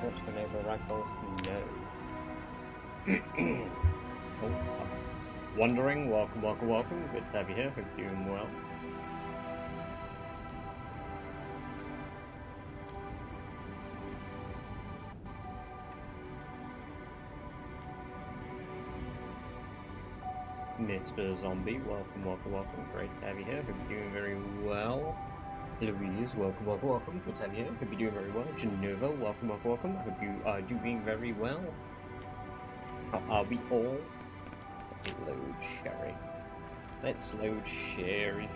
What's my neighbor ragdolls? No. Oh, wondering? Welcome, welcome, welcome. Good to have you here. Hope you're doing well. Mr. Zombie, welcome, welcome, welcome. Great to have you here. Hope you're doing very well. Louise, welcome, welcome, welcome. Good to have you here. Hope you're doing very well. Geneva, welcome, welcome, welcome. Hope you are doing very well. How are we all? Let's load Sherry. Let's load Sherry.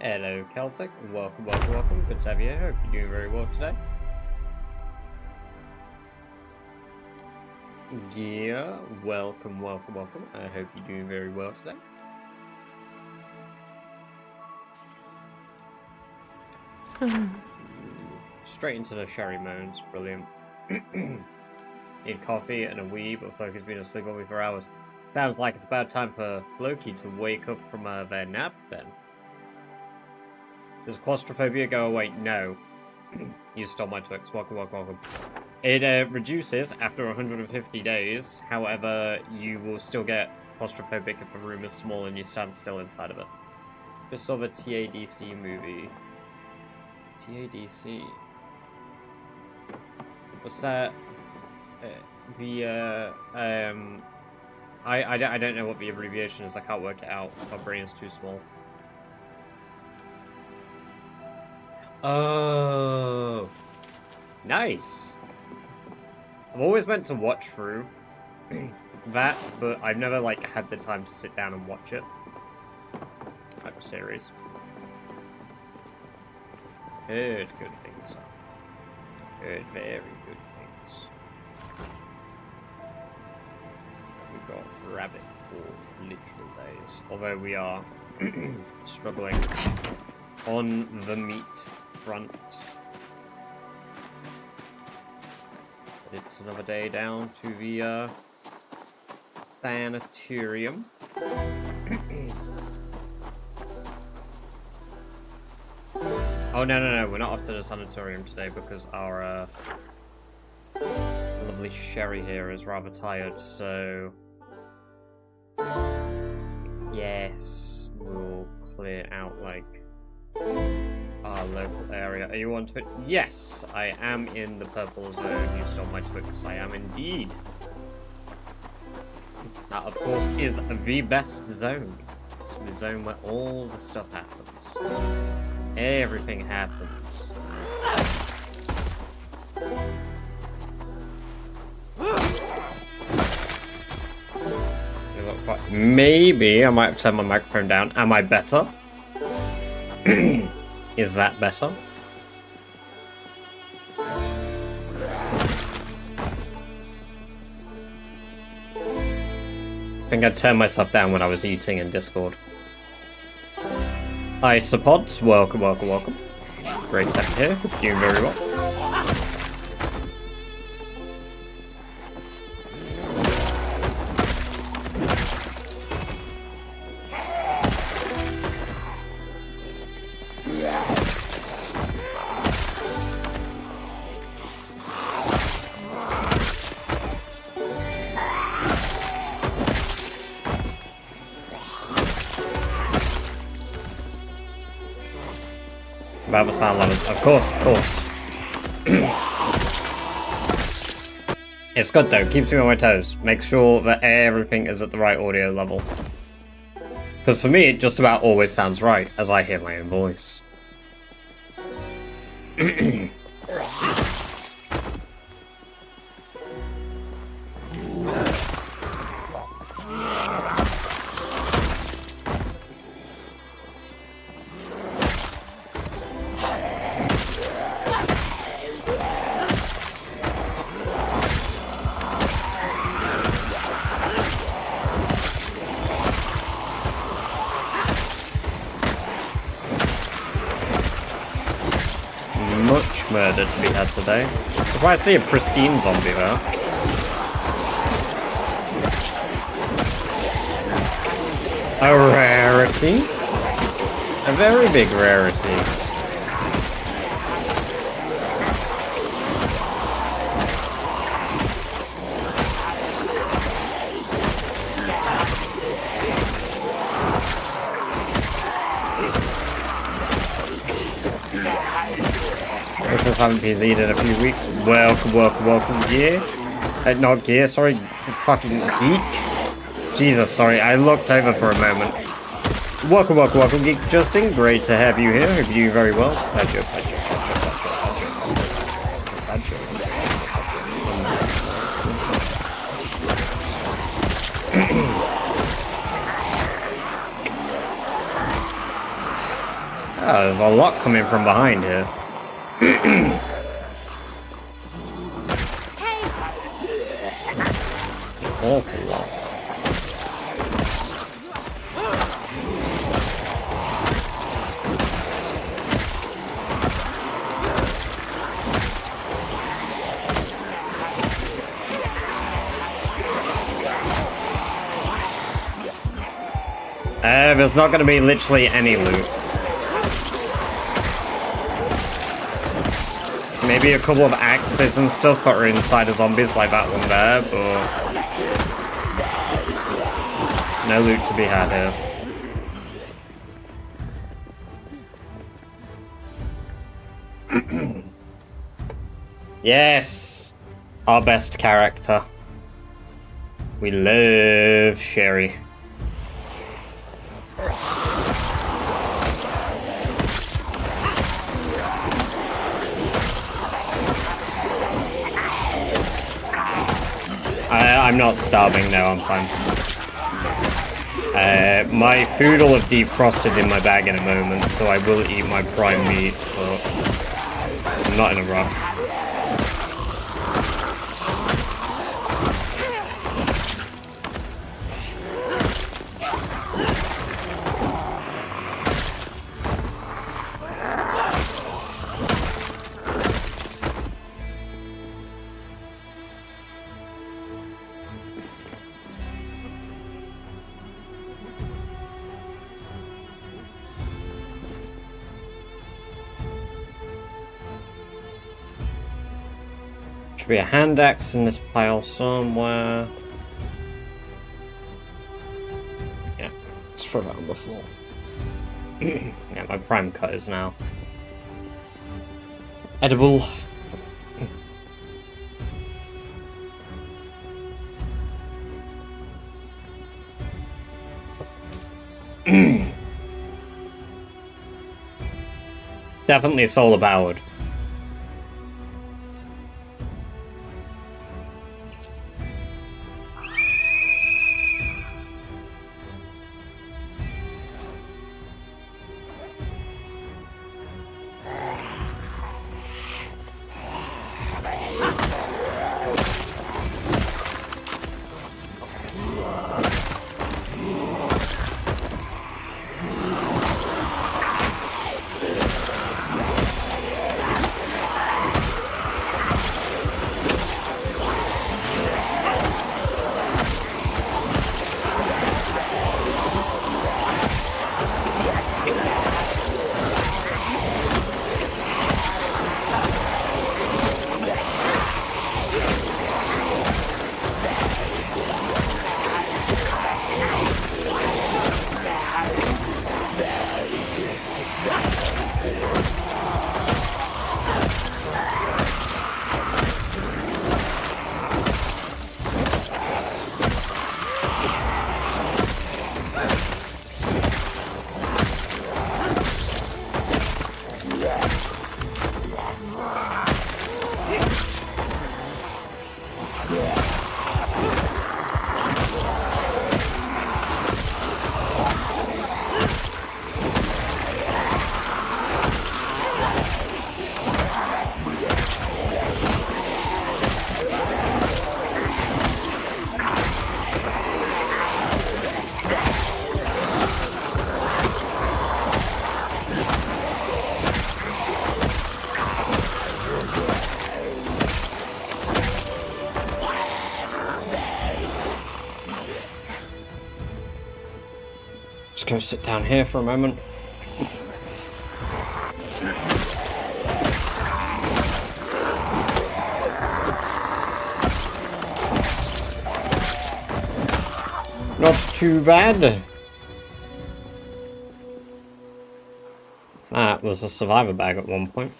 Hello, Celtic. Welcome, welcome, welcome. Good to have you here. Hope you're doing very well today. Yeah, welcome, welcome, welcome. I hope you're doing very well today. Straight into the Sherry moans. Brilliant. Need coffee and a wee, but Floki's been asleep on me for hours. Sounds like it's about time for Floki to wake up from their nap then. Does claustrophobia go away? No. You stole my Twix. Welcome, welcome, welcome. It reduces after 150 days. However, you will still get claustrophobic if a room is small and you stand still inside of it. Just saw the TADC movie. TADC. What's that? I don't know what the abbreviation is. I can't work it out. My brain is too small. Oh, nice. I've always meant to watch through that, but I've never like had the time to sit down and watch it. Like a series. Heard good things. Heard very good things. We've got rabbit for literal days, although we are struggling on the meat front. But it's another day down to the Sanetorium. Oh no, we're not off to the Sanetorium today because our lovely Sherry here is rather tired, so yes, we'll clear out like our local area. Are you on Twitch? Yes, I am in the purple zone. You stole my Twix. I am indeed. That, of course, is the best zone. It's the zone where all the stuff happens. Everything happens. Maybe I might have turned my microphone down. Am I better? Is that better? I think I turned myself down when I was eating in Discord. Isopods, welcome, welcome, welcome. Great to have you here. Doing very well. About the sound levels. Of course, of course. It's good though, keeps me on my toes. Make sure that everything is at the right audio level. Because for me, it just about always sounds right, as I hear my own voice. Much murder to be had today. Surprised to see a pristine zombie though. A rarity? A very big rarity. This haven't been lead in a few weeks. Welcome, welcome, welcome, gear. Not gear, sorry, fucking geek. Jesus, sorry, I looked over for a moment. Welcome, welcome, welcome, Geek Justin. Great to have you here. Hope you're doing very well. Badger. There's a lot coming from behind here. Awful lot. There's not going to be literally any loot. Maybe a couple of axes and stuff that are inside of zombies like that one there, but no loot to be had here. Yes! Our best character. We love Sherry. I'm not starving now, I'm fine. My food will have defrosted in my bag in a moment, so I will eat my prime meat, but I'm not in a rush. Should be a hand axe in this pile somewhere. Yeah, let's throw that on the floor. Yeah, my prime cut is now edible. Definitely solar powered. Just go sit down here for a moment. Not too bad. That was a survivor bag at one point.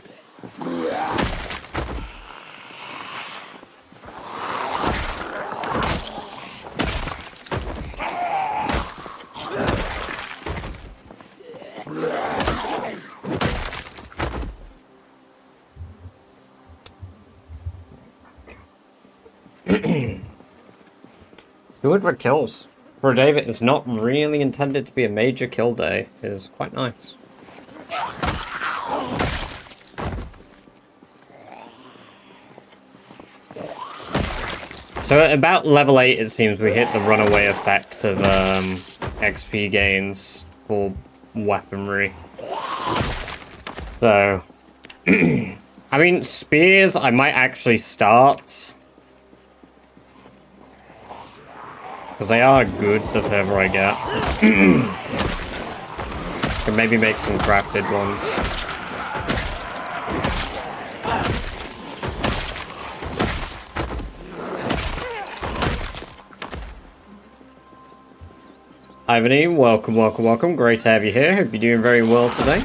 Good for kills. For a day that is not really intended to be a major kill day is quite nice. So at about level 8 it seems we hit the runaway effect of XP gains for weaponry. So I mean spears I might actually start. Because they are good the further I get. Could maybe make some crafted ones. Ivany, welcome, welcome, welcome. Great to have you here. Hope you're doing very well today.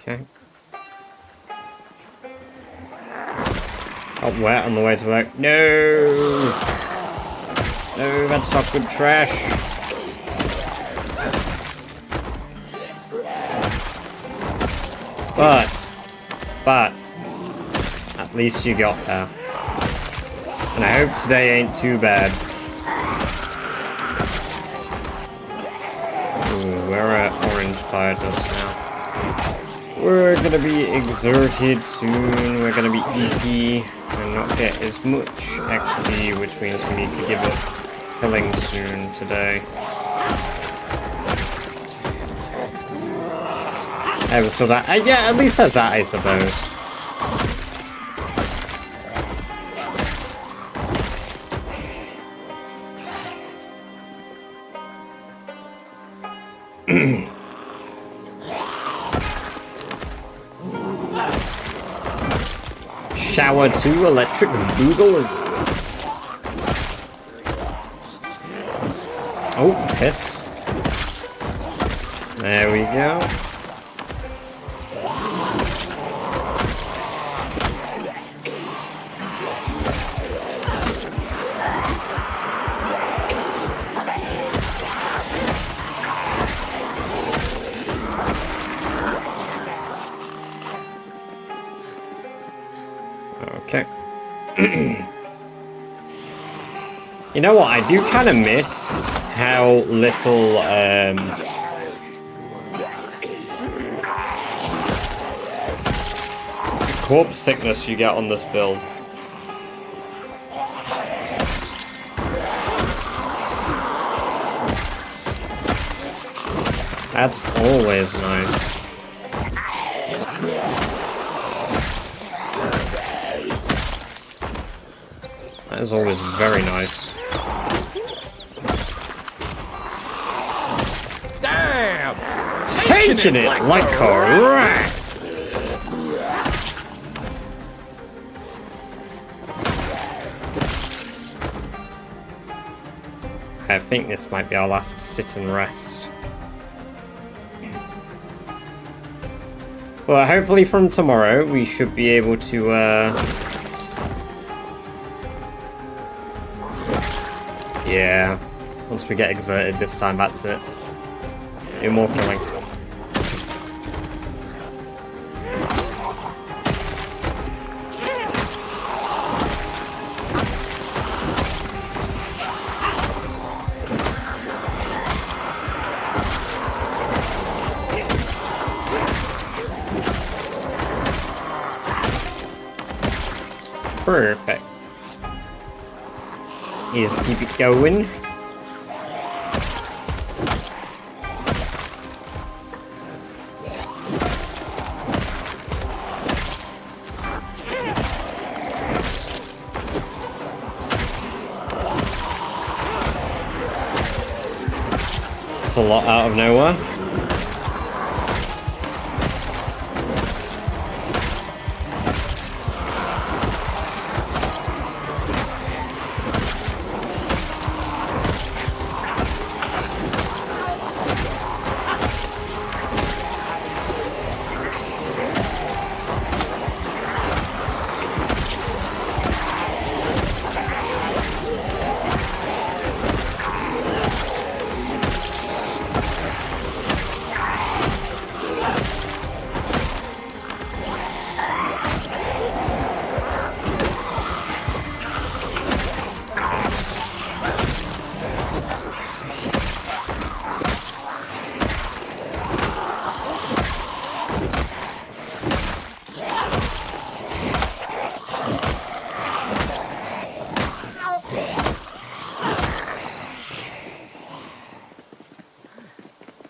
Okay. Oh, wet on the way to work. No! No, that's not good trash. But, at least you got there. And I hope today ain't too bad. Ooh, we're at orange tiredness now. We're gonna be exerted soon, we're gonna be EP and not get as much XP, which means we need to give up killing soon today. So that, yeah, at least there's that, I suppose. Shower 2, electric boogaloo. Oh, piss. There we go. Okay. You know what? I do kind of miss how little corpse sickness you get on this build. That's always nice. That is always very nice. Damn! Taking it like a rat! I think this might be our last sit and rest. Well, hopefully from tomorrow we should be able to, yeah. Once we get exerted this time, that's it. No more killing. Perfect. Just keep it going. It's a lot out of nowhere.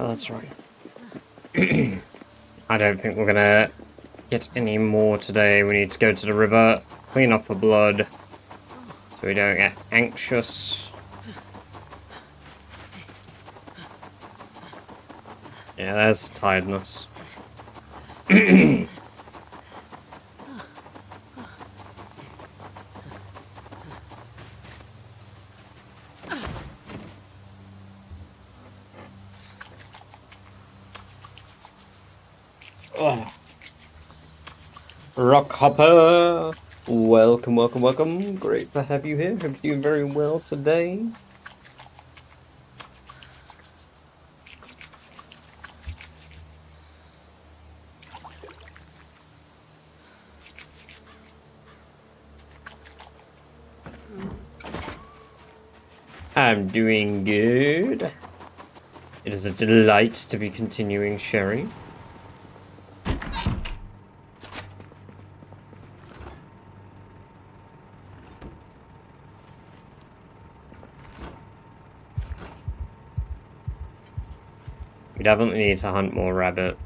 Oh, that's right. I don't think we're gonna get any more today. We need to go to the river, clean off the blood, so we don't get anxious. Yeah, there's the tiredness. Oh. Rock Hopper! Welcome, welcome, welcome. Great to have you here. Hope you're doing very well today. I'm doing good. It is a delight to be continuing sharing. We definitely need to hunt more rabbit.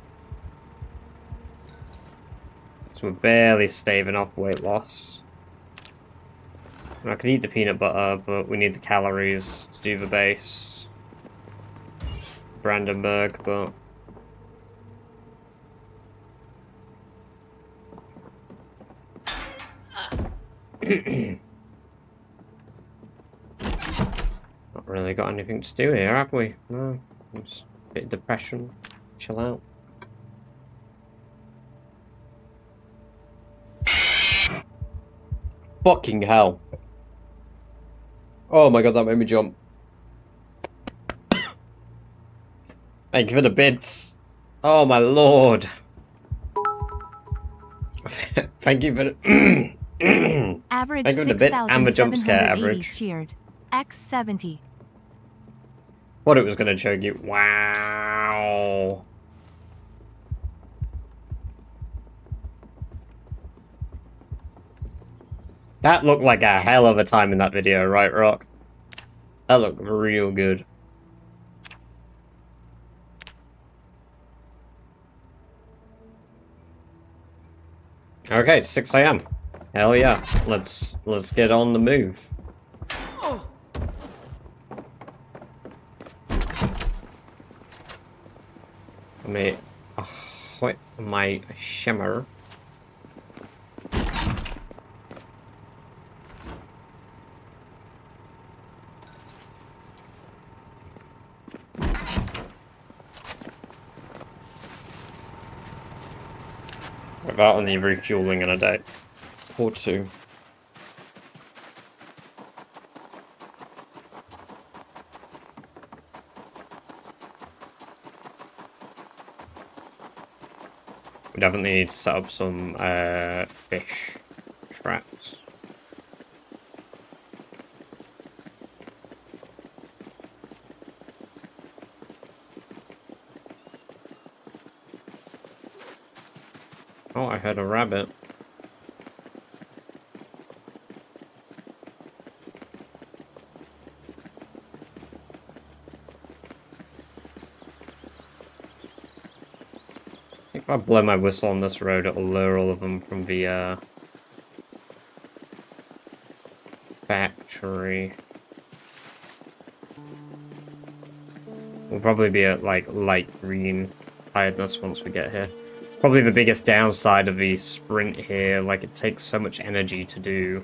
So we're barely staving off weight loss. And I could eat the peanut butter, but we need the calories to do the base. Brandenburg, but... Not really got anything to do here, have we? No. Just a bit of depression. Chill out. Fucking hell. Oh my god, that made me jump. Thank you for the bits. Oh my lord. Thank you for the... Average Thank you for the bits and the jump scare average. Cheered. X70. What, it was gonna choke you? Wow. That looked like a hell of a time in that video, right, Rock? That looked real good. Okay, it's 6 AM. Hell yeah. Let's get on the move. quite my shimmer. Without any refueling in a day or two. We definitely need to set up some fish traps. Oh, I heard a rabbit. If I blow my whistle on this road, it'll lure all of them from the factory. We'll probably be at like light green tiredness once we get here. It's probably the biggest downside of the sprint here, like it takes so much energy to do,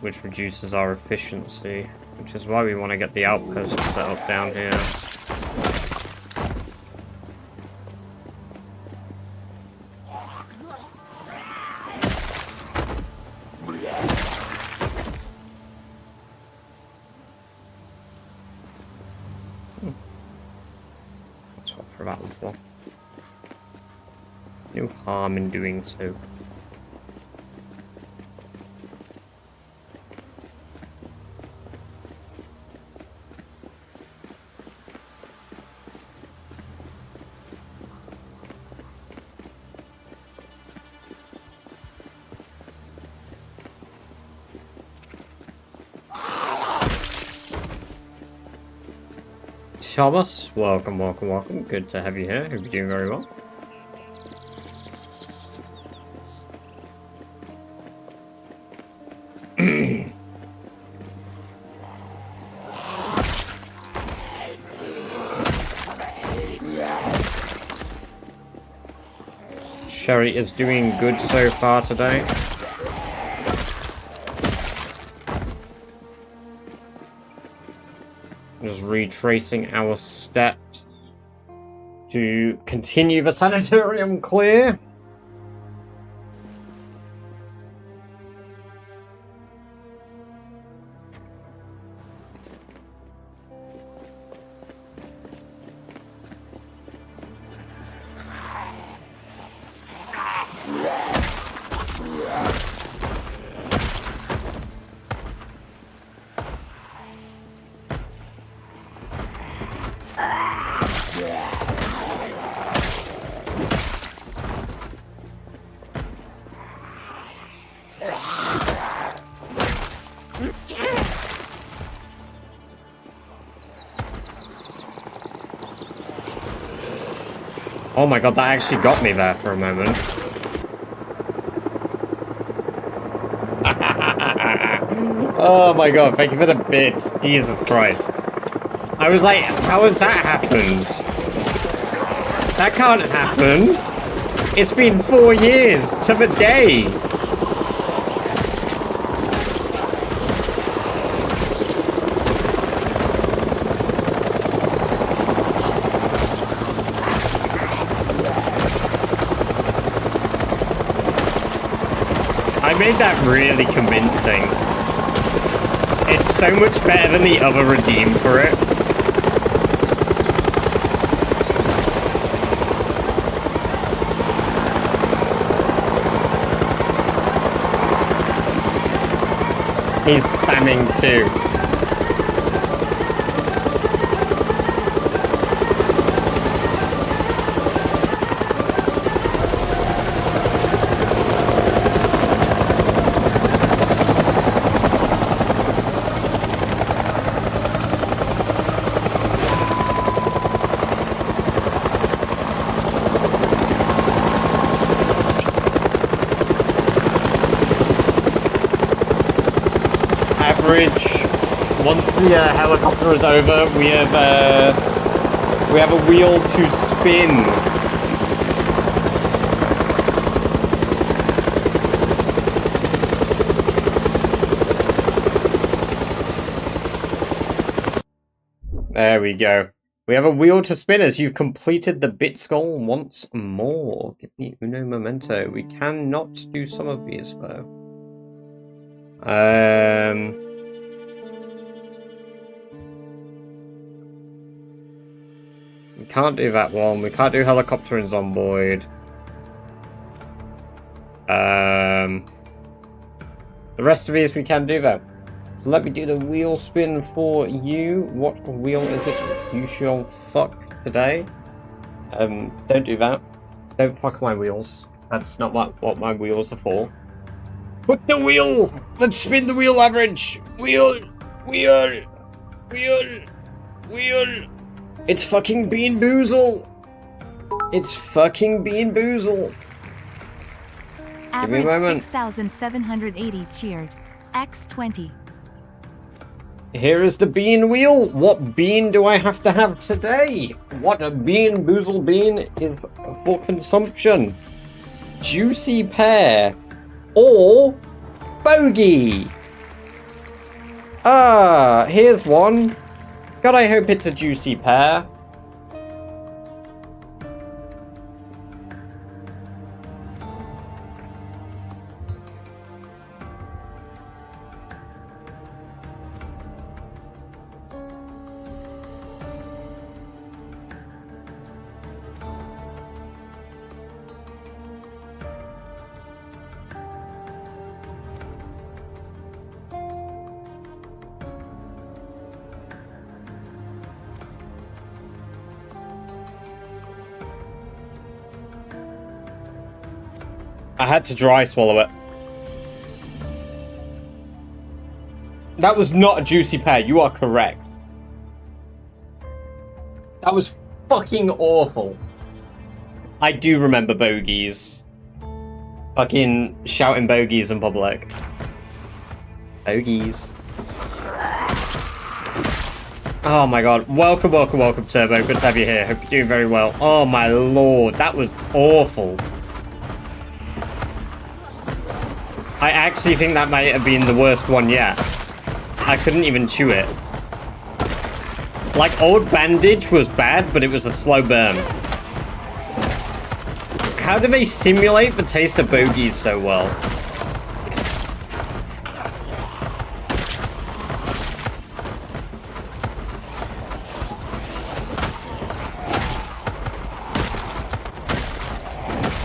which reduces our efficiency, which is why we want to get the outpost set up down here. For that little. No harm in doing so. Thomas, welcome, welcome, welcome. Good to have you here. Hope you're doing very well. Sherry is doing good so far today. Just retracing our steps to continue the Sanetorium clear. Oh my god, that actually got me there for a moment. Oh my god, thank you for the bits. Jesus Christ. I was like, how has that happened? That can't happen. It's been 4 years to the day. I made that really convincing. It's so much better than the other redeem for it. He's spamming too. Once the helicopter is over, we have We have a wheel to spin. There we go. We have a wheel to spin as you've completed the bits goal once more. Give me uno momento. We cannot do some of these though. We can't do that one. We can't do helicopter and zomboid. The rest of these we can do though. So let me do the wheel spin for you. What wheel is it you shall fuck today? Don't do that. Don't fuck my wheels. That's not what my wheels are for. Put the wheel! Let's spin the wheel, average! Wheel! Wheel! Wheel! Wheel! It's fucking Bean Boozle! It's fucking Bean Boozle! Give me a moment. 6,780 cheered. X20. Here is the bean wheel. What bean do I have to have today? What a Bean Boozle bean is for consumption? Juicy pear or bogey? Ah, here's one. God, I hope it's a juicy pear. I had to dry swallow it. That was not a juicy pear. You are correct. That was fucking awful. I do remember bogeys. Fucking shouting bogeys in public. Bogeys. Oh my god. Welcome, welcome, welcome, Turbo. Good to have you here. Hope you're doing very well. Oh my lord. That was awful. I actually think that might have been the worst one yet. I couldn't even chew it. Like, Old Bandage was bad, but it was a slow burn. How do they simulate the taste of bogeys so well?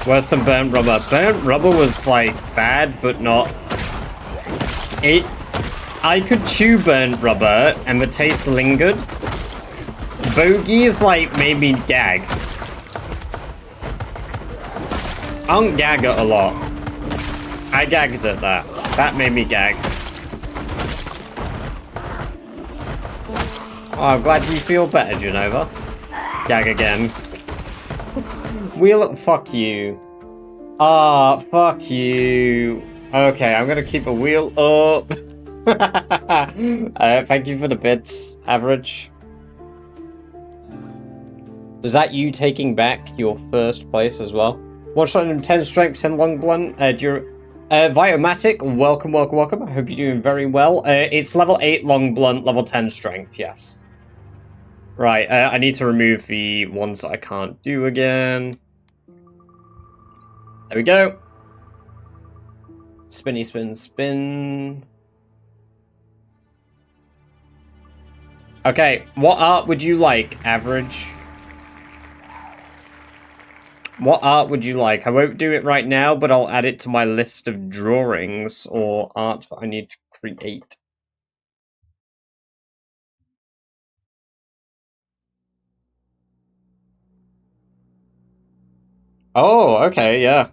Where's some burnt rubber? Burnt rubber was like bad, but not. I could chew burnt rubber and the taste lingered. Bogeys like made me gag. I don't gag it a lot. I gagged at that. That made me gag. Oh, I'm glad you feel better, Genova. Gag again. Wheel, fuck you. Ah, fuck you. Okay, I'm gonna keep a wheel up. Thank you for the bits, average. Was that you taking back your first place as well? 110 strength, 10 long blunt. Vitomatic, welcome, welcome, welcome. I hope you're doing very well. It's level 8 long blunt, level 10 strength, yes. Right, I need to remove the ones that I can't do again. There we go. Spinny, spin, spin. Okay, what art would you like, average? What art would you like? I won't do it right now, but I'll add it to my list of drawings or art that I need to create. Oh, okay, yeah.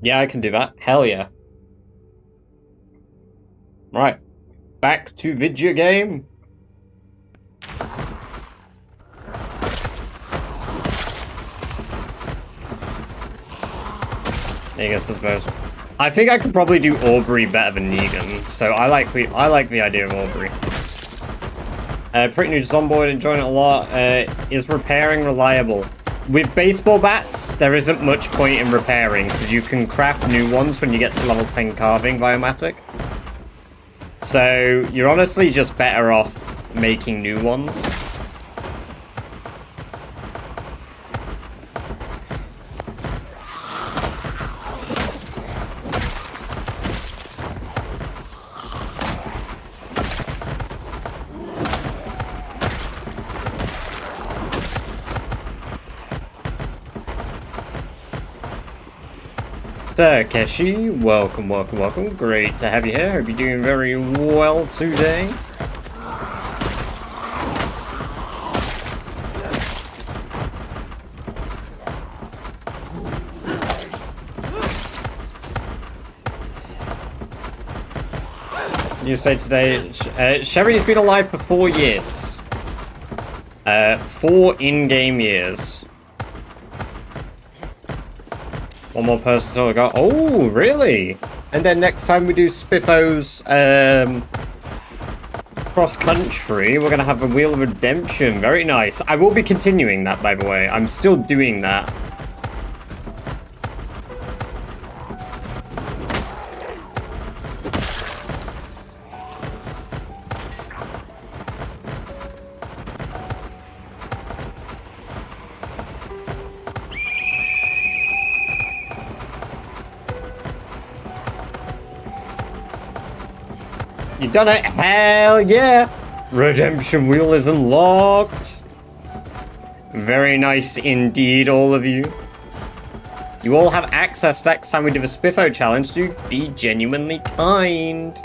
Yeah, I can do that. Hell yeah. Right. Back to video game. I guess I suppose. I think I could probably do Aubrey better than Negan, so I like the idea of Aubrey. Pretty new Zomboid, enjoying it a lot. Is repairing reliable? With baseball bats, there isn't much point in repairing, because you can craft new ones when you get to level 10 carving Biomatic. So, you're honestly just better off making new ones. Keshi, welcome, welcome, welcome. Great to have you here. Hope you're doing very well today. You say today, Sherry's been alive for 4 years. 4 in-game years. One more person still got. Oh, really? And then next time we do Spiffo's cross country, we're gonna have a Wheel of Redemption. Very nice. I will be continuing that, by the way. I'm still doing that. You've done it! Hell yeah! Redemption wheel is unlocked! Very nice indeed, all of you. You all have access next time we do the Spiffo challenge to be genuinely kind.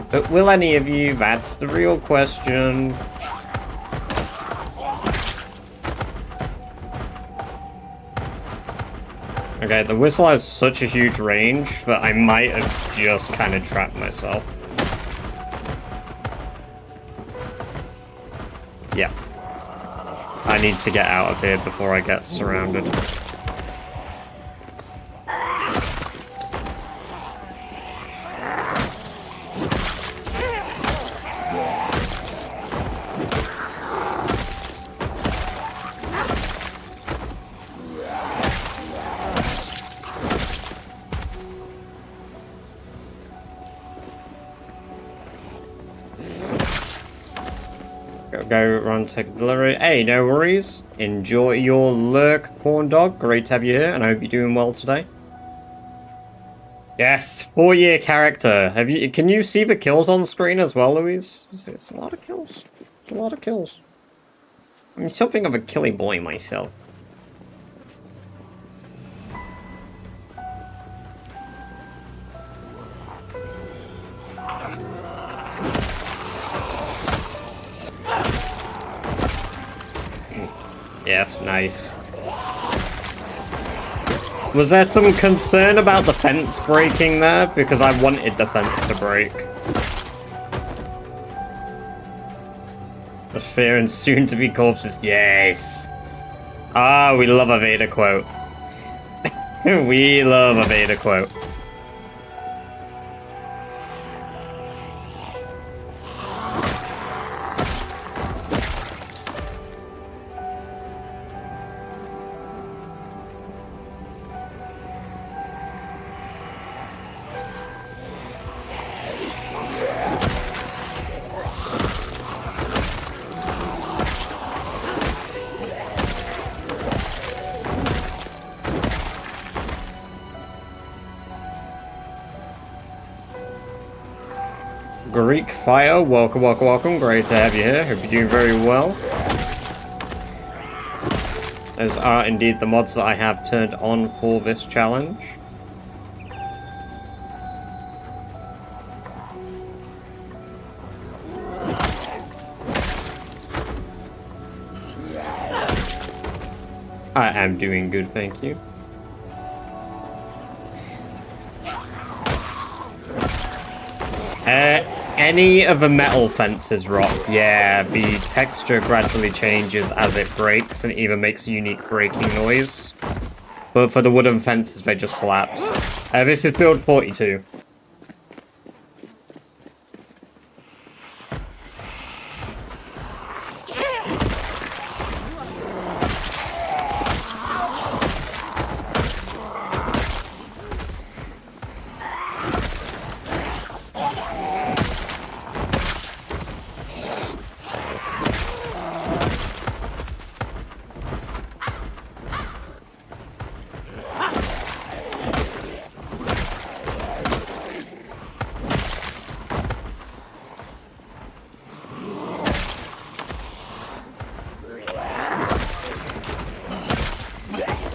But will any of you? That's the real question. Okay, the whistle has such a huge range that I might have just kind of trapped myself. Yeah. I need to get out of here before I get surrounded. Go run, take a delivery. Hey, no worries. Enjoy your lurk, corn dog. Great to have you here, and I hope you're doing well today. Yes, 4-year character. Have you? Can you see the kills on screen as well, Louise? It's a lot of kills. It's a lot of kills. I'm something of a killy boy myself. Yes, nice. Was there some concern about the fence breaking there? Because I wanted the fence to break. The fear and soon-to-be corpses. Yes! Ah, we love a Vader quote. We love a Vader quote. Greek Fire, welcome, welcome, welcome. Great to have you here. Hope you're doing very well. Those are indeed the mods that I have turned on for this challenge. I am doing good, thank you. Any of the metal fences rock, yeah, the texture gradually changes as it breaks and it even makes a unique breaking noise. but for the wooden fences, they just collapse. This is build 42.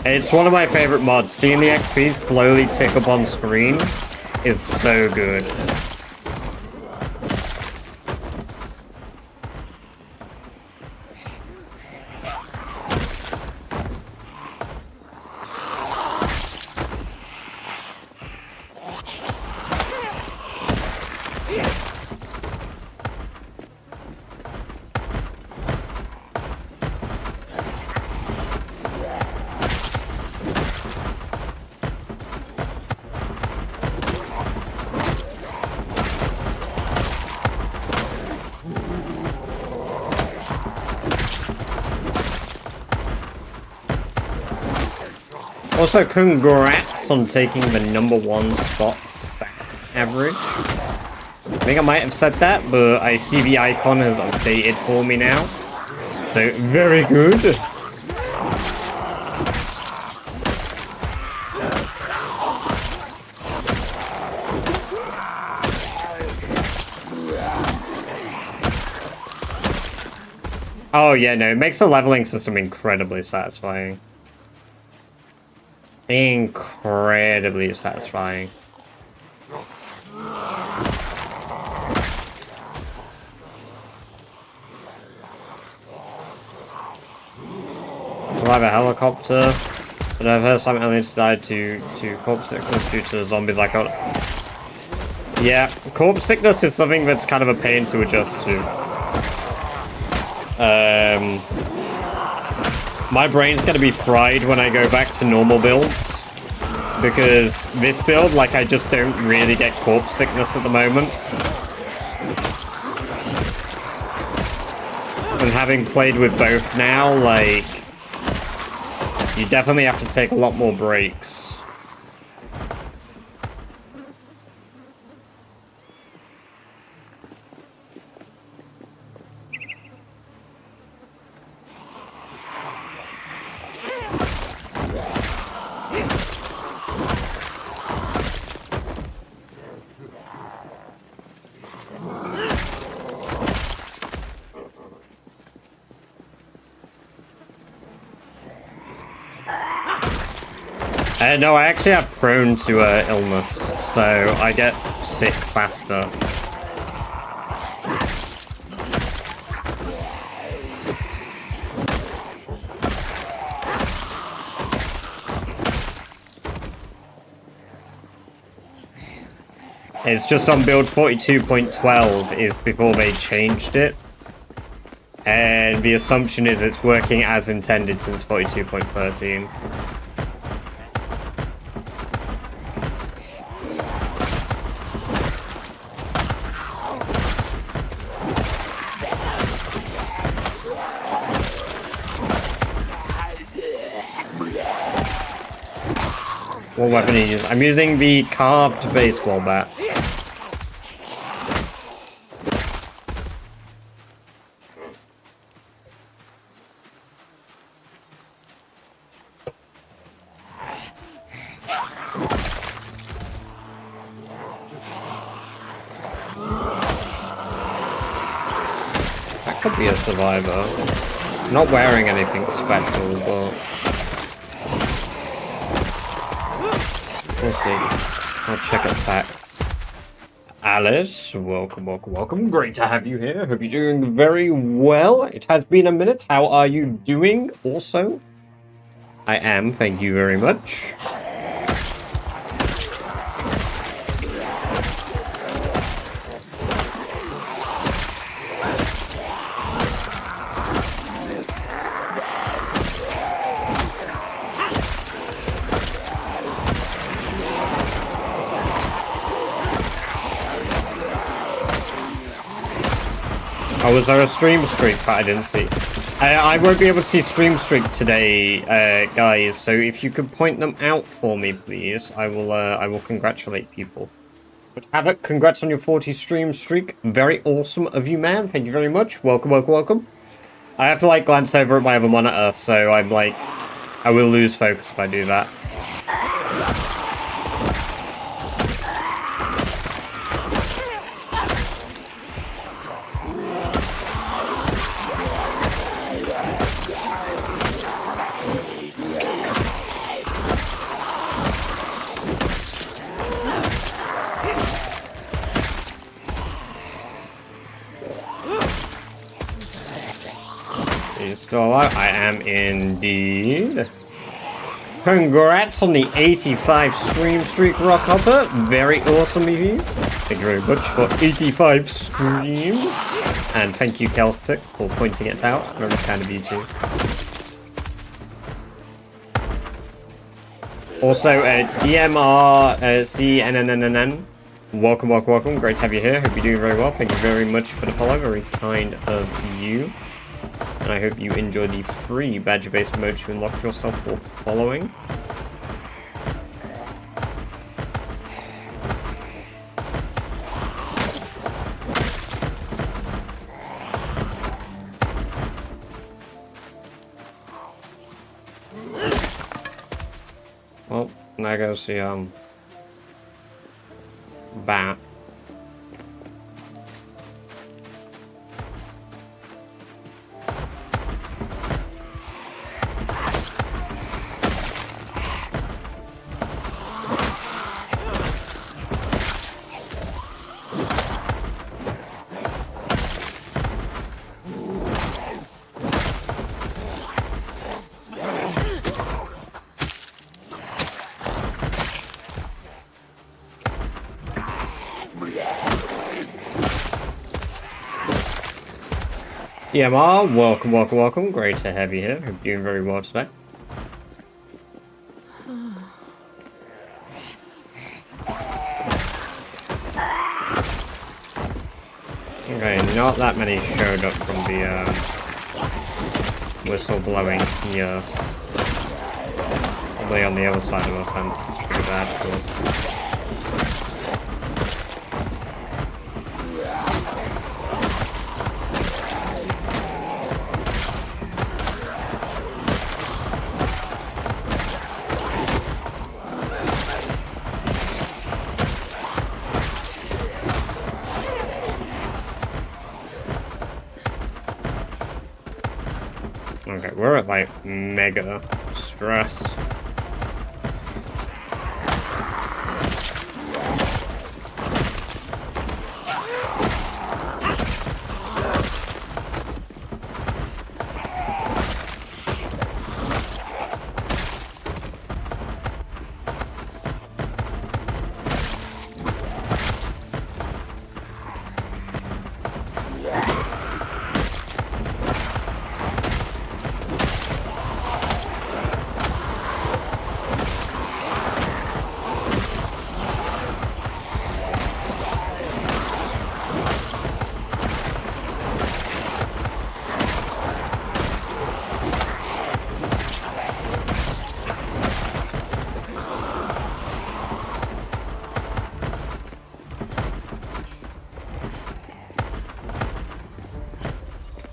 It's one of my favorite mods. Seeing the XP slowly tick up on screen is so good. Also, congrats on taking the #1 spot average. I think I might have said that, but I see the icon has updated for me now. So, very good. Oh yeah, no, it makes the leveling system incredibly satisfying. Incredibly satisfying. Survive a helicopter. But I've heard some aliens died to corpse sickness due to zombies like oh. Yeah, corpse sickness is something that's kind of a pain to adjust to. My brain's gonna be fried when I go back to normal builds. Because this build, like, I just don't really get corpse sickness at the moment. And having played with both now, like, you definitely have to take a lot more breaks. No, I actually am prone to illness, so I get sick faster. It's just on build 42.12 is before they changed it. And the assumption is it's working as intended since 42.13. What weapon are you using? I'm using the carved baseball bat. That could be a survivor. Not wearing anything special, but we'll see. I'll check it back. Alice, welcome, welcome, welcome. Great to have you here. Hope you're doing very well. It has been a minute. How are you doing also? I am, thank you very much. Oh, was there a stream streak that I didn't see? I won't be able to see stream streak today, guys. So if you could point them out for me, please, I will congratulate people. But Havoc, congrats on your 40 stream streak. Very awesome of you, man. Thank you very much. Welcome, welcome, welcome. I have to like glance over at my other monitor, so I'm like, I will lose focus if I do that. Still alive? I am indeed. Congrats on the 85 stream streak, Rock Hopper. Very awesome of you. Thank you very much for 85 streams. And thank you, Celtic, for pointing it out. Very kind of you too. Also, DMRCNNNN. Welcome, welcome, welcome. Great to have you here. Hope you're doing very well. Thank you very much for the follow. Very kind of you. And I hope you enjoy the free badger-based mode to unlock yourself for following. Well, there goes the bat. EMR, welcome, welcome, welcome. Great to have you here. Hope you're doing very well today. Okay, not that many showed up from the whistle blowing here. Probably on the other side of the fence. It's pretty bad. Cool. Okay, we're at like mega stress.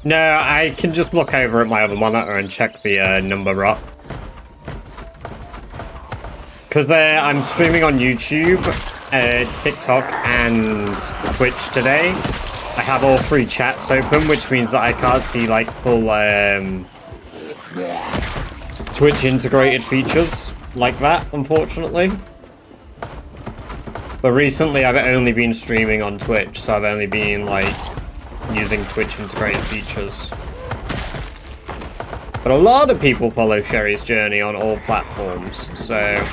No, I can just look over at my other monitor and check the number up. Because I'm streaming on YouTube, TikTok, and Twitch today. I have all three chats open, which means that I can't see like full Twitch integrated features like that, unfortunately. But recently I've only been streaming on Twitch, so I've only been like using Twitch integrated features. But a lot of people follow Sherry's journey on all platforms, so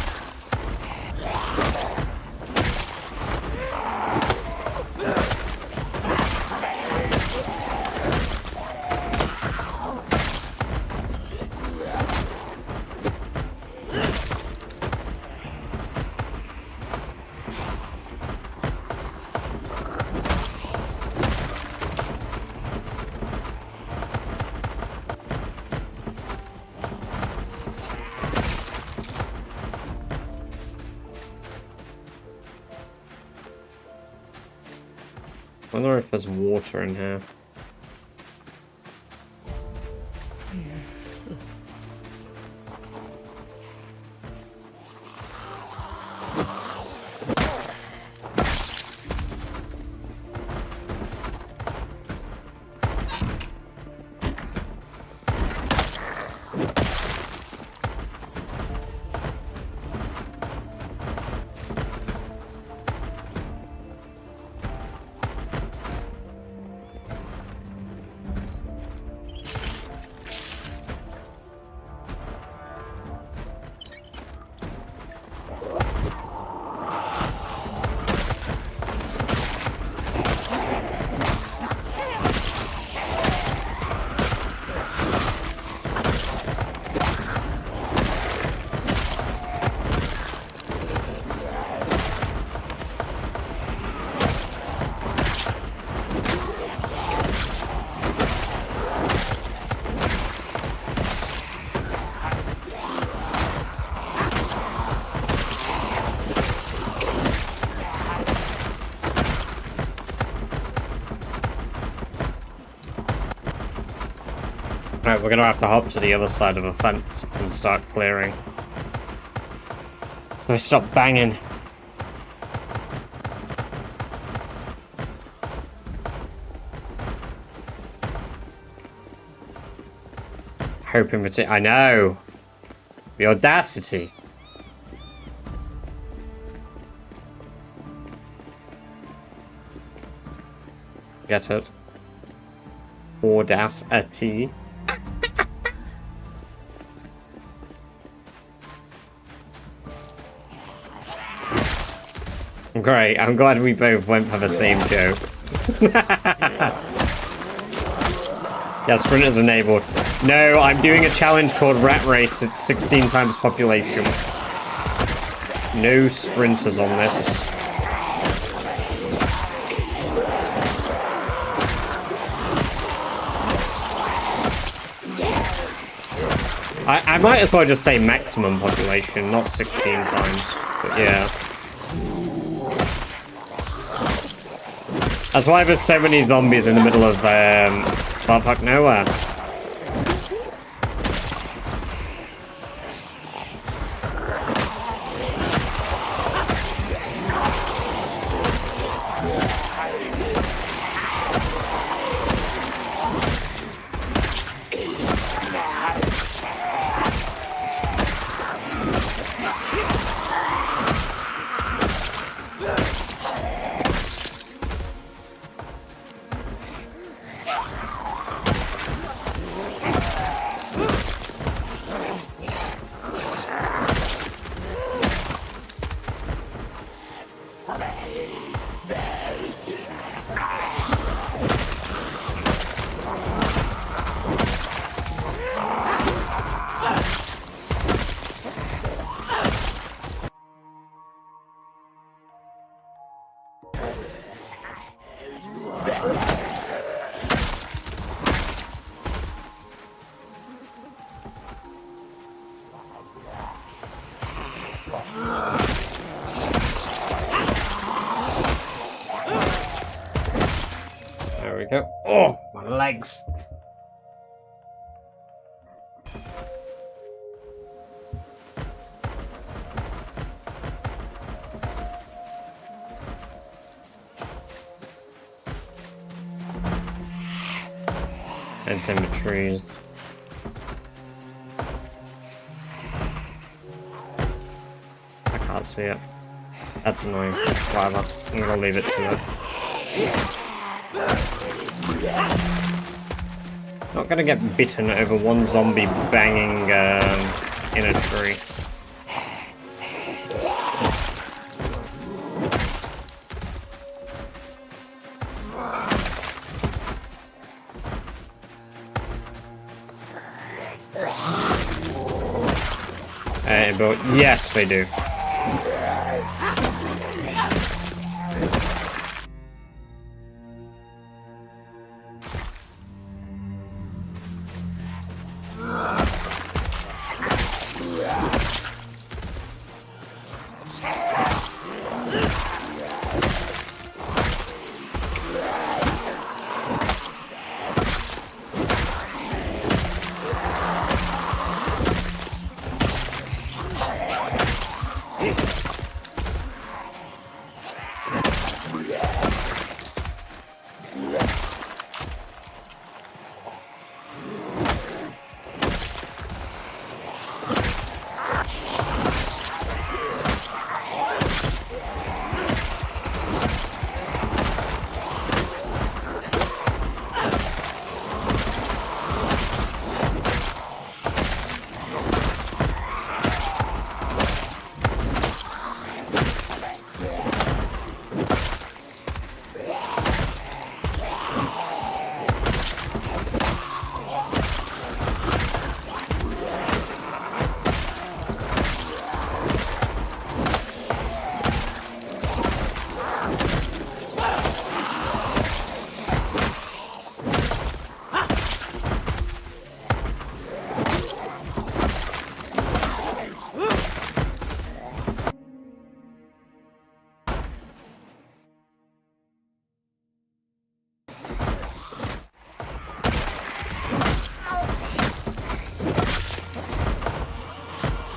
wonder if there's water in here. Right, we're gonna have to hop to the other side of the fence and start clearing. So I stop banging. Hoping for it. I know! The audacity! Get it? Audacity. Great, I'm glad we both went for the same joke. Yeah, sprinters enabled. No, I'm doing a challenge called Rat Race. It's 16 times population. No sprinters on this. I might as well just say maximum population, not 16 times. But yeah. That's why there's so many zombies in the middle of, fuck nowhere. There we go. Oh, my legs. It's in the trees. I can't see it. That's annoying. Whatever. I'm gonna leave it to it. Not gonna get bitten over one zombie banging in a tree. But yes, they do.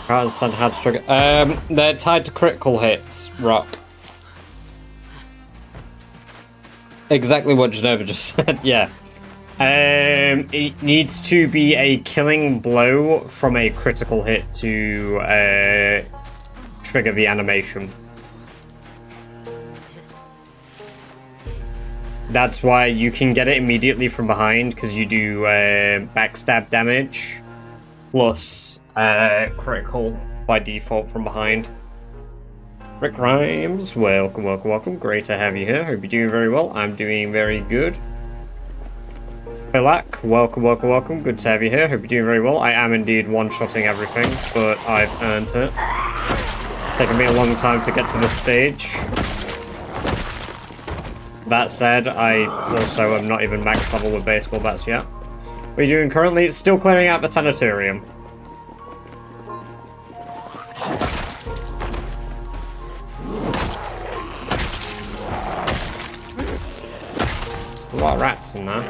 Can't understand how to trigger. They're tied to critical hits, Rock. Exactly what Genova just said, yeah. It needs to be a killing blow from a critical hit to trigger the animation. That's why you can get it immediately from behind, because you do backstab damage plus critical by default from behind. Rick Rhymes, welcome, welcome, welcome. Great to have you here. Hope you're doing very well. I'm doing very good. Pilak, welcome, welcome, welcome. Good to have you here. Hope you're doing very well. I am indeed one-shotting everything, but I've earned it. Taken me a long time to get to this stage. That said, I also am not even max level with baseball bats yet. What are you doing currently? Still clearing out the Sanetorium. A lot of rats in there.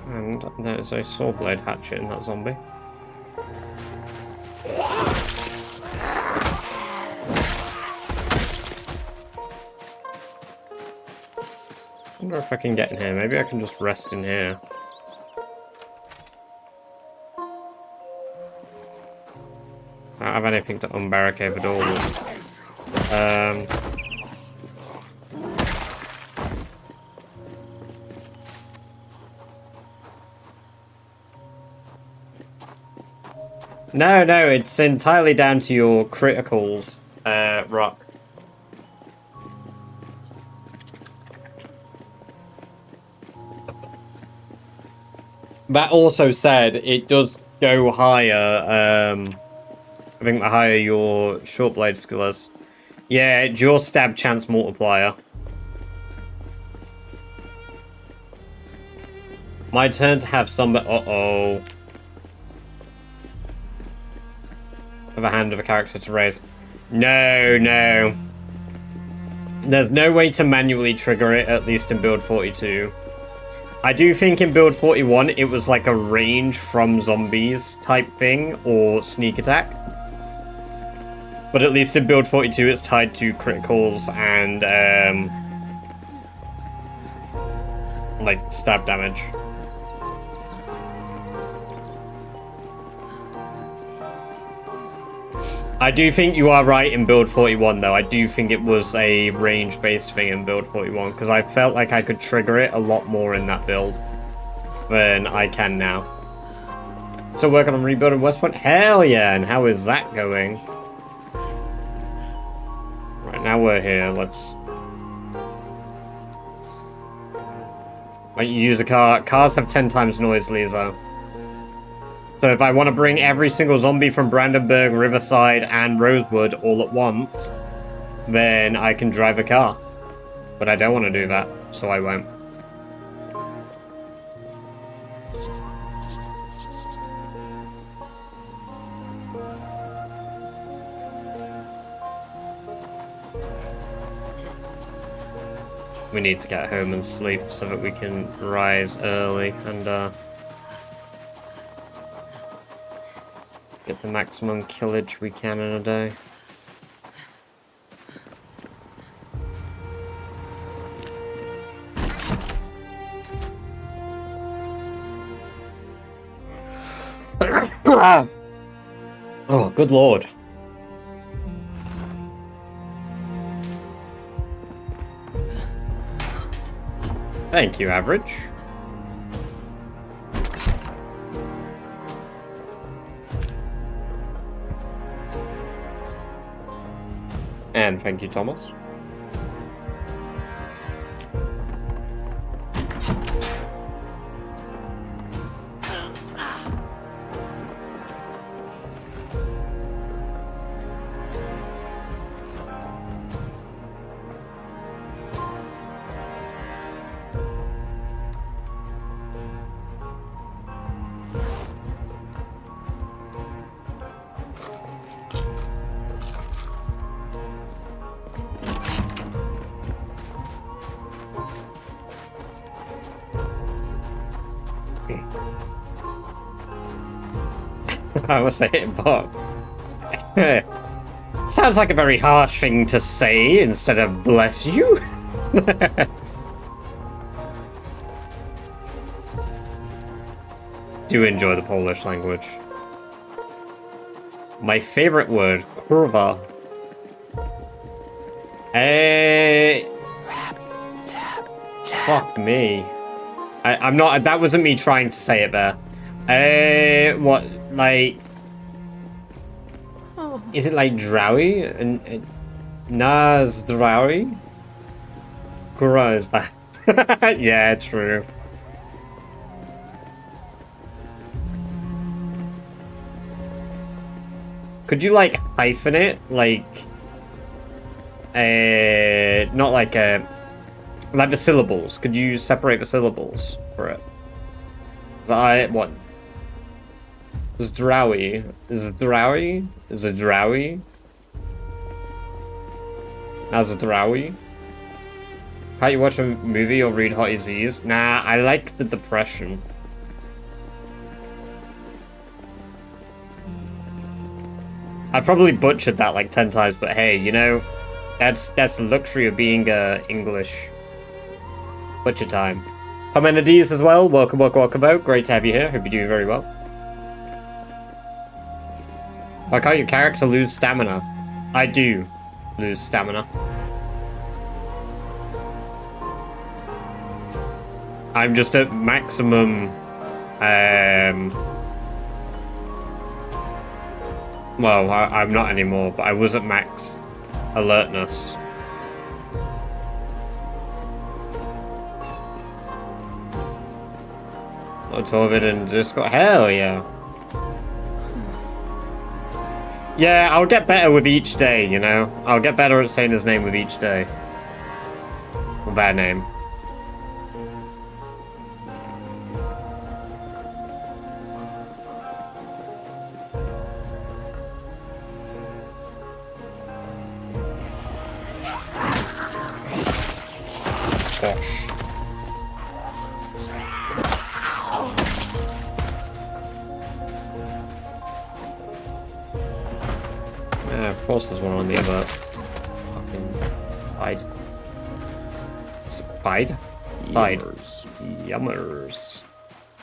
And there's a saw blade hatchet in that zombie. I wonder if I can get in here. Maybe I can just rest in here. I don't have anything to unbarricade the door with. No, it's entirely down to your criticals, Rock. That also said, it does go higher, I think the higher your short blade skill is. Yeah, it's your stab chance multiplier. My turn to have some... Uh-oh. Have a hand of a character to raise. No. There's no way to manually trigger it, at least in build 42. I do think in build 41, it was like a range from zombies type thing, or sneak attack. But at least in build 42, it's tied to criticals and, like, stab damage. I do think you are right in build 41, though. I do think it was a range-based thing in build 41, because I felt like I could trigger it a lot more in that build than I can now. So working on rebuilding West Point? Hell yeah, and how is that going? Right, now we're here, let's... Like, you use a car. Cars have 10 times noise, Lisa. So if I want to bring every single zombie from Brandenburg, Riverside, and Rosewood all at once, then I can drive a car. But I don't want to do that, so I won't. We need to get home and sleep so that we can rise early and get the maximum killage we can in a day. Oh, good lord. Thank you, Average. And thank you, Thomas. I was saying, but sounds like a very harsh thing to say instead of bless you. Do enjoy the Polish language. My favorite word, kurwa. Fuck me. I'm not. That wasn't me trying to say it there. What, like? Is it like drowy? And Nas drowy? Kura is bad. Yeah, true. Could you like hyphen it? Like, not like the syllables. Could you separate the syllables for it? What? Is drowy? Is it drowy? Is it drowy? As a drowy? Can't you watch a movie or read Hot Disease? Nah, I like the depression. I probably butchered that like 10 times, but hey, you know, that's the luxury of being English. Butcher time. Parmenides as well. Welcome, welcome, welcome out. Great to have you here. Hope you're doing very well. Why can't your character lose stamina? I do lose stamina. I'm just at maximum, well, I'm not anymore, but I was at max alertness. Torvid and Discord. Hell yeah. Yeah, I'll get better with each day, you know? I'll get better at saying his name with each day. Or their name. Gosh. Yeah, of course there's one on the other fucking side. Side? Side. Yummers.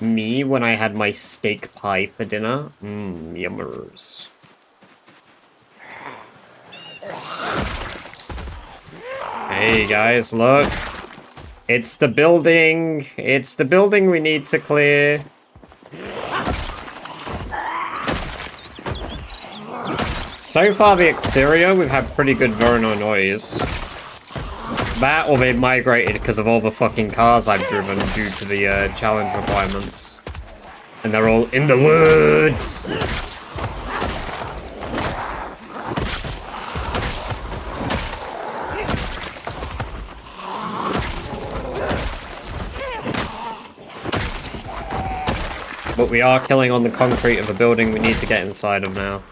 Me when I had my steak pie for dinner? Mmm, yummers. Hey guys, look. It's the building. It's the building we need to clear. So far, the exterior, we've had pretty good Verno noise. That, or they've migrated because of all the fucking cars I've driven due to the challenge requirements. And they're all in the woods! But we are killing on the concrete of a building we need to get inside of now.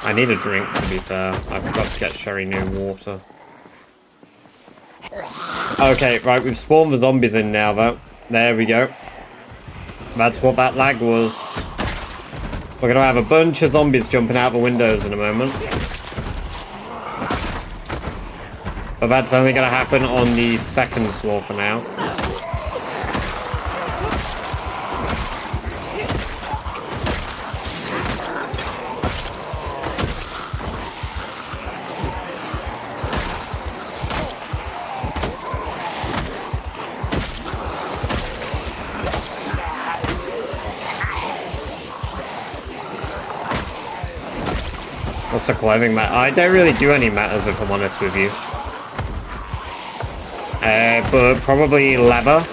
I need a drink, to be fair. I forgot to get Sherry new water. Okay, right, we've spawned the zombies in now, though. There we go. That's what that lag was. We're gonna have a bunch of zombies jumping out the windows in a moment. But that's only gonna happen on the second floor for now. What's the clothing mat? I don't really do any matters if I'm honest with you. But probably leather.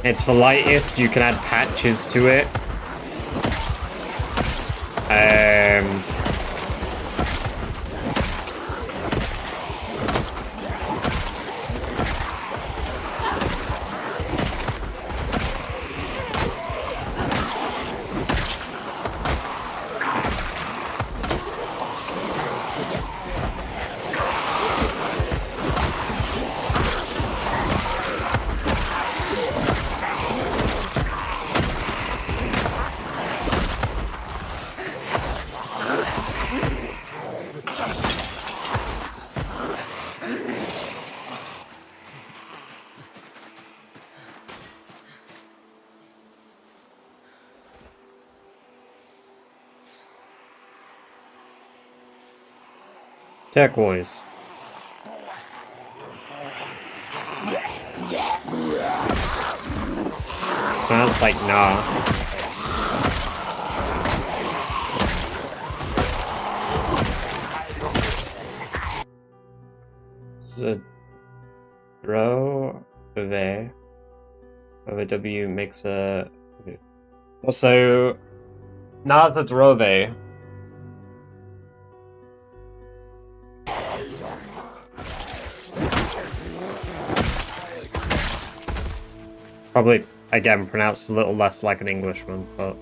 It's the lightest, you can add patches to it. Turquoise. Sounds like nah. The throw there over W makes a also not the drove. Probably again pronounced a little less like an Englishman, but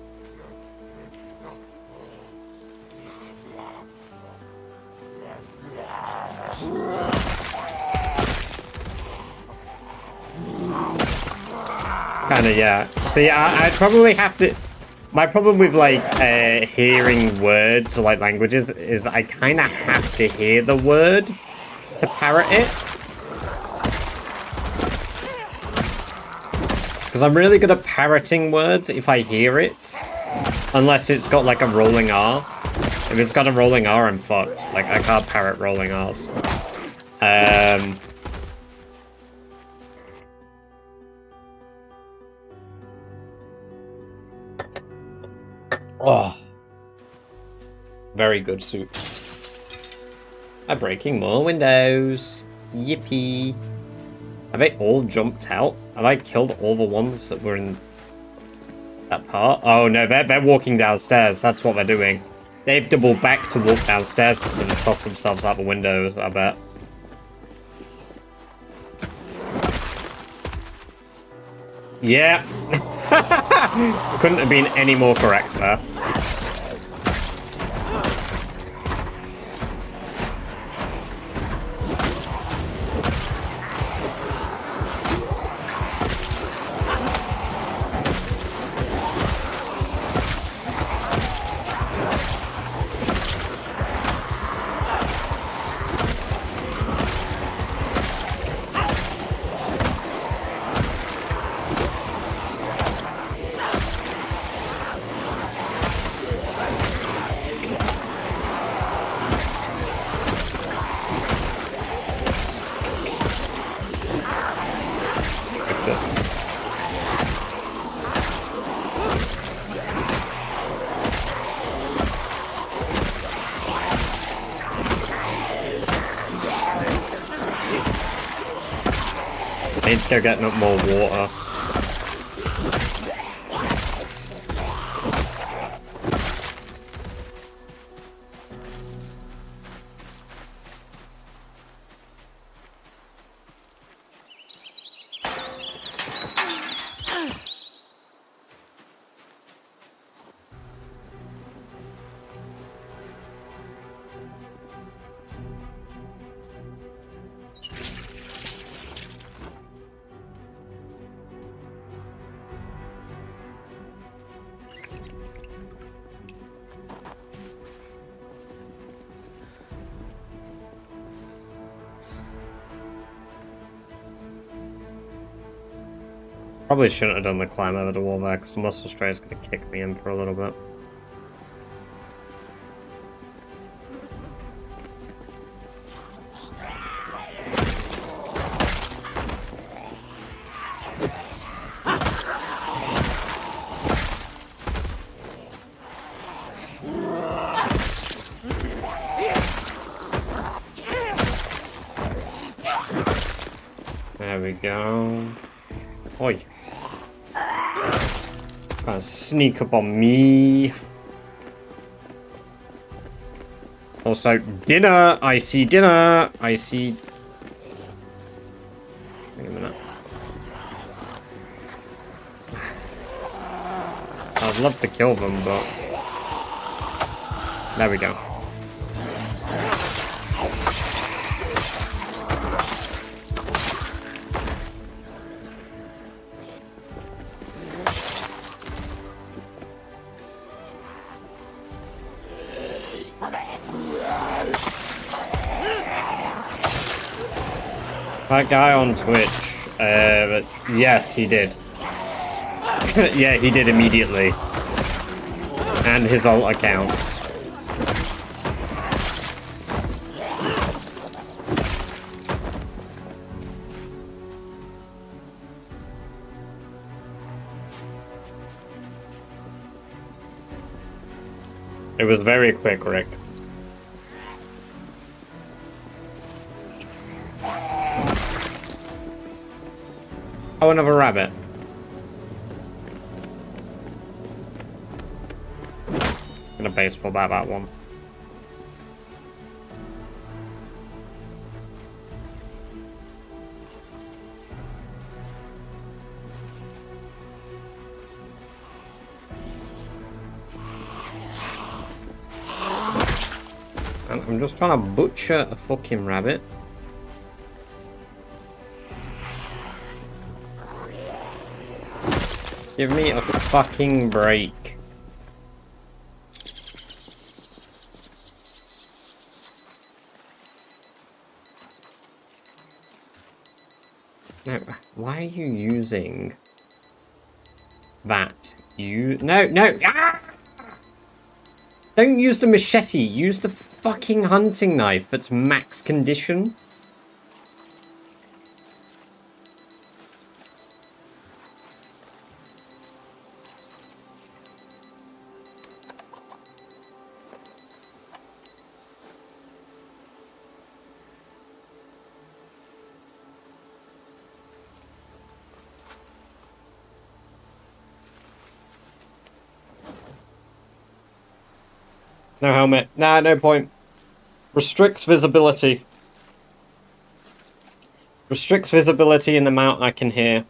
kind of, yeah. See, I'd probably have to. My problem with like hearing words or like languages is I kind of have to hear the word to parrot it. Because I'm really good at parroting words if I hear it. Unless it's got like a rolling R. If it's got a rolling R, I'm fucked. Like, I can't parrot rolling Rs. Oh. Very good soup. I'm breaking more windows. Yippee. Have they all jumped out? Have I killed all the ones that were in that part? Oh no, they're walking downstairs. That's what they're doing. They've doubled back to walk downstairs instead of toss themselves out the window, I bet. Yeah. Couldn't have been any more correct there. I need to go get up more water. Probably shouldn't have done the climb over the wall there, because the muscle stray is going to kick me in for a little bit. There we go. Oi. Trying to sneak up on me. Also, dinner! I see dinner! I see... Wait a minute. I'd love to kill them, but... There we go. That guy on Twitch, but yes, he did. Yeah, he did immediately. And his alt accounts. It was very quick, Rick. Oh, another rabbit. Gonna baseball bat that one. And I'm just trying to butcher a fucking rabbit. Give me a fucking break. No, why are you using that? No! Ah! Don't use the machete, use the fucking hunting knife that's max condition. No helmet. Nah, no point. Restricts visibility. Restricts visibility in the amount I can hear.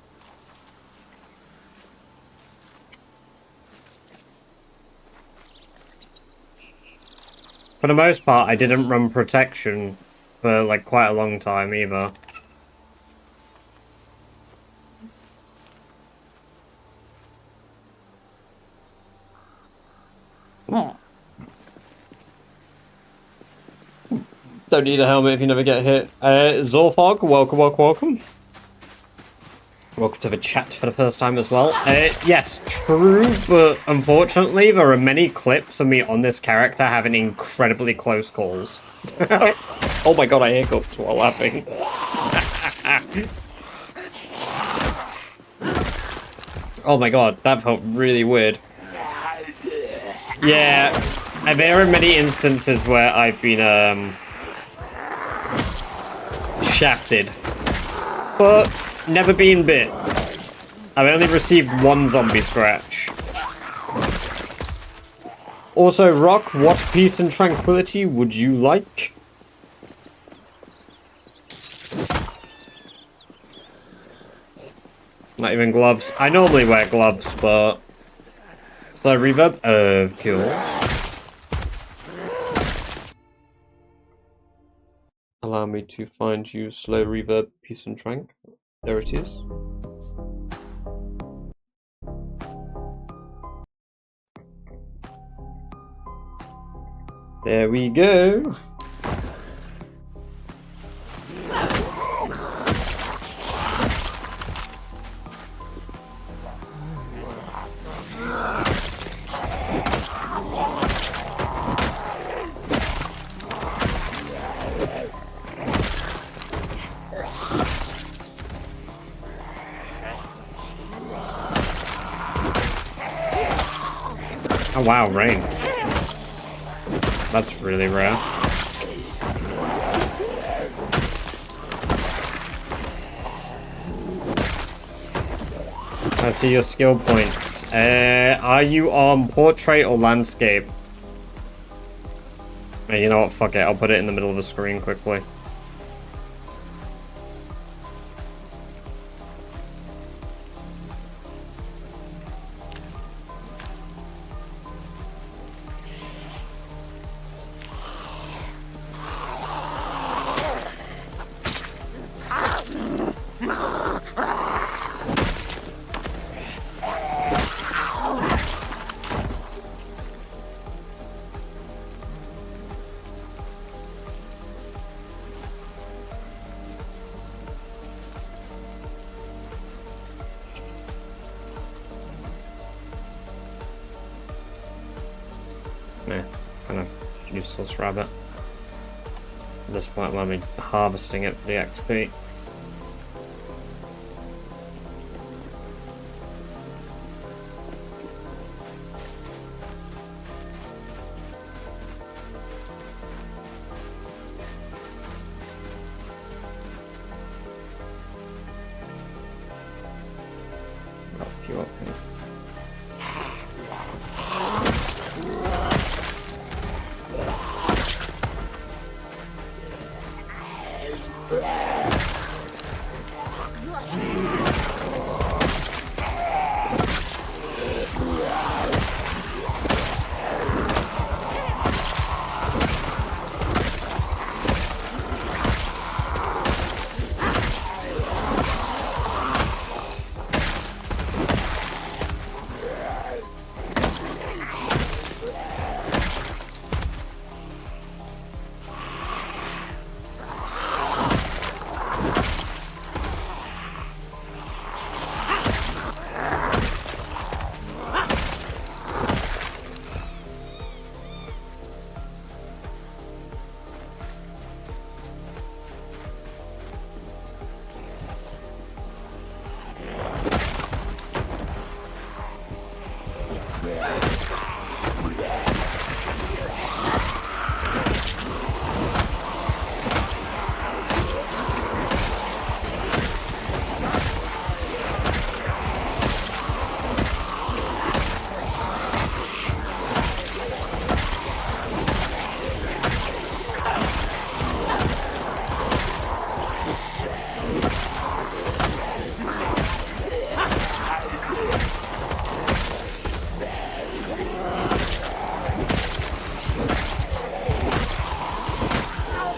For the most part, I didn't run protection for like quite a long time either. Don't need a helmet if you never get hit. Zorfog, welcome. Welcome to the chat for the first time as well. Yes, true, but unfortunately there are many clips of me on this character having incredibly close calls. Oh my god, I hiccuped while laughing. Oh my god, that felt really weird. Yeah, there are many instances where I've been, shafted. But never been bit. I've only received one zombie scratch. Also, Rock, what peace and tranquility would you like? Not even gloves. I normally wear gloves, but... Slow reverb? Cool. Allow me to find you slow reverb, peace and trank. There it is. There we go. Oh wow, rain. That's really rare. Let's see your skill points. Are you on portrait or landscape? Hey, you know what? Fuck it. I'll put it in the middle of the screen quickly. Kind of useless rabbit. At this point, let me harvesting it for the XP.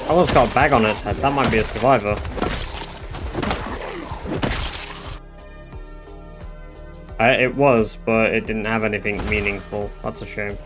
Almost got a bag on its head. That might be a survivor. It was, but it didn't have anything meaningful. That's a shame.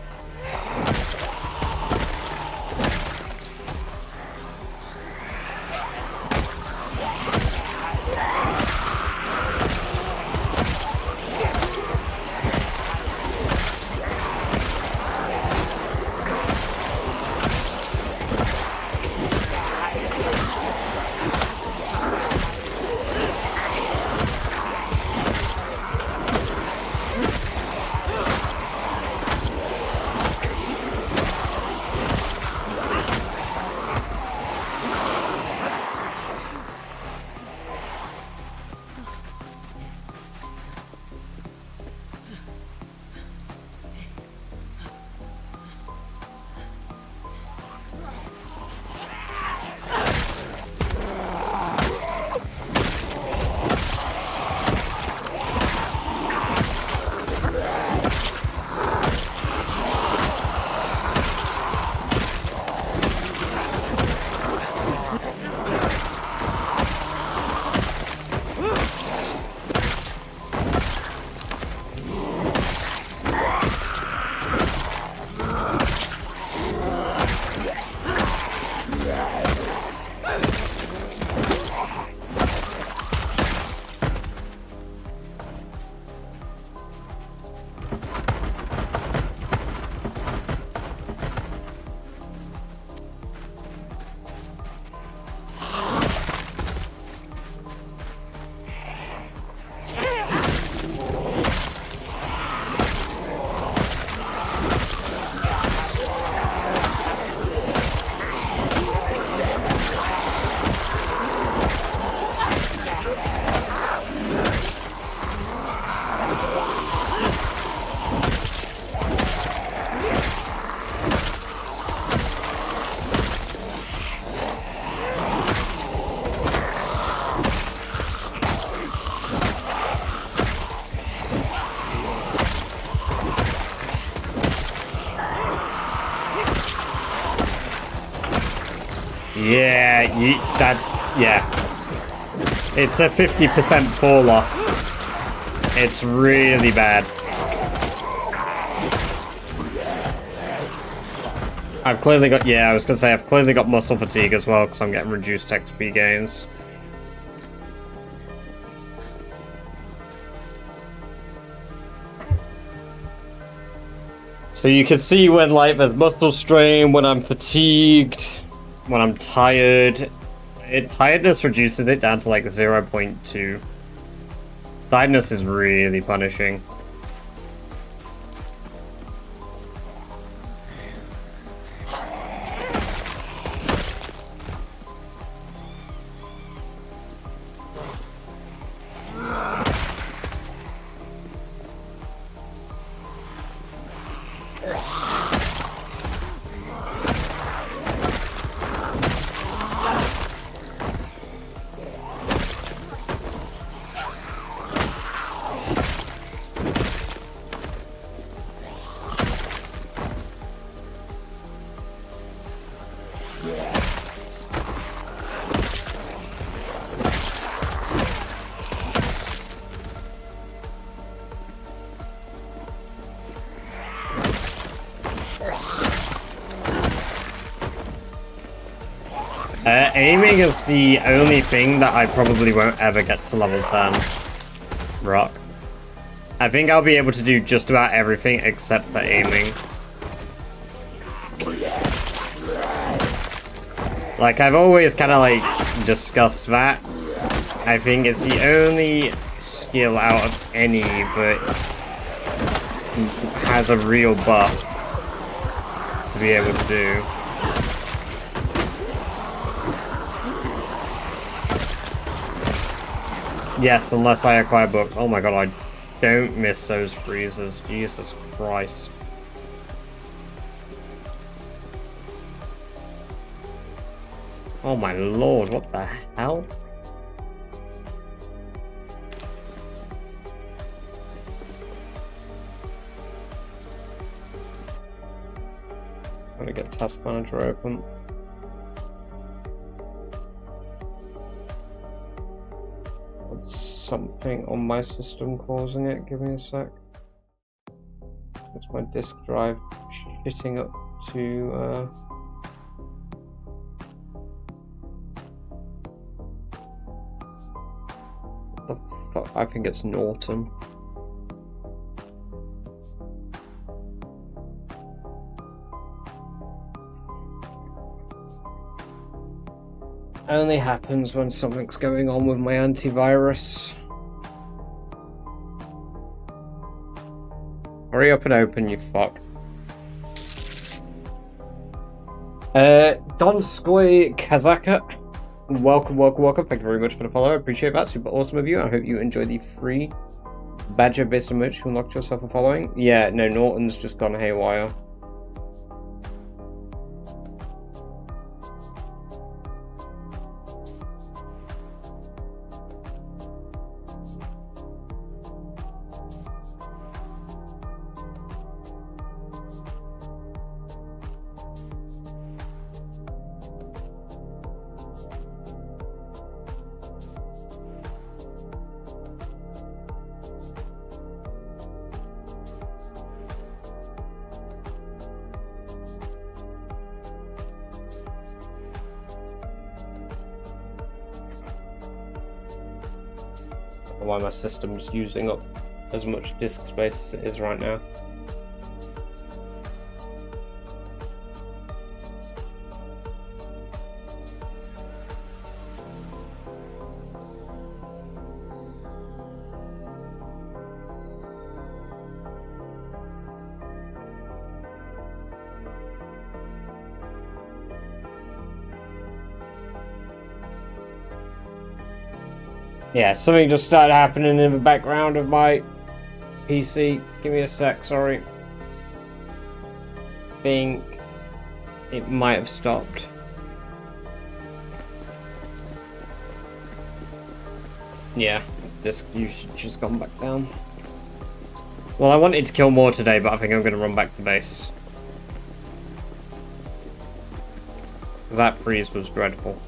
Yeah, yeah. It's a 50% fall off. It's really bad. I've clearly got, yeah, I was gonna say I've clearly got muscle fatigue as well because I'm getting reduced XP gains. So you can see when like there's muscle strain, when I'm fatigued, when I'm tired. Tiredness reduces it down to like 0.2. Tiredness is really punishing. Aiming is the only thing that I probably won't ever get to level 10. Rock. I think I'll be able to do just about everything except for aiming. Like, I've always kind of like discussed that. I think it's the only skill out of any that has a real buff to be able to do. Yes, unless I acquire books. Oh my god, I don't miss those freezes. Jesus Christ. Oh my lord, what the hell? I'm gonna get Task Manager open. something on my system causing it. Give me a sec. It's my disk drive shitting up to what the fuck? I think it's Norton. Only happens when something's going on with my antivirus. Hurry up and open, you fuck. Donskoy Kazaka. Welcome. Thank you very much for the follow. I appreciate that. Super awesome of you. I hope you enjoy the free badger based on which you unlocked yourself a following. Yeah, no, Norton's just gone haywire. Why my system's using up as much disk space as it is right now. Yeah, something just started happening in the background of my PC. Give me a sec, sorry. Think it might have stopped. Yeah, disk usage has gone back down. Well, I wanted to kill more today, but I think I'm going to run back to base. That freeze was dreadful.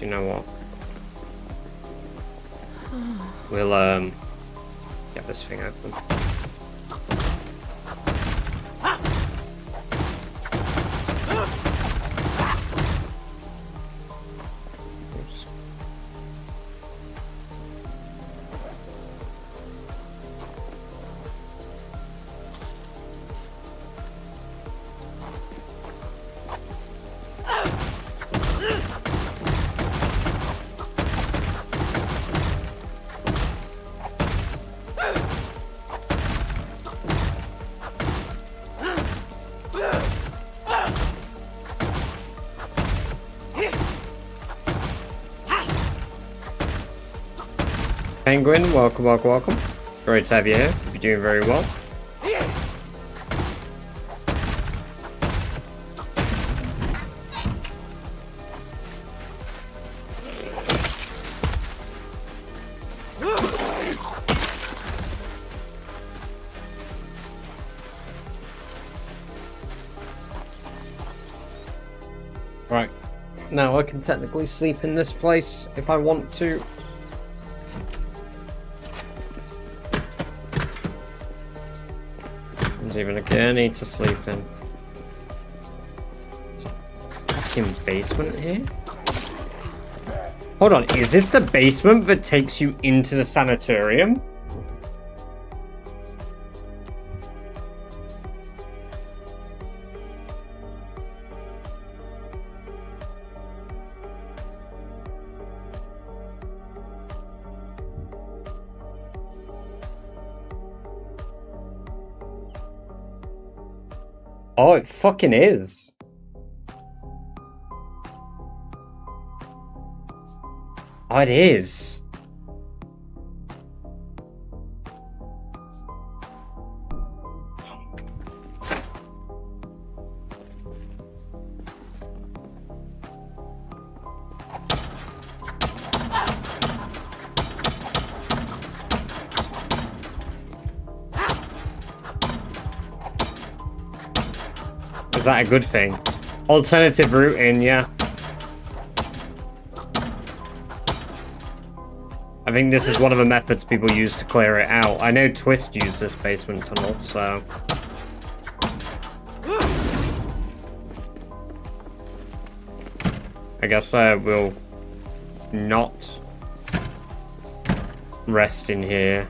You know what? We'll get this thing open. Penguin, welcome. Great to have you here. You're doing very well. Right, now I can technically sleep in this place if I want to. There's even a gurney to sleep in. There's a fucking basement here? Hold on, is this the basement that takes you into the sanatorium? Oh, it fucking is. Oh, it is. Is that a good thing? Alternative route in, yeah. I think this is one of the methods people use to clear it out. I know Twist used this basement tunnel, so... I guess we'll not rest in here.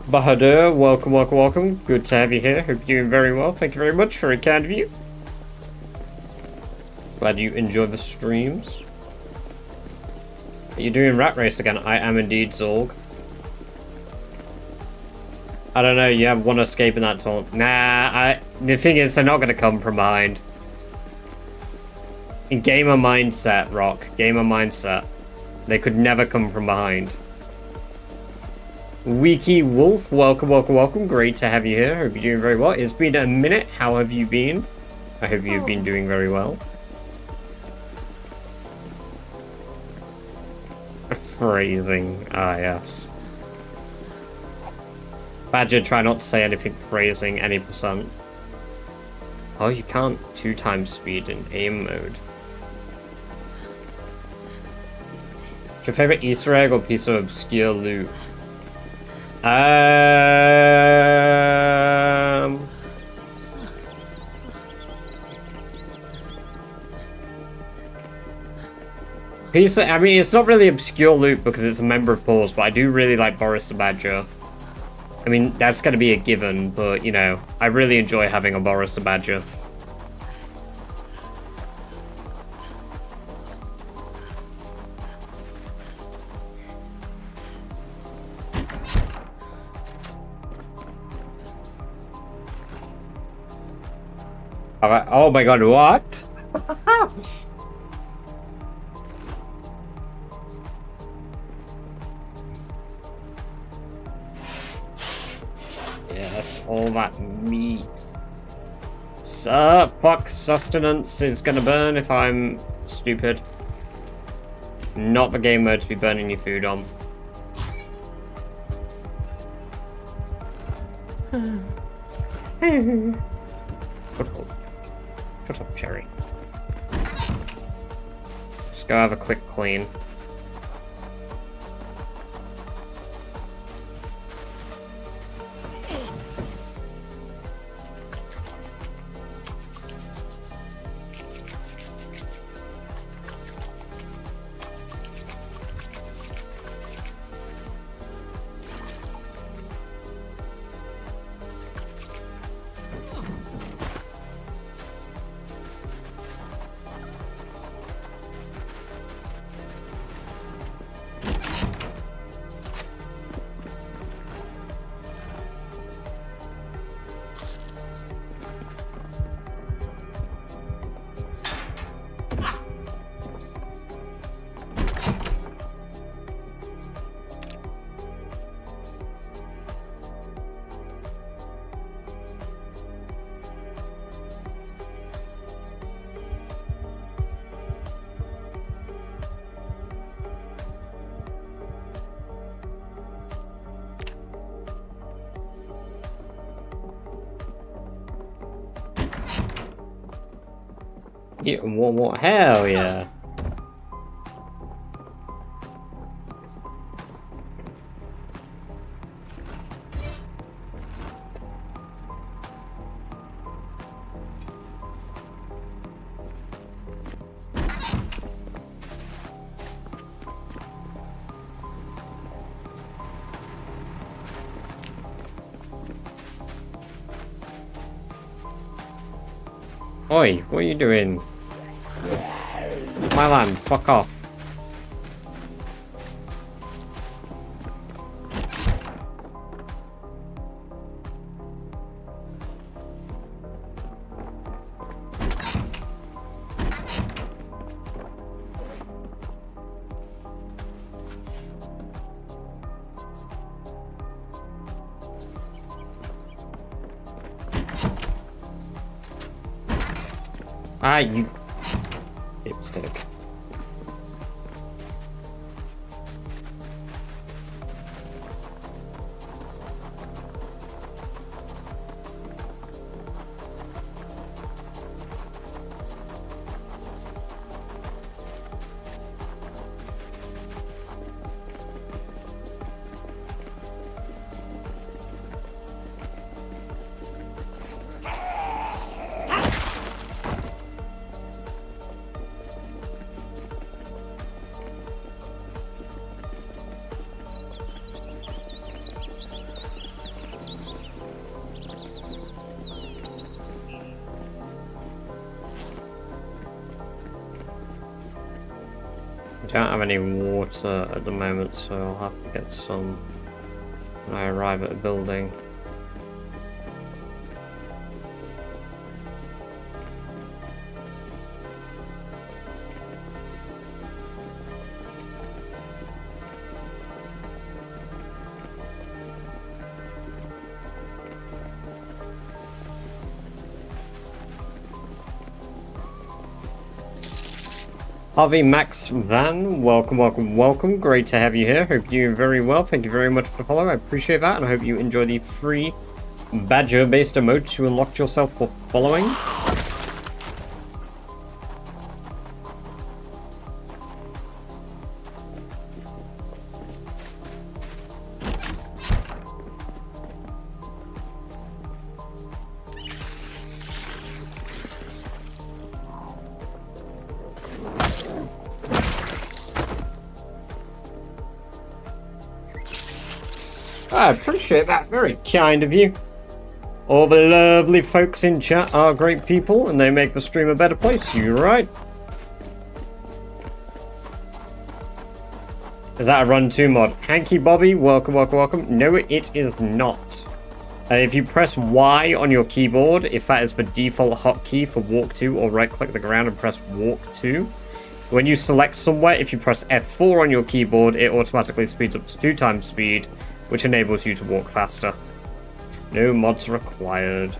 Bahadur, welcome, welcome, welcome. Good to have you here. Hope you're doing very well. Thank you very much. Very kind of you. Glad you enjoy the streams. Are you doing Rat Race again? I am indeed, Zorg. I don't know, you have one escape in that tunnel. Nah, the thing is, they're not going to come from behind. In gamer mindset, Rock. Gamer mindset. They could never come from behind. Wiki Wolf, welcome, welcome, welcome. Great to have you here. Hope you're doing very well. It's been a minute. How have you been? I hope you've been doing very well. Phrasing. Ah, yes. Badger, try not to say anything phrasing any %. Oh, you can't 2x speed in aim mode. What's your favorite Easter egg or piece of obscure loot? I mean, it's not really obscure loot because it's a member of Paws, but I do really like Boris the Badger. I mean, that's going to be a given, but, you know, I really enjoy having a Boris the Badger. Oh my god, what? Yes, all that meat. Fuck, sustenance is gonna burn if I'm stupid. Not the game mode to be burning your food on. Shut up, Cherry. Just go have a quick clean. Yeah, what? Hell yeah. Oi, what are you doing? My land, fuck off. Ah, you dipstick. don't have any water at the moment, so I'll have to get some when I arrive at a building. Harvey Max Van, welcome, welcome, welcome. Great to have you here. Hope you're doing very well. Thank you very much for the follow. I appreciate that, and I hope you enjoy the free badger-based emotes you unlocked yourself for following. I appreciate that. Very kind of you. All the lovely folks in chat are great people, and they make the stream a better place. You're right. Is that a run 2 mod? Hanky Bobby, welcome, welcome, welcome. No, it is not. If you press Y on your keyboard, if that is the default hotkey for walk to, or right click the ground and press walk to. When you select somewhere, if you press F4 on your keyboard, it automatically speeds up to 2 times speed, which enables you to walk faster. No mods required.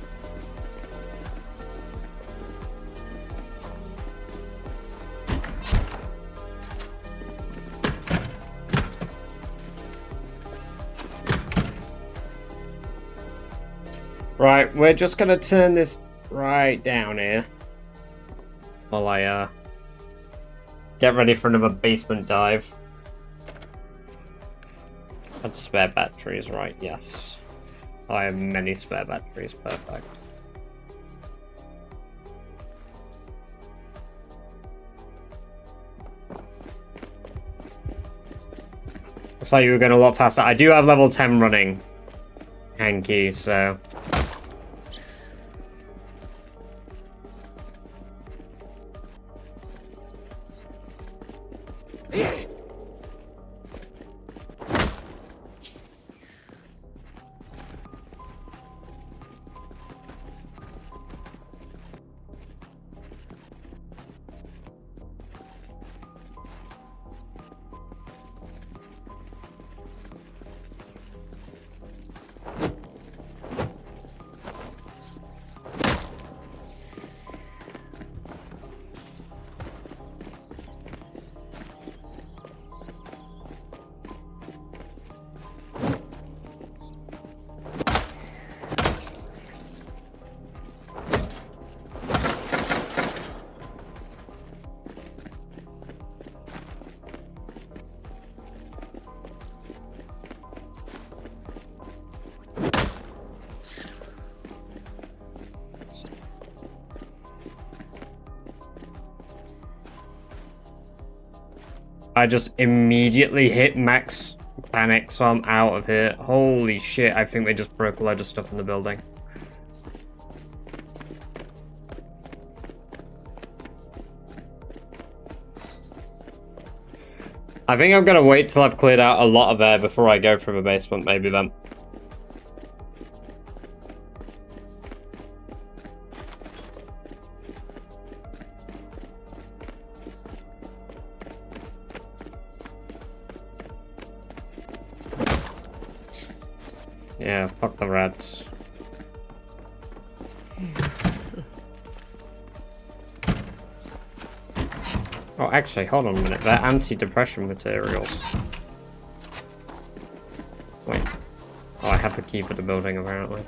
Right, we're just gonna turn this right down here while I get ready for another basement dive. And spare batteries, right? Yes. I have many spare batteries, perfect. Looks like you were going a lot faster. I do have level 10 running, Hanky, so... I just immediately hit max panic, so I'm out of here. Holy shit, I think they just broke a load of stuff in the building. I think I'm gonna wait till I've cleared out a lot of air before I go through the basement, maybe then. Yeah, fuck the rats. Oh, actually, hold on a minute. They're anti-depression materials. Wait. Oh, I have a key for the building, apparently.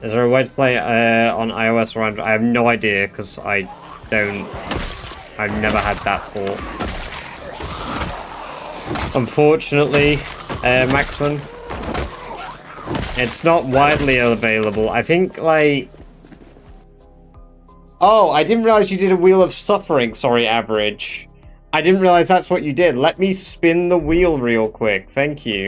Is there a way to play on iOS or Android? I have no idea, because I've never had that thought. Unfortunately, Maxman, it's not widely available. I think, like... Oh, I didn't realize you did a Wheel of Suffering. Sorry, Average. I didn't realize that's what you did. Let me spin the wheel real quick. Thank you.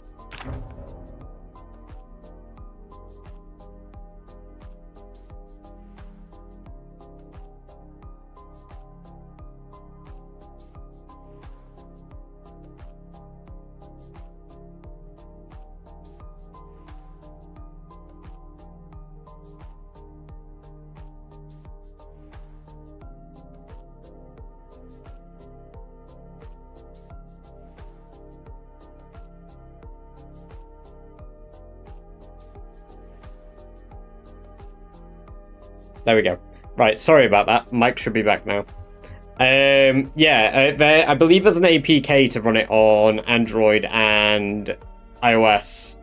There we go. Right, sorry about that. Mike should be back now. Yeah, I believe there's an APK to run it on Android and iOS,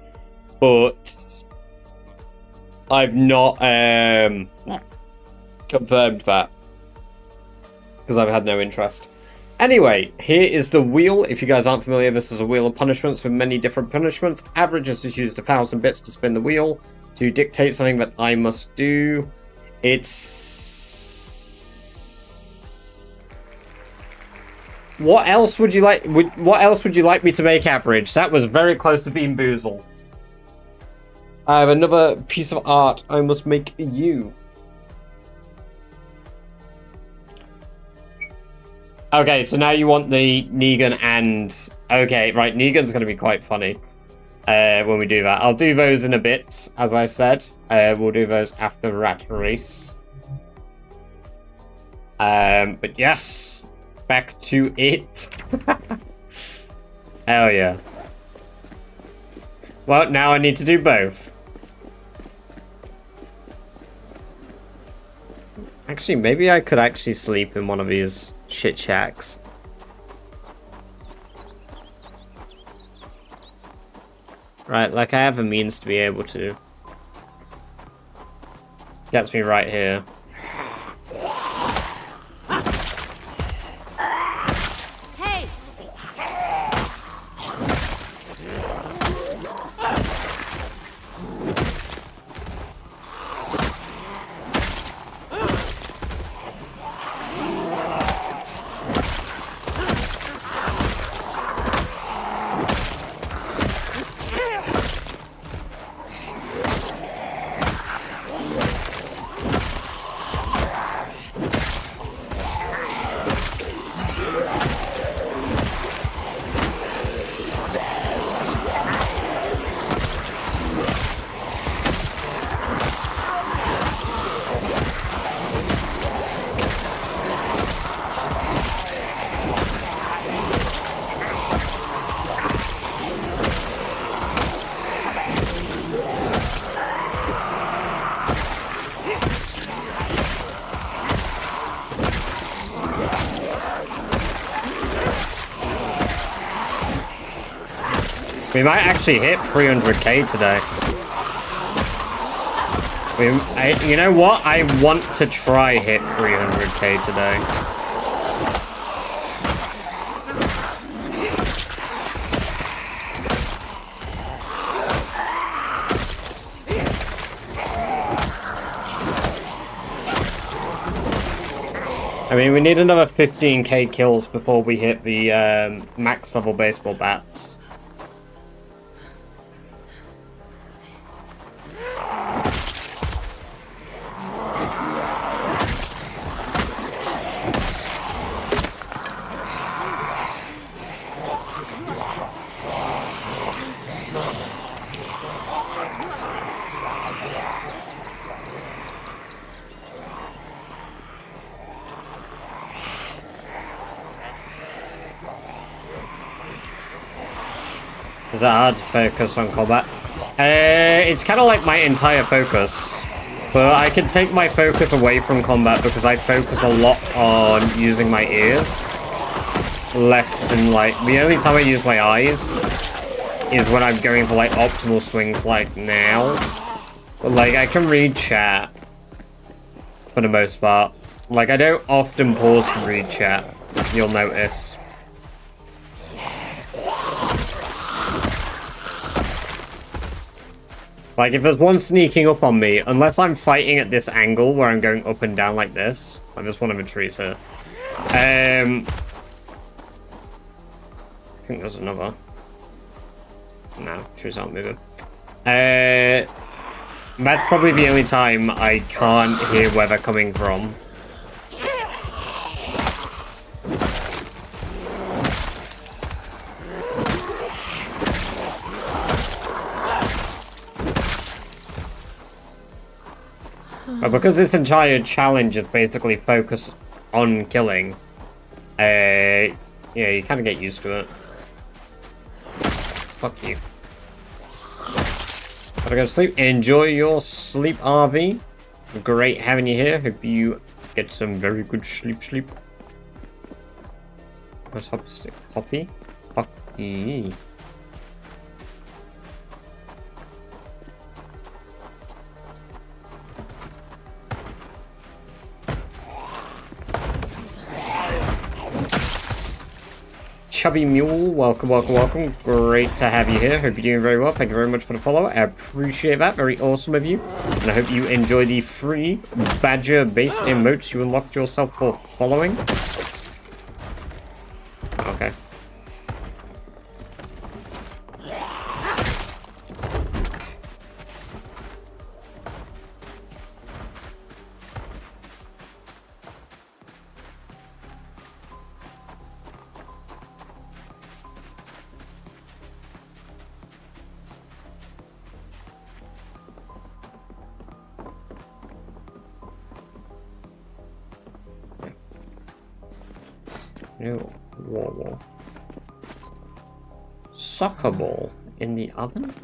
but I've not confirmed that because I've had no interest. Anyway, here is the wheel. If you guys aren't familiar, this is a wheel of punishments with many different punishments. Average is just used 1,000 bits to spin the wheel to dictate something that I must do. What else would you like? What else would you like me to make average? That was very close to being Boozle. I have another piece of art I must make you. Okay, so now you want the Negan and... Okay, right, Negan's going to be quite funny when we do that. I'll do those in a bit, as I said. We'll do those after Rat Race. But yes, back to it. Hell yeah. Well, now I need to do both. Actually, maybe I could actually sleep in one of these shit shacks. Right, like I have a means to be able to. Gets me right here. We might actually hit 300k today. You know what? I want to try hit 300k today. I mean, we need another 15k kills before we hit the max level baseball bats. Is that hard to focus on combat? It's kind of like my entire focus. But I can take my focus away from combat because I focus a lot on using my ears. Less than like... The only time I use my eyes is when I'm going for like optimal swings like now. But like I can read chat for the most part. Like I don't often pause to read chat, you'll notice. Like, if there's one sneaking up on me, unless I'm fighting at this angle where I'm going up and down like this. Like, there's one of the trees here. I think there's another. No, trees aren't moving. That's probably the only time I can't hear where they're coming from. But because this entire challenge is basically focused on killing, yeah, you kind of get used to it. Fuck you. Gotta go to sleep. Enjoy your sleep, RV. Great having you here. Hope you get some very good sleep. Nice hoppy stick. Hoppy? Hoppy. Chubby Mule, welcome. Great to have you here. Hope you're doing very well. Thank you very much for the follow. I appreciate that. Very awesome of you. And I hope you enjoy the free badger-based emotes you unlocked yourself for following. Okay. No, whoa. Soccer ball in the oven?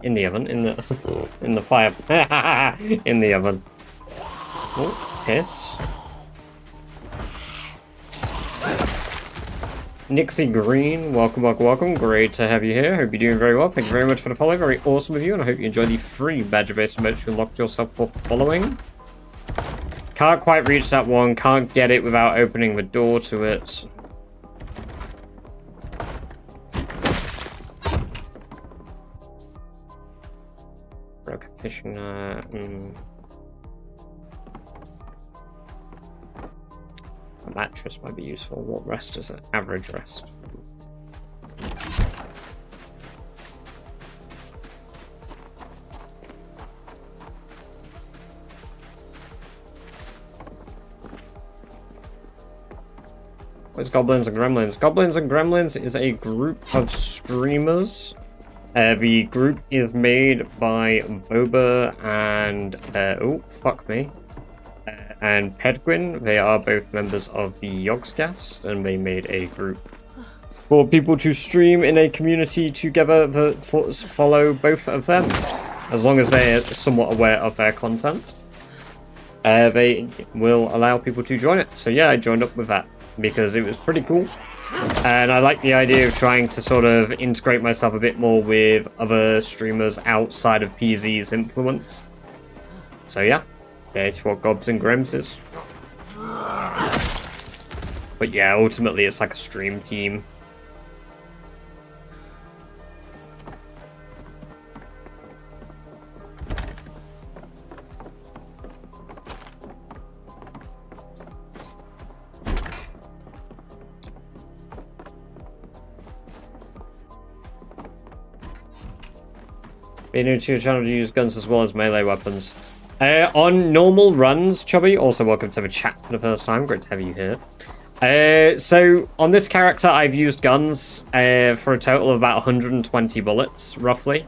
In the oven, in the in the fire. In the oven. Oh, piss. Nixie Green, welcome. Great to have you here. Hope you're doing very well. Thank you very much for the follow. Very awesome of you, and I hope you enjoy the free badger-based emotes you unlocked yourself for following. Can't quite reach that one. Can't get it without opening the door to it. Broken fishing net. A mattress might be useful. What rest is it? Average rest. What's Goblins and Gremlins? Goblins and Gremlins is a group of streamers. The group is made by Boba and and Pedguin. They are both members of the Yogscast, and they made a group for people to stream in a community together that follow both of them, as long as they're somewhat aware of their content. They will allow people to join it. So yeah, I joined up with that because it was pretty cool. And I like the idea of trying to sort of integrate myself a bit more with other streamers outside of PZ's influence. So yeah, that's what Gobs and Grems is. But yeah, ultimately it's like a stream team. Being new to your channel to use guns as well as melee weapons. On normal runs, Chubby, also welcome to the chat for the first time. Great to have you here. So on this character, I've used guns for a total of about 120 bullets, roughly.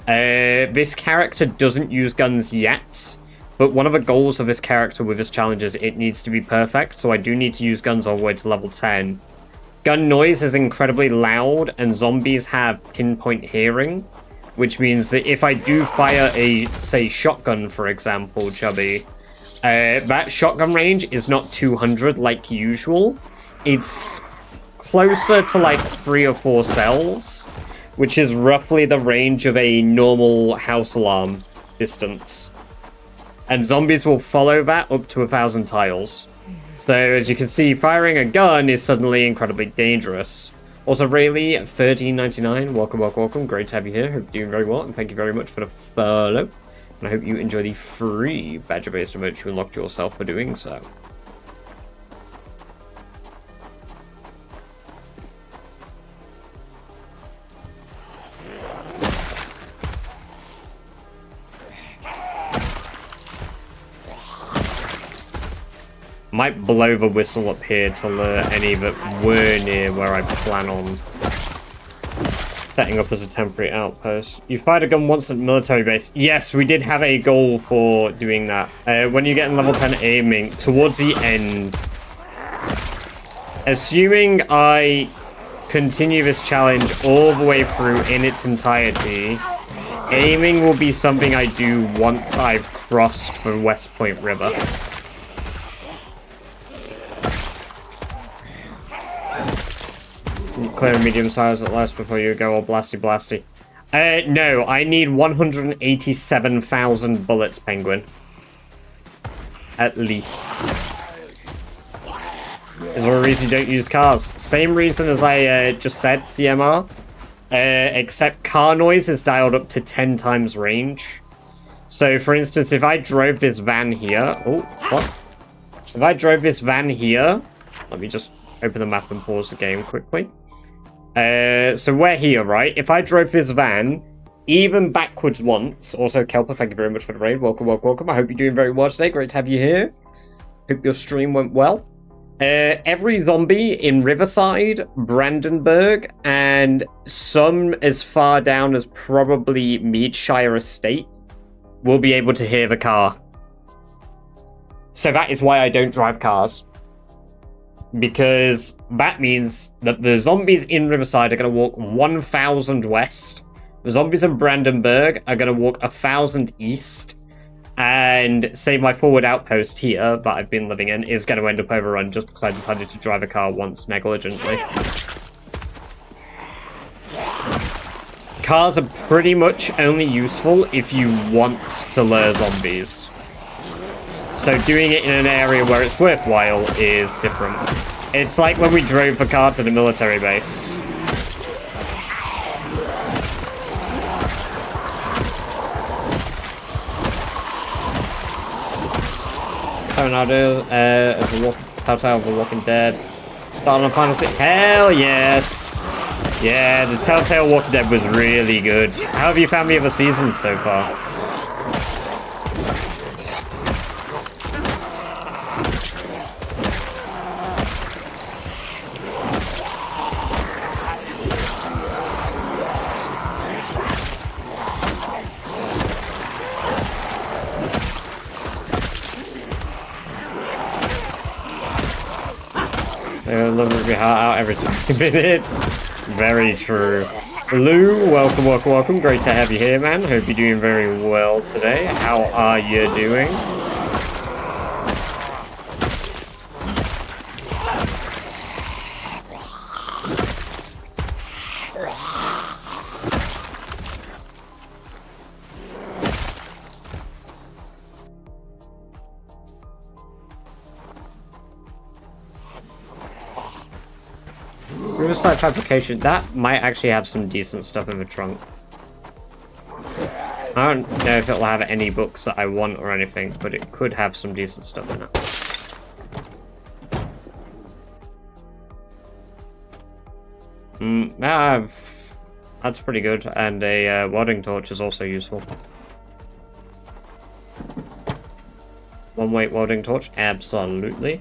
This character doesn't use guns yet, but one of the goals of this character with this challenge is it needs to be perfect, so I do need to use guns all the way to level 10. Gun noise is incredibly loud, and zombies have pinpoint hearing, which means that if I do fire a, say, shotgun, for example, Chubby, that shotgun range is not 200 like usual. It's closer to like 3 or 4 cells, which is roughly the range of a normal house alarm distance. And zombies will follow that up to 1,000 tiles. So as you can see, firing a gun is suddenly incredibly dangerous. Also, Rayleigh, $13.99. Welcome. Great to have you here. Hope you're doing very well, and thank you very much for the follow. And I hope you enjoy the free badger-based emote you unlocked yourself for doing so. Might blow the whistle up here to alert any that were near where I plan on setting up as a temporary outpost. You fired a gun once at military base. Yes, we did have a goal for doing that. When you get in level 10 aiming, towards the end, assuming I continue this challenge all the way through in its entirety, Aiming will be something I do once I've crossed the West Point River. Clear medium size at last before you go all blasty blasty. No, I need 187,000 bullets, Penguin. At least. Is there a reason you don't use cars? Same reason as I just said, DMR. Except car noise is dialed up to 10 times range. So, for instance, if I drove this van here... Oh, fuck. If I drove this van here... Let me just open the map and pause the game quickly. So we're here, right? If I drove this van, even backwards once... Also, Kelper, thank you very much for the raid. Welcome, welcome, welcome. I hope you're doing very well today. Great to have you here. Hope your stream went well. Every zombie in Riverside, Brandenburg, and some as far down as probably Meadshire Estate will be able to hear the car. So that is why I don't drive cars. Because that means that the zombies in Riverside are going to walk 1,000 west. The zombies in Brandenburg are going to walk 1,000 east. And say my forward outpost here that I've been living in is going to end up overrun just because I decided to drive a car once negligently. Cars are pretty much only useful if you want to lure zombies. So doing it in an area where it's worthwhile is different. It's like when we drove the car to the military base. Tornado, Telltale of the Walking Dead. Starting on Final Six. Hell yes! Yeah, the Telltale Walking Dead was really good. How have you found the other seasons so far? Love to be heart out every 20 minutes. Very true. Lou, welcome, welcome, welcome. Great to have you here, man. Hope you're doing very well today. How are you doing? Riverside Fabrication, that might actually have some decent stuff in the trunk. I don't know if it'll have any books that I want or anything, but it could have some decent stuff in it. That's pretty good, and a welding torch is also useful. One-weight welding torch, absolutely.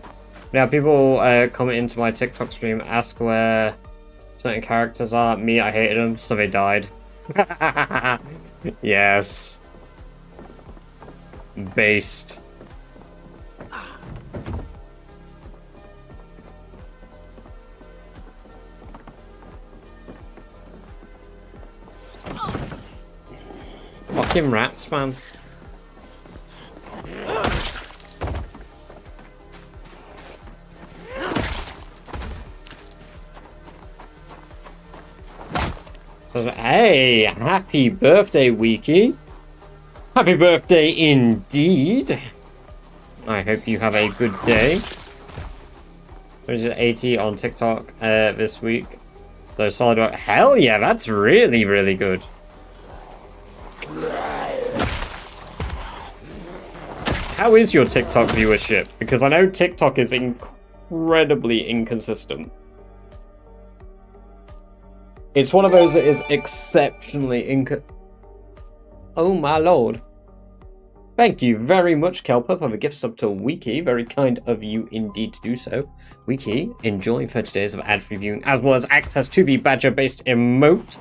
Now, people comment into my TikTok stream, ask where certain characters are. Me, I hated them, so they died. Yes. Based. Fucking rats, man. Hey, happy birthday, Wiki. Happy birthday indeed. I hope you have a good day. There's 80 on TikTok this week. So solid work. Hell yeah, that's really, really good. How is your TikTok viewership? Because I know TikTok is incredibly inconsistent. It's one of those that is exceptionally Oh my lord. Thank you very much, Kelper, for the gift sub to Wiki. Very kind of you indeed to do so. Wiki, enjoy 30 days of ad-free viewing, as well as access to the badger-based emote.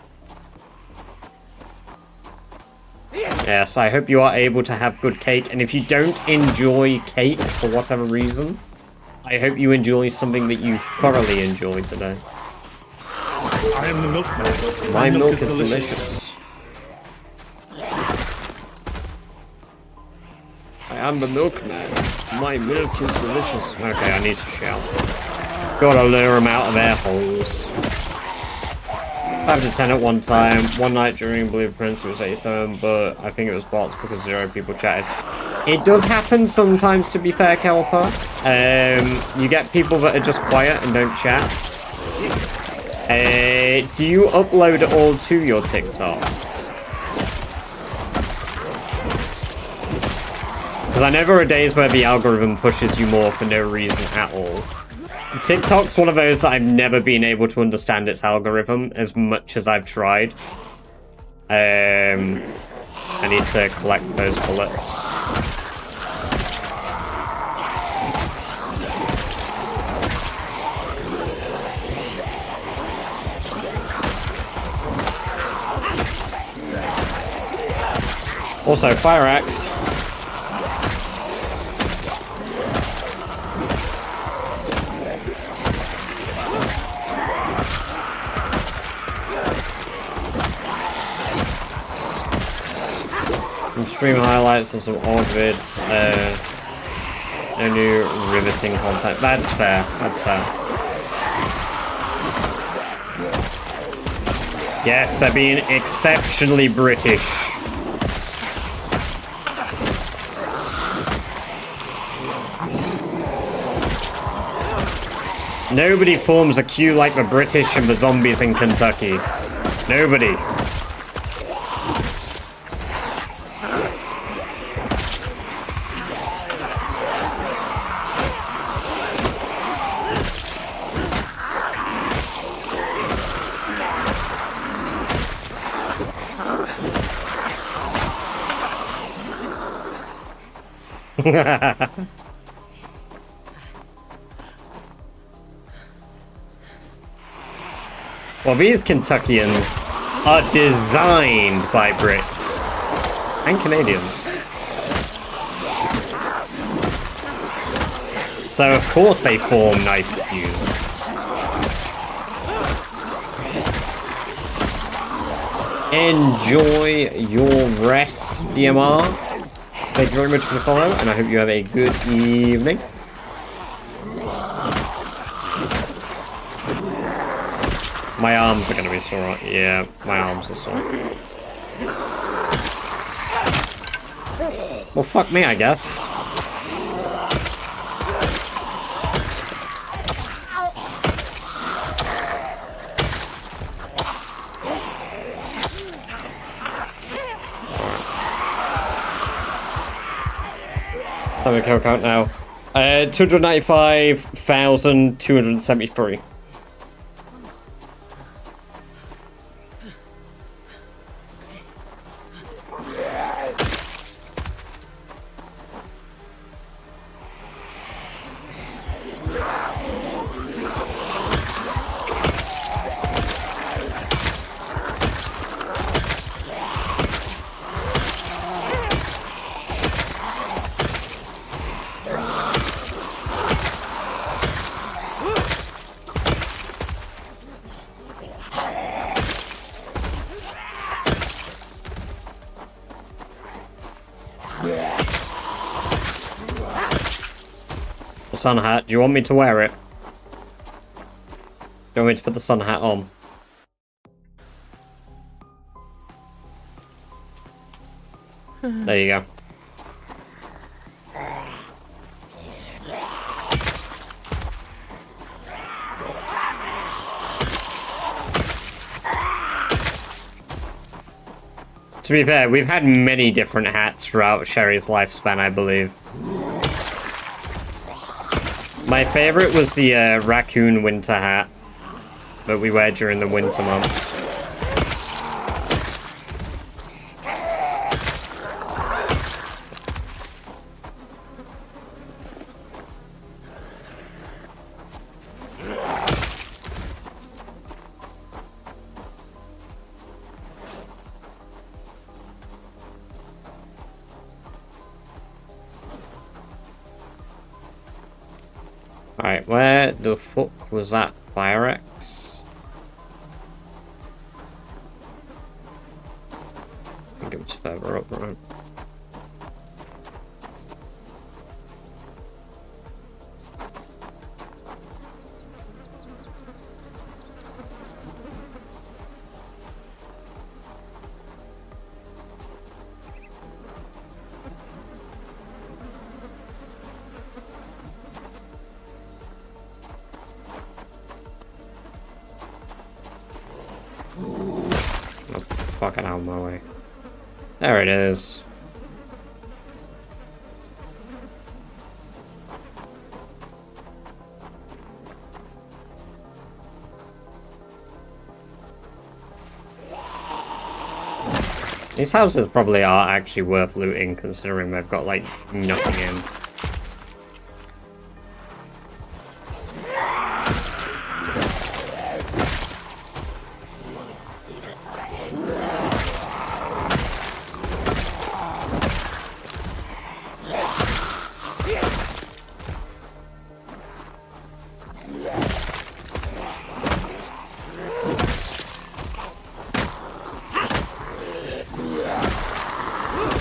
Yes, I hope you are able to have good cake, and if you don't enjoy cake for whatever reason, I hope you enjoy something that you thoroughly enjoy today. I am the milkman. My milk is delicious. am the milkman. My milk is delicious. Okay, I need to shout. Gotta lure them out of their holes. 5 to 10 at one time. One night during Blueprints it was 87, but I think it was bots because 0 people chatted. It does happen sometimes, to be fair, Kelper. You get people that are just quiet and don't chat. Do you upload it all to your TikTok? Because I know there are days where the algorithm pushes you more for no reason at all. TikTok's one of those that I've never been able to understand its algorithm as much as I've tried. I need to collect those bullets. Also, fire axe. Some stream highlights and some odd vids. No new riveting content. That's fair. That's fair. Yes, they're being exceptionally British. Nobody forms a queue like the British and the zombies in Kentucky. Nobody. Well, these Kentuckians are designed by Brits and Canadians. So, of course, they form nice queues. Enjoy your rest, DMR. Thank you very much for the follow, and I hope you have a good evening. My arms are going to be sore. Yeah, my arms are sore. Well, fuck me, I guess. Time to kill count now. 295,273. Sun hat. Do you want me to wear it? Do you want me to put the sun hat on? There you go. To be fair, we've had many different hats throughout Sherry's lifespan, I believe. My favorite was the raccoon winter hat that we wear during the winter months. Alright, where the fuck was that fire axe? I think it was further up, right? fucking out of my way. There it is. These houses probably are actually worth looting, considering they've got, like, nothing in.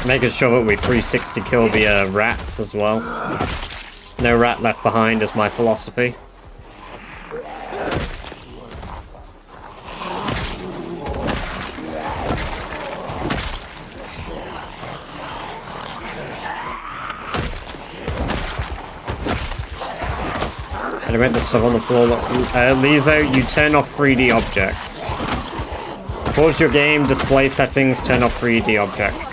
Making sure that we 360 kill the rats as well. No rat left behind is my philosophy. And I went the stuff on the floor. Levo, you turn off 3D objects. Pause your game, display settings, turn off 3D objects.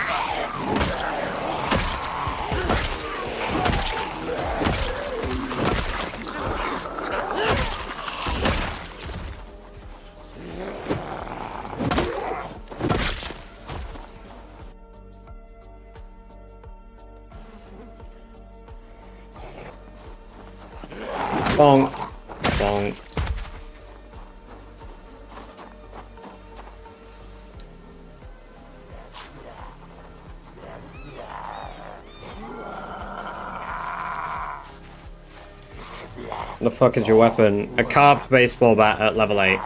Bonk. Bonk. What the fuck is your weapon? A carved baseball bat at level 8.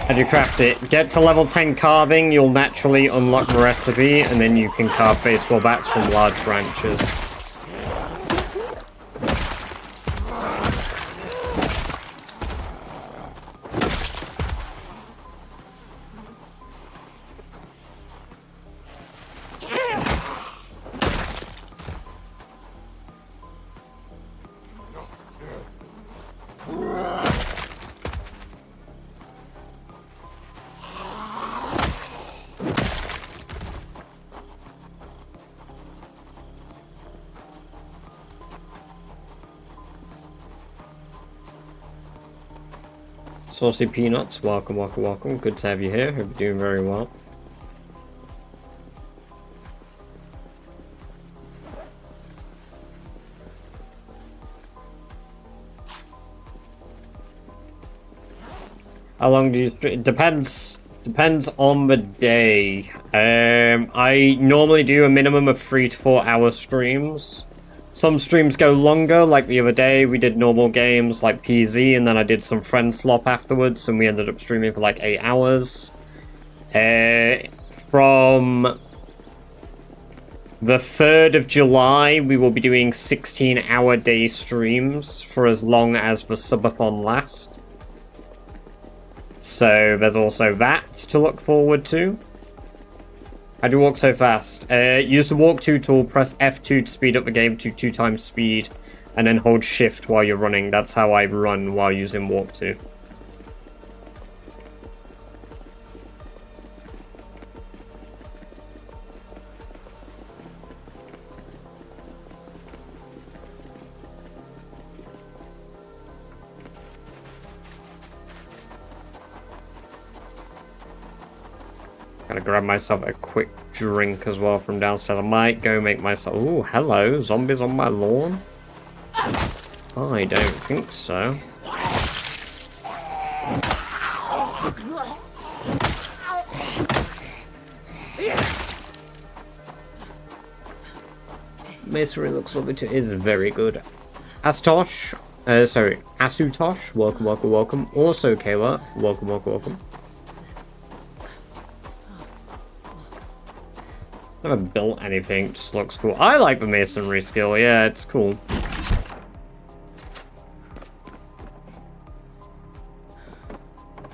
How do you craft it? Get to level 10 carving, you'll naturally unlock the recipe, and then you can carve baseball bats from large branches. Saucy Peanuts, welcome, welcome, welcome. Good to have you here. Hope you're doing very well. How long do you stream? It depends on the day. I normally do a minimum of 3 to 4 hour streams. Some streams go longer, like the other day we did normal games like PZ, and then I did some friend slop afterwards, and we ended up streaming for like 8 hours. From the 3rd of July, we will be doing 16-hour day streams for as long as the subathon lasts. So there's also that to look forward to. How do you walk so fast? Use the walk 2 tool, press F2 to speed up the game to 2 times speed, and then hold shift while you're running. That's how I run while using walk 2. Gotta grab myself a quick drink as well from downstairs. I might go make myself... Ooh, hello, zombies on my lawn? I don't think so. masonry looks lovely too. It is very good. Asutosh, welcome, welcome, welcome. Also, Kayla, welcome, welcome, welcome. Never built anything, just looks cool. I like the masonry skill, yeah, it's cool.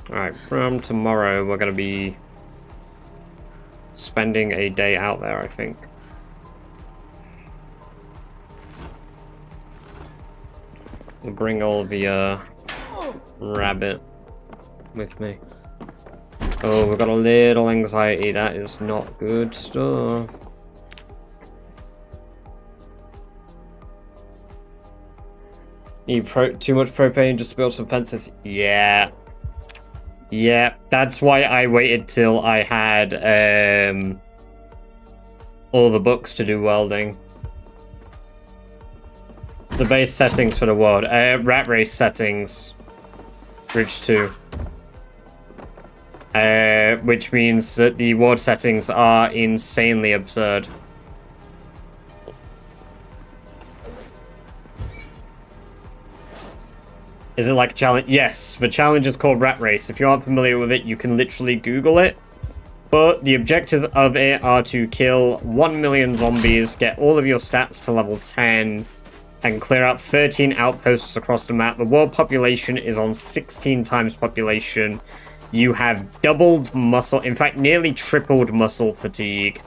Alright, from tomorrow we're gonna be spending a day out there, I think. We'll bring all the rabbit with me. Oh, we've got a little anxiety. That is not good stuff. Need too much propane just to build some fences? Yeah. Yeah, that's why I waited till I had all the books to do welding. The base settings for the world. Rat race settings. Bridge 2. Which means that the world settings are insanely absurd. Is it like a challenge? Yes, the challenge is called Rat Race. If you aren't familiar with it, you can literally Google it. But the objectives of it are to kill 1 million zombies, get all of your stats to level 10, and clear out 13 outposts across the map. The world population is on 16 times population. You have doubled muscle, in fact, nearly tripled muscle fatigue.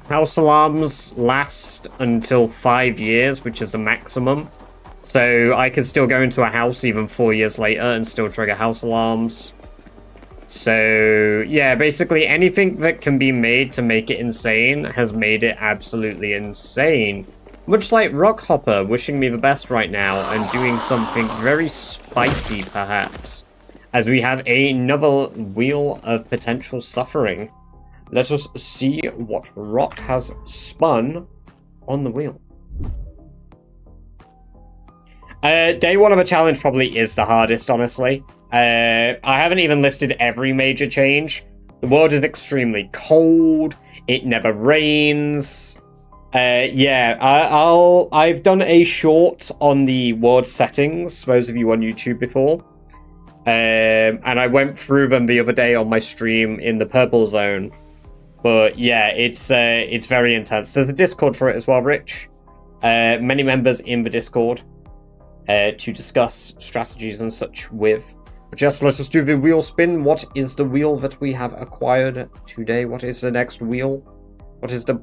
House alarms last until 5 years, which is the maximum. So I can still go into a house even 4 years later and still trigger house alarms. So, yeah, basically anything that can be made to make it insane has made it absolutely insane. Much like Rockhopper wishing me the best right now and doing something very spicy, perhaps. As we have another wheel of potential suffering. Let us see what Rock has spun on the wheel. Day 1 of a challenge probably is the hardest, honestly. I haven't even listed every major change. The world is extremely cold. It never rains. Yeah, I've done a short on the world settings, those of you on YouTube before. And I went through them the other day on my stream in the purple zone. But yeah, it's very intense. There's a Discord for it as well, Rich. Many members in the Discord to discuss strategies and such with. But just let us do the wheel spin. What is the wheel that we have acquired today? What is the next wheel? What is the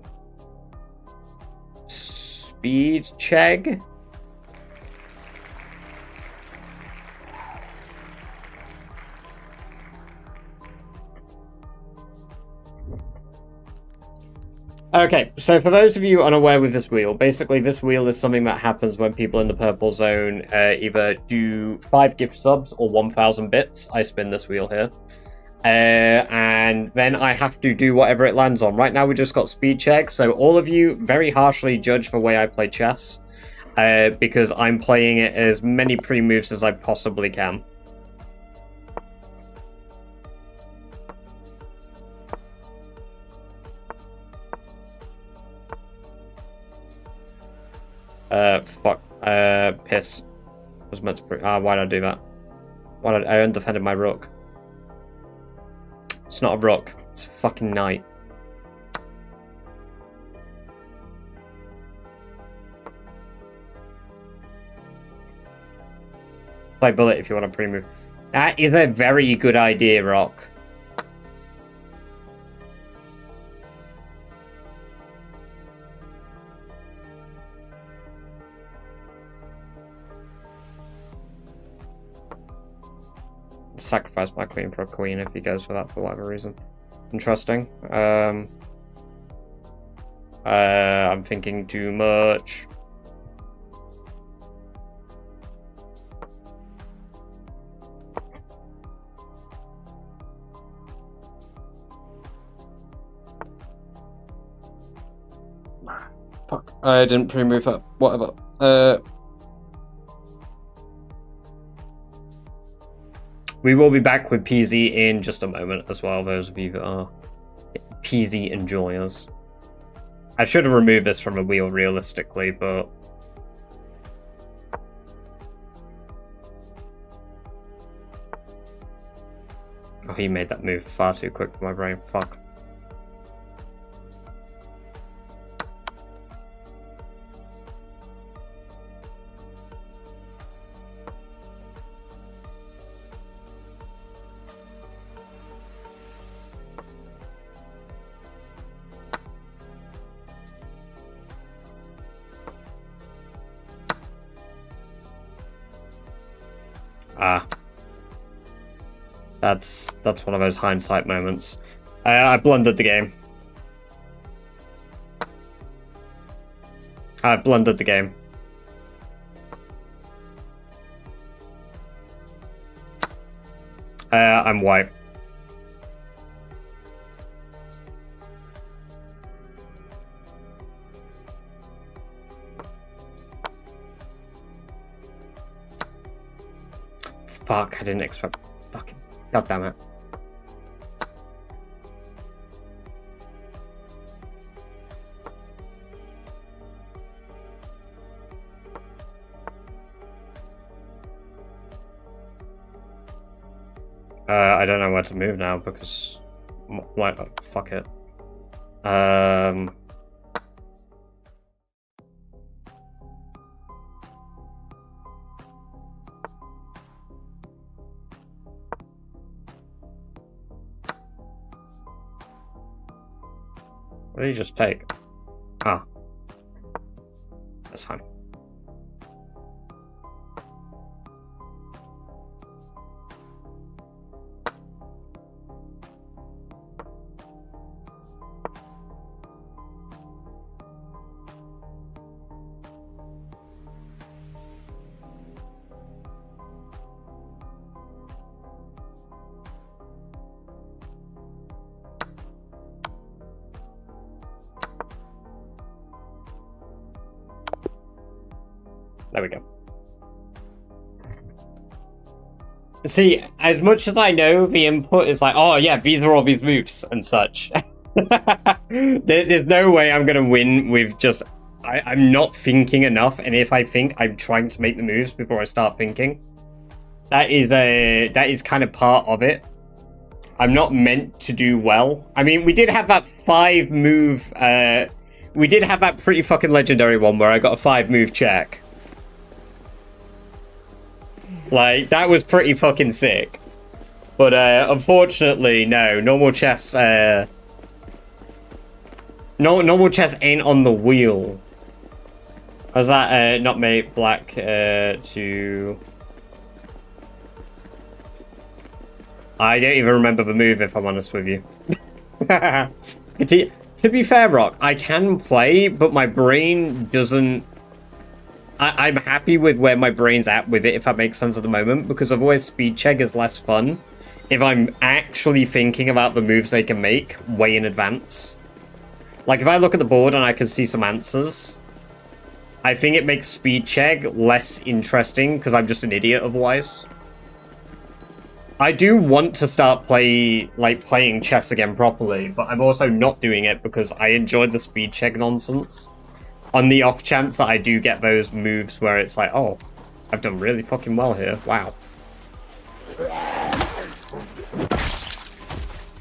speed cheg? Okay, so for those of you unaware with this wheel, basically this wheel is something that happens when people in the purple zone either do 5 gift subs or 1,000 bits. I spin this wheel here. And then I have to do whatever it lands on. Right now we just got speed check, so all of you very harshly judge the way I play chess. Because I'm playing it as many pre-moves as I possibly can. Fuck. Piss. I was meant to... why did I do that? Why did I undefended my rook? It's not a rook. It's a fucking knight. Play bullet if you want to pre-move. That is a very good idea, Rock. Sacrifice my queen for a queen if he goes for that for whatever reason. Interesting. I'm thinking too much. Fuck. I didn't pre-move that. Whatever. We will be back with PZ in just a moment as well, those of you that are peasy and joyous. I should have removed this from the wheel realistically, but... Oh, he made that move far too quick for my brain. Fuck. Ah. That's one of those hindsight moments. I blundered the game. I blundered the game. I'm white. Fuck, I didn't expect... Fucking... God damn it. I don't know where to move now because... Why? Oh, fuck it. What did he just take? Ah. That's fine. There we go. See, as much as I know the input is like, oh yeah, these are all these moves and such. There's no way I'm going to win with just... I'm not thinking enough, and if I think, I'm trying to make the moves before I start thinking. That is kind of part of it. I'm not meant to do well. I mean, we did have that 5 move... we did have that pretty fucking legendary one where I got a 5 move check. Like, that was pretty fucking sick. But, unfortunately, no. Normal chess, normal chess ain't on the wheel. Was that, not mate black, to... I don't even remember the move, if I'm honest with you. To be fair, Rock, I can play, but my brain doesn't... I'm happy with where my brain's at with it, if that makes sense at the moment, because otherwise speed check is less fun if I'm actually thinking about the moves they can make way in advance. Like, if I look at the board and I can see some answers, I think it makes speed check less interesting, because I'm just an idiot otherwise. I do want to start playing chess again properly, but I'm also not doing it because I enjoy the speed check nonsense. On the off chance that I do get those moves where it's like, oh, I've done really fucking well here. Wow.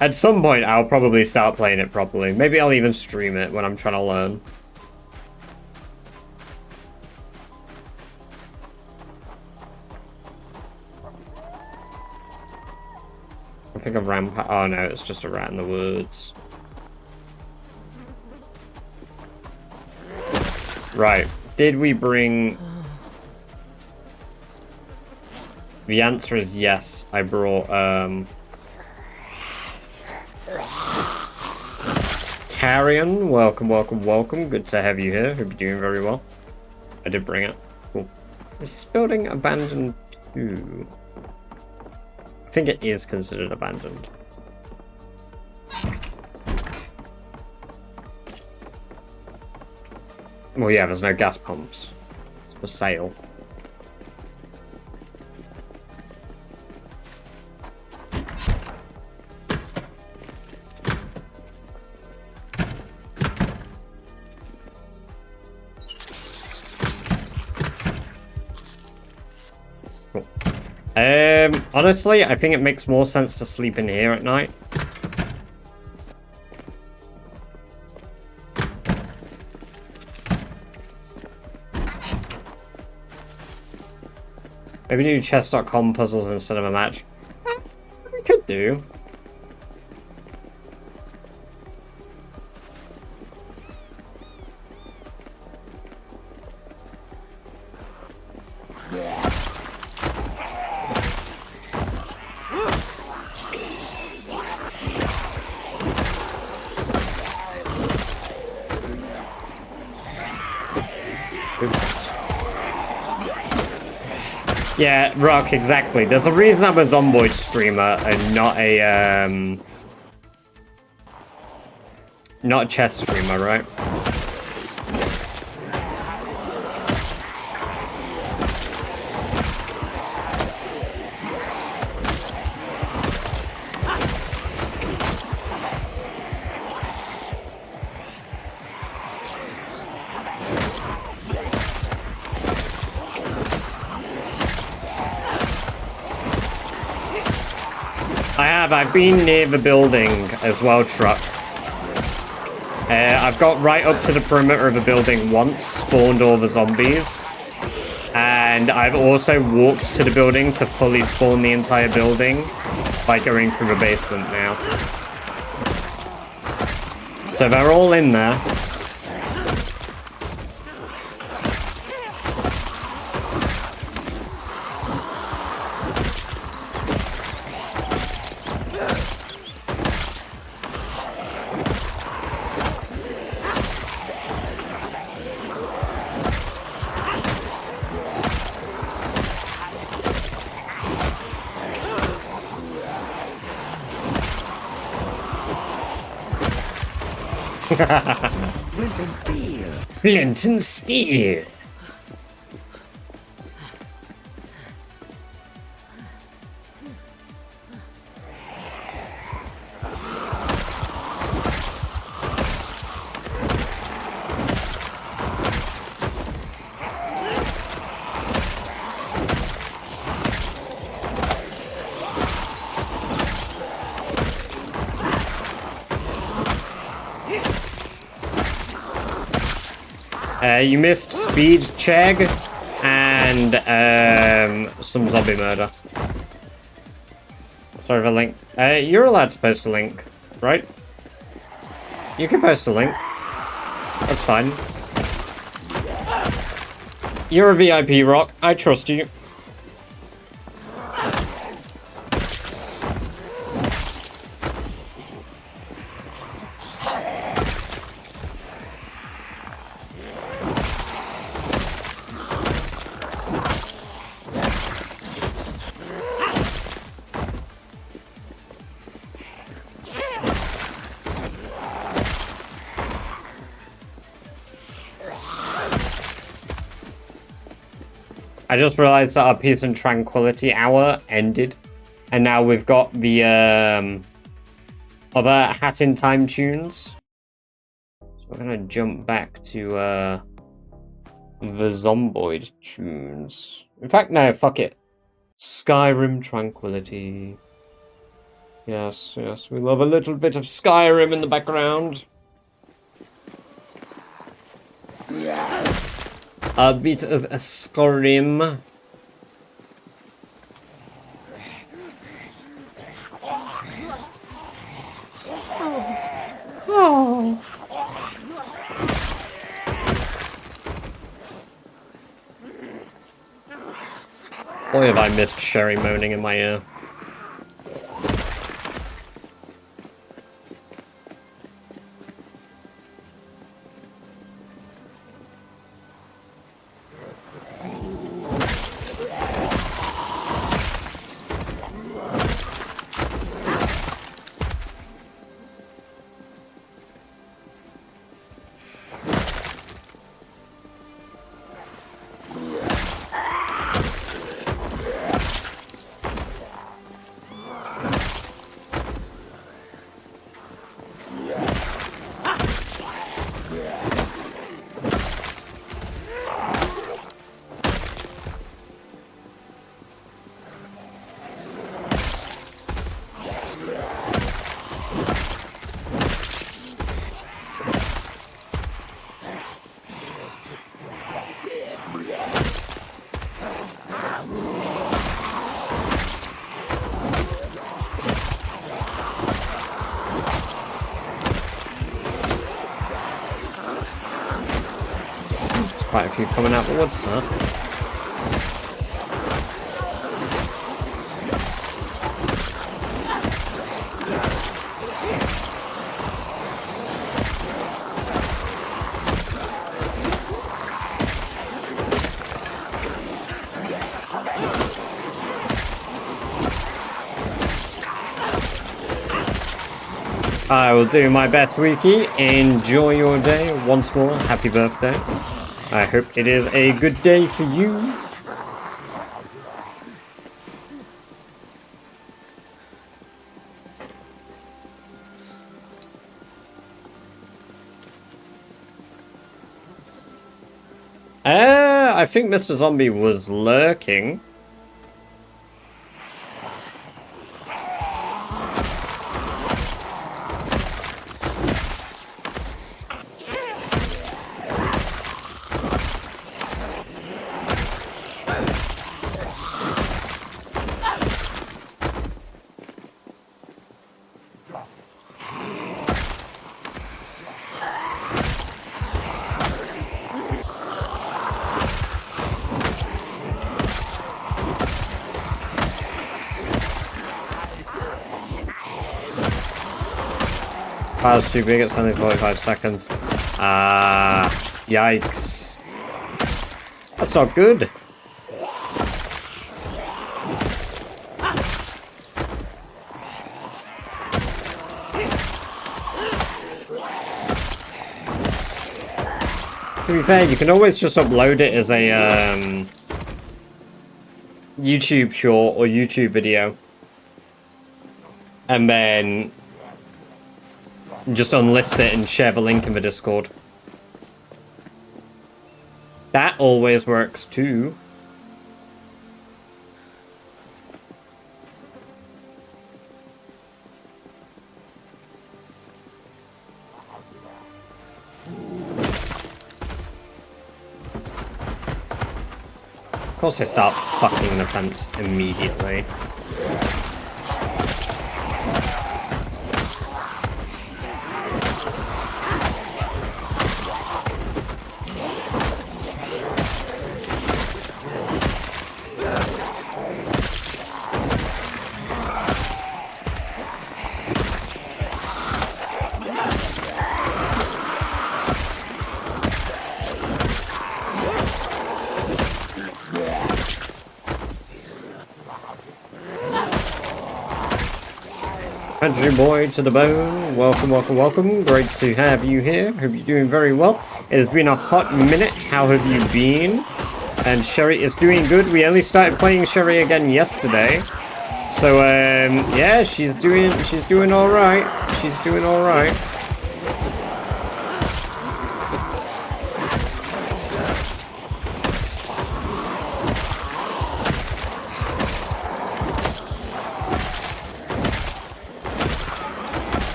At some point, I'll probably start playing it properly. Maybe I'll even stream it when I'm trying to learn. I think a rampart. Oh no, it's just a rat in the woods. Right. Did we bring... The answer is yes. I brought, Carrion. Welcome, welcome, welcome. Good to have you here. Hope you're doing very well. I did bring it. Cool. Is this building abandoned too? I think it is considered abandoned. Well, yeah, there's no gas pumps. It's for sale. Honestly, I think it makes more sense to sleep in here at night. Maybe do chess.com puzzles instead of a match. We could do. Yeah, Rock, exactly. There's a reason I'm a Zomboid streamer and not a chess streamer, right? I've been near the building as well, Truck. I've got right up to the perimeter of the building once, spawned all the zombies. And I've also walked to the building to fully spawn the entire building by going through the basement now. So they're all in there. Flint and steel. Flint and steel. You missed speed, Chegg, and some zombie murder. Sorry for link. You're allowed to post a link, right? You can post a link. That's fine. You're a VIP, Rock. I trust you. I just realized that our peace and tranquility hour ended, and now we've got the other Hat in Time tunes. So we're gonna jump back to the Zomboid tunes. In fact, no, fuck it. Skyrim Tranquility. Yes, yes, we love a little bit of Skyrim in the background. A bit of a Skyrim. Oh. Boy, have I missed Sherry moaning in my ear. quite a few coming out the woods, huh? I will do my best, Wiki. Enjoy your day. Once more, happy birthday. I hope it is a good day for you. I think Mr. Zombie was lurking. That was too big, it's only 45 seconds. Yikes. That's not good. To be fair, you can always just upload it as a YouTube short or YouTube video. And then just unlist it and share the link in the Discord. That always works too. Of course I start fucking the fence immediately. Country boy to the bone, welcome, welcome, welcome. Great to have you here. Hope you're doing very well. It has been a hot minute. How have you been? And Sherry is doing good. We only started playing Sherry again yesterday. So yeah, she's doing all right. She's doing all right.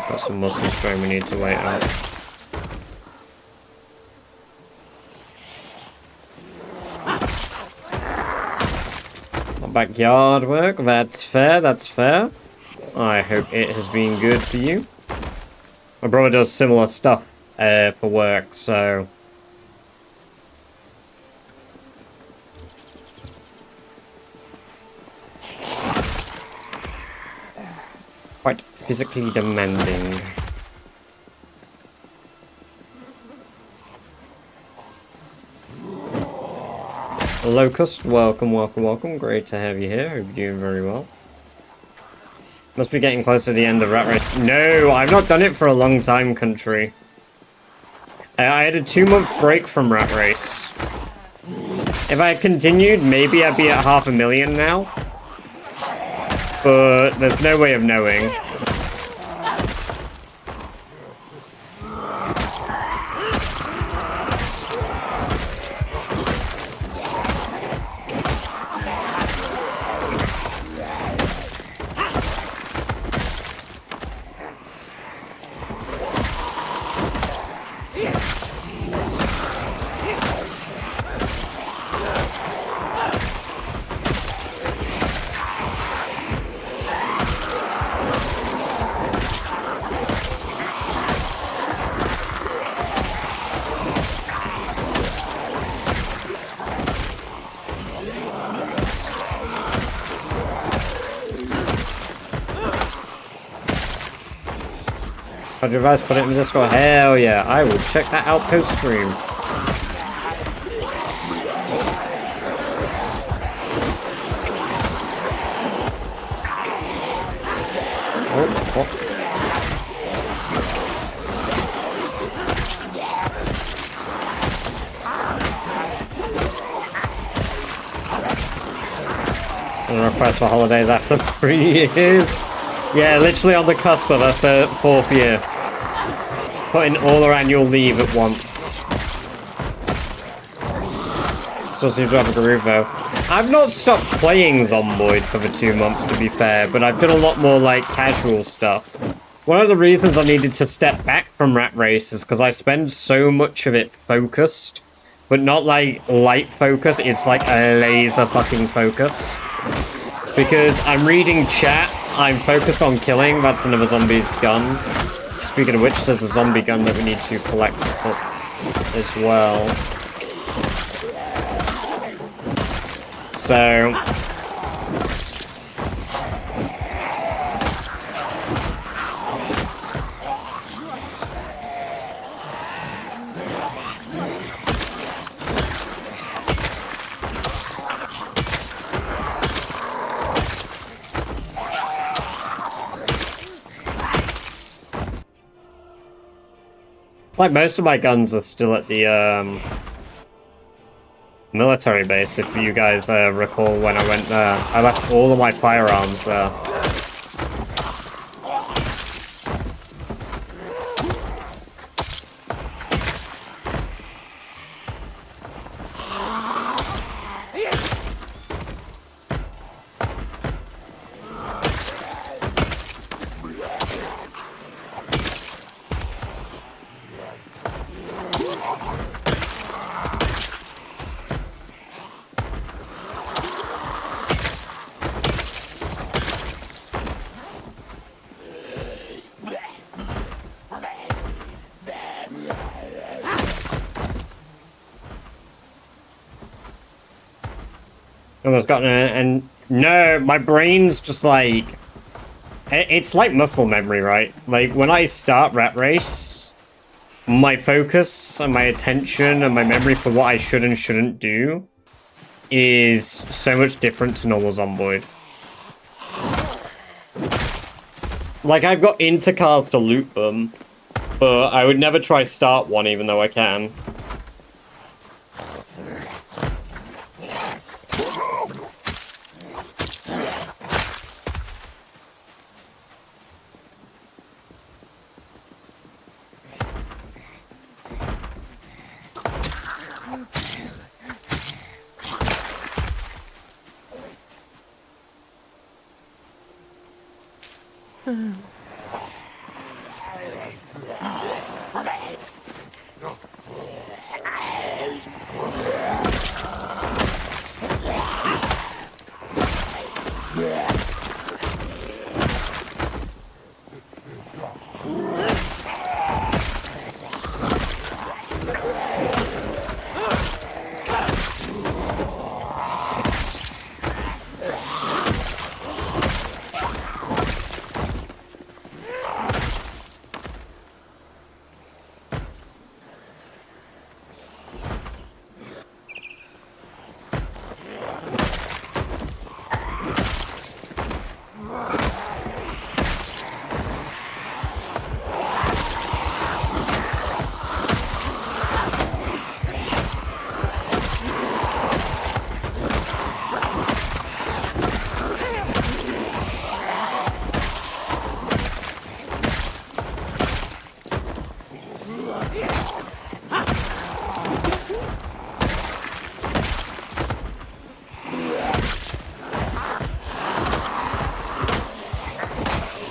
Got some muscle strain we need to wait out. Backyard work, that's fair, that's fair. I hope it has been good for you. My brother does similar stuff for work, so... quite physically demanding. Locust, welcome, welcome, welcome. Great to have you here. Hope you're doing very well. Must be getting close to the end of Rat Race. No, I've not done it for a long time, country. I had a 2-month break from Rat Race. If I had continued, maybe I'd be at 500,000 now. But there's no way of knowing. How'd you guys put it in the Discord? Hell yeah, I will check that Outpost stream. Oh. And request for holidays after 3 years. Yeah, literally on the cusp of her 4th year. Putting all her annual leave at once. Still seems to have a groove though. I've not stopped playing Zomboid for the 2 months, to be fair, but I've done a lot more like casual stuff. One of the reasons I needed to step back from Rat Race is because I spend so much of it focused, but not like light focus, it's like a laser fucking focus. Because I'm reading chat, I'm focused on killing, that's another zombie's gun. Speaking of which, there's a zombie gun that we need to collect up as well. So... like, most of my guns are still at the, military base, if you guys, recall when I went there. I left all of my firearms there. Almost gotten it, and no, my brain's just like, it's like muscle memory, right? Like, when I start Rat Race, my focus and my attention and my memory for what I should and shouldn't do is so much different to normal Zomboid. Like, I've got intercars to loot them, but I would never try start one even though I can.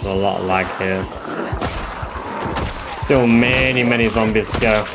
A lot of lag here. Still many zombies to go.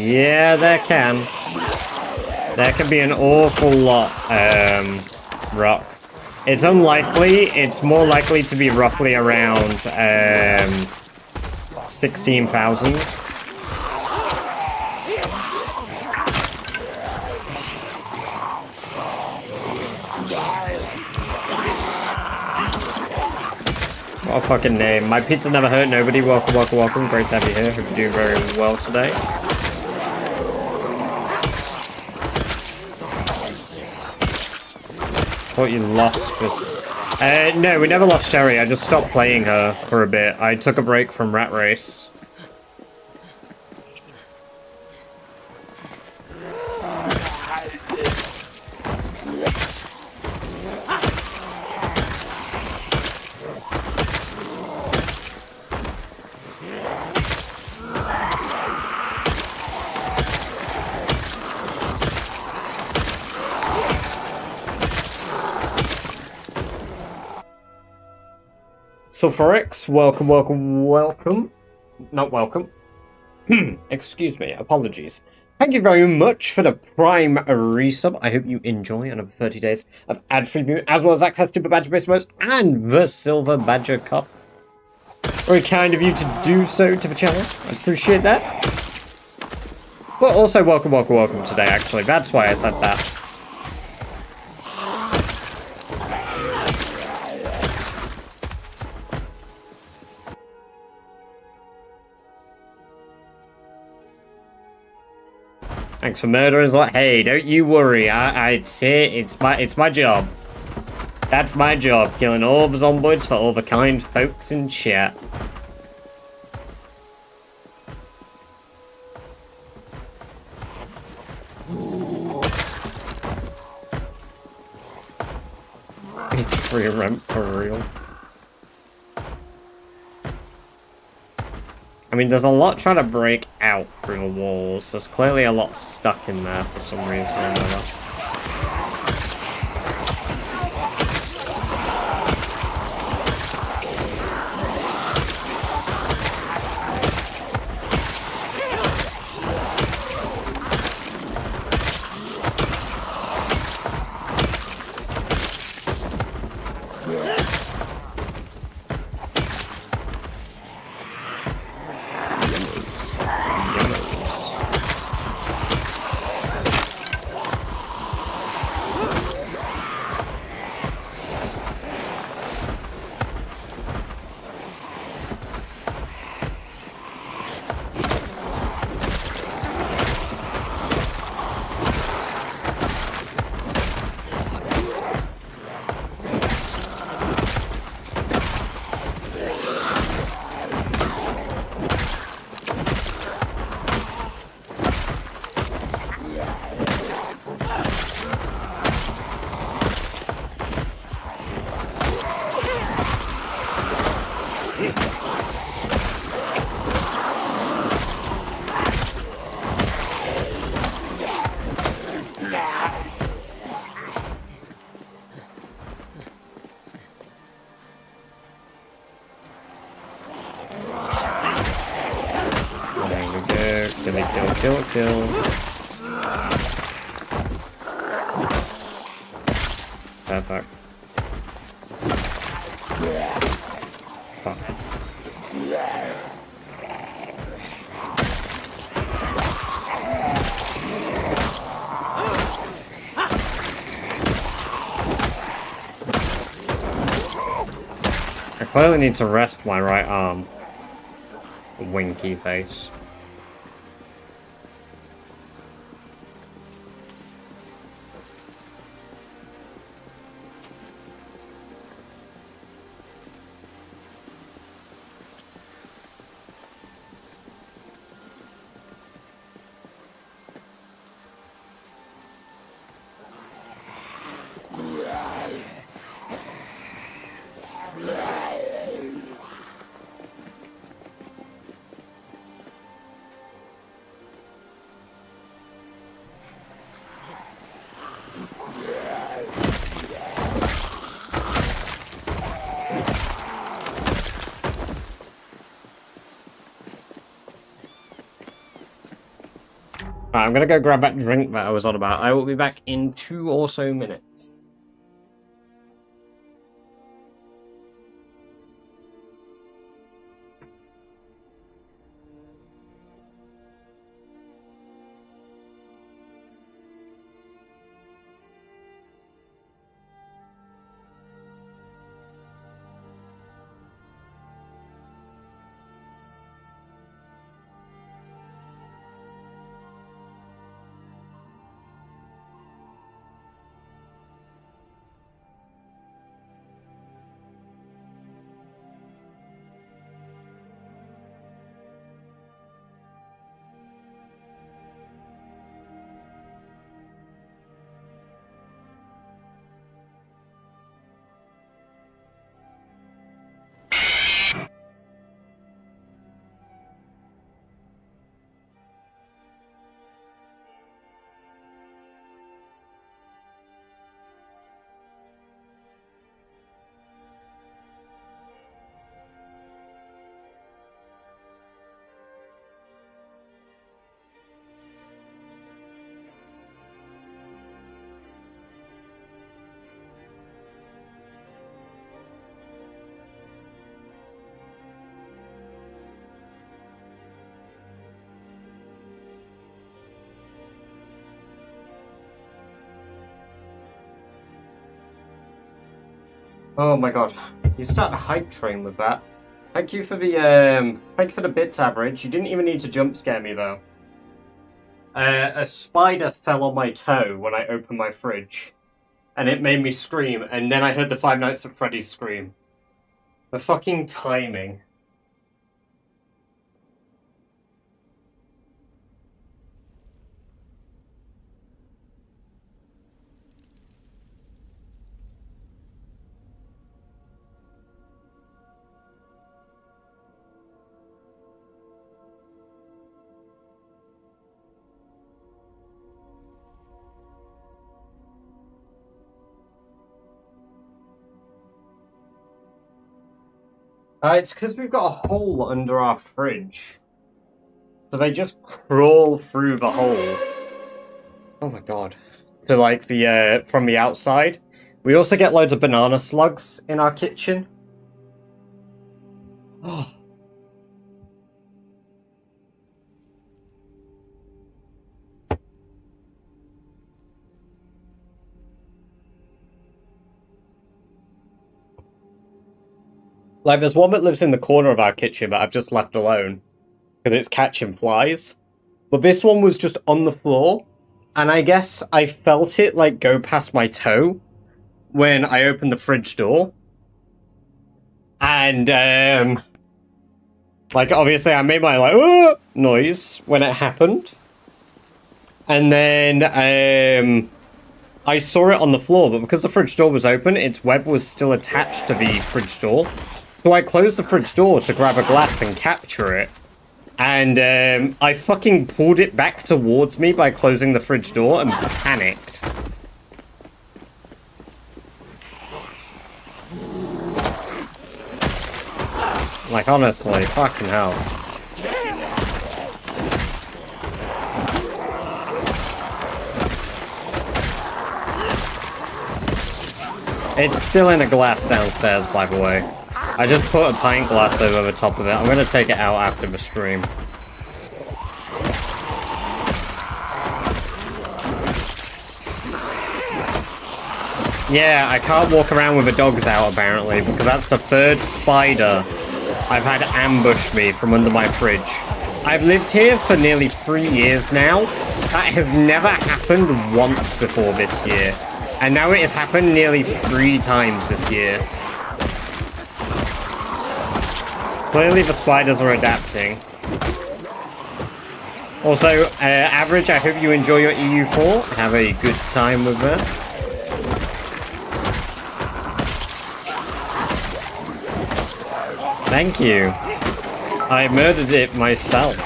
Yeah, there can. There can be an awful lot, rock. It's unlikely. It's more likely to be roughly around, 16,000. What a fucking name. My pizza never hurt nobody. Welcome, welcome, welcome. Great to have you here. Hope you're doing very well today. Thought you lost this. No, we never lost Sherry. I just stopped playing her for a bit. I took a break from Rat Race. Sulphurix, welcome, welcome, welcome. Not welcome. Excuse me, apologies. Thank you very much for the Prime resub. I hope you enjoy another 30 days of ad-free viewing, as well as access to the Badger Base Modes and the Silver Badger Cup. Very kind of you to do so to the channel. I appreciate that. But also, welcome, welcome, welcome today, actually. That's why I said that. Thanks for murdering us. Hey, don't you worry. I'd say it's my job. That's my job, killing all the zomboids for all the kind folks in chat. It's free rent for real. I mean, there's a lot trying to break out through the walls. There's clearly a lot stuck in there for some reason or another. Kill. Perfect. Fuck. I clearly need to rest my right arm. Winky face. Right, I'm gonna go grab that drink that I was on about. I will be back in 2 or so minutes. Oh my god. You start a hype train with that. Thank you for the bits average. You didn't even need to jump scare me though. A spider fell on my toe when I opened my fridge. And it made me scream, and then I heard the Five Nights at Freddy's scream. The fucking timing. It's because we've got a hole under our fridge. So they just crawl through the hole. Oh my god. To like the, from the outside. We also get loads of banana slugs in our kitchen. Oh. Like, there's one that lives in the corner of our kitchen that I've just left alone. Because it's catching flies. But this one was just on the floor. And I guess I felt it, like, go past my toe when I opened the fridge door. And, like, obviously I made my, like, noise when it happened. And then, I saw it on the floor, but because the fridge door was open, its web was still attached to the fridge door. So I closed the fridge door to grab a glass and capture it. And I fucking pulled it back towards me by closing the fridge door and panicked. Like, honestly, fucking hell. It's still in a glass downstairs, by the way. I just put a pint glass over the top of it. I'm going to take it out after the stream. Yeah, I can't walk around with the dogs out, apparently, because that's the third spider I've had ambush me from under my fridge. I've lived here for nearly 3 years now. That has never happened once before this year. And now it has happened nearly 3 times this year. Clearly the spiders are adapting. Also, Average, I hope you enjoy your EU4. Have a good time with that. Thank you. I murdered it myself.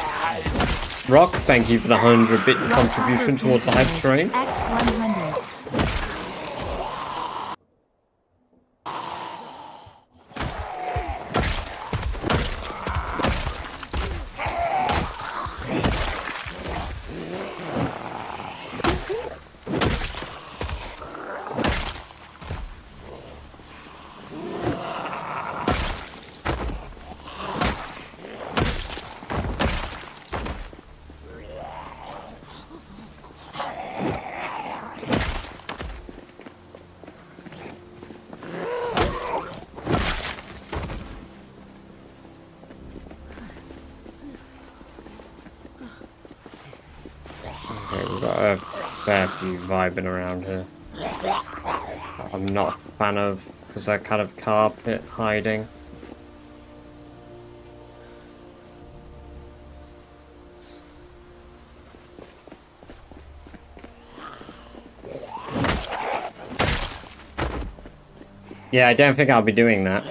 Rock, thank you for the 100-bit contribution towards the hype train. we've got a fair few vibing around here. I'm not a fan of, because they're kind of carpet hiding. Yeah, I don't think I'll be doing that.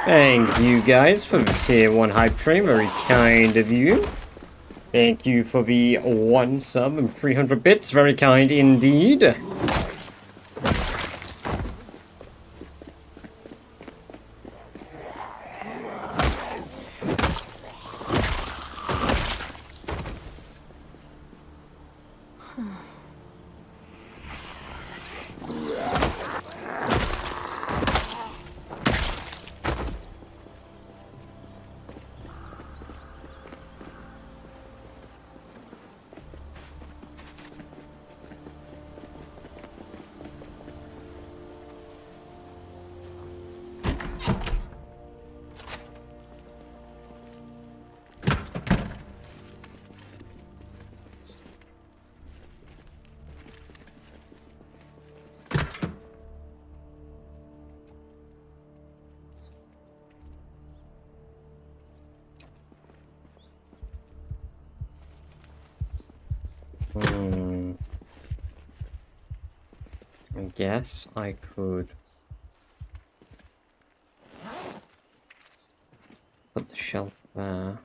Thank you guys for the tier 1 hype train, very kind of you. Thank you for the 1 sub and 300 bits, very kind indeed. I guess I could put the shelf there,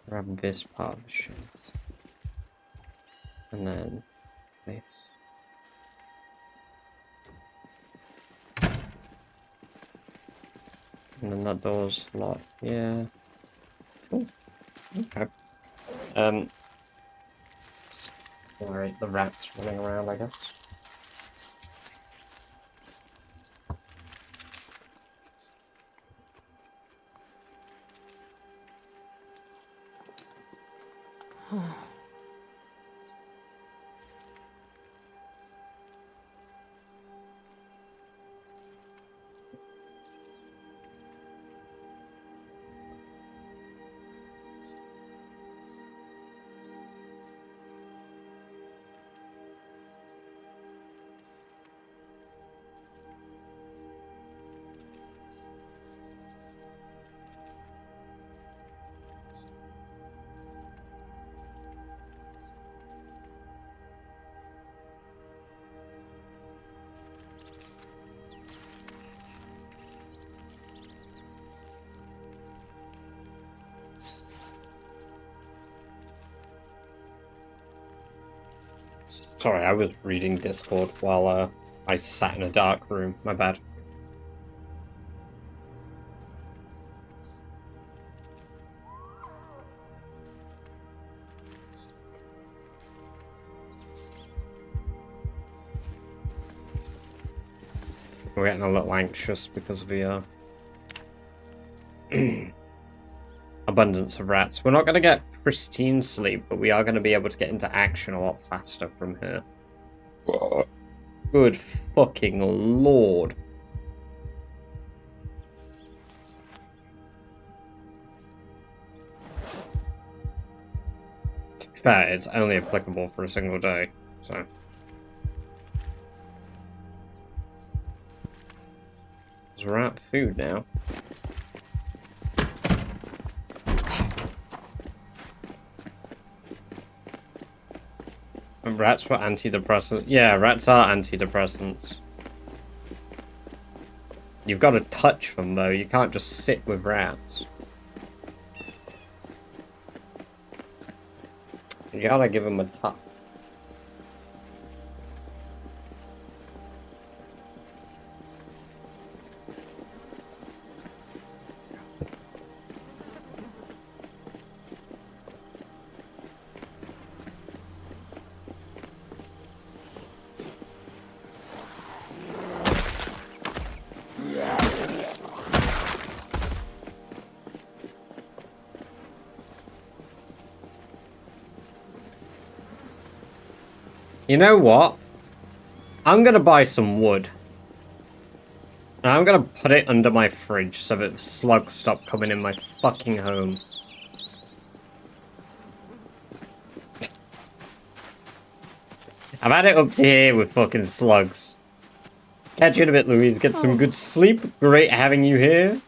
grab this part of the shelf, and then this. And then that door's locked, yeah. Ooh, okay. Alright, the rat's running around, I guess. Sorry, I was reading Discord while I sat in a dark room. My bad. We're getting a little anxious because of the abundance of rats. We're not going to get pristine sleep, but we are going to be able to get into action a lot faster from here. Good fucking lord. To be fair, it's only applicable for a single day, so. There's rat food now. Rats were antidepressants. Yeah, rats are antidepressants. You've got to touch them, though. You can't just sit with rats. You gotta give them a touch. You know what? I'm gonna buy some wood. And I'm gonna put it under my fridge so that slugs stop coming in my fucking home. I've had it up to here with fucking slugs. Catch you in a bit, Louise. Get some good sleep. Great having you here.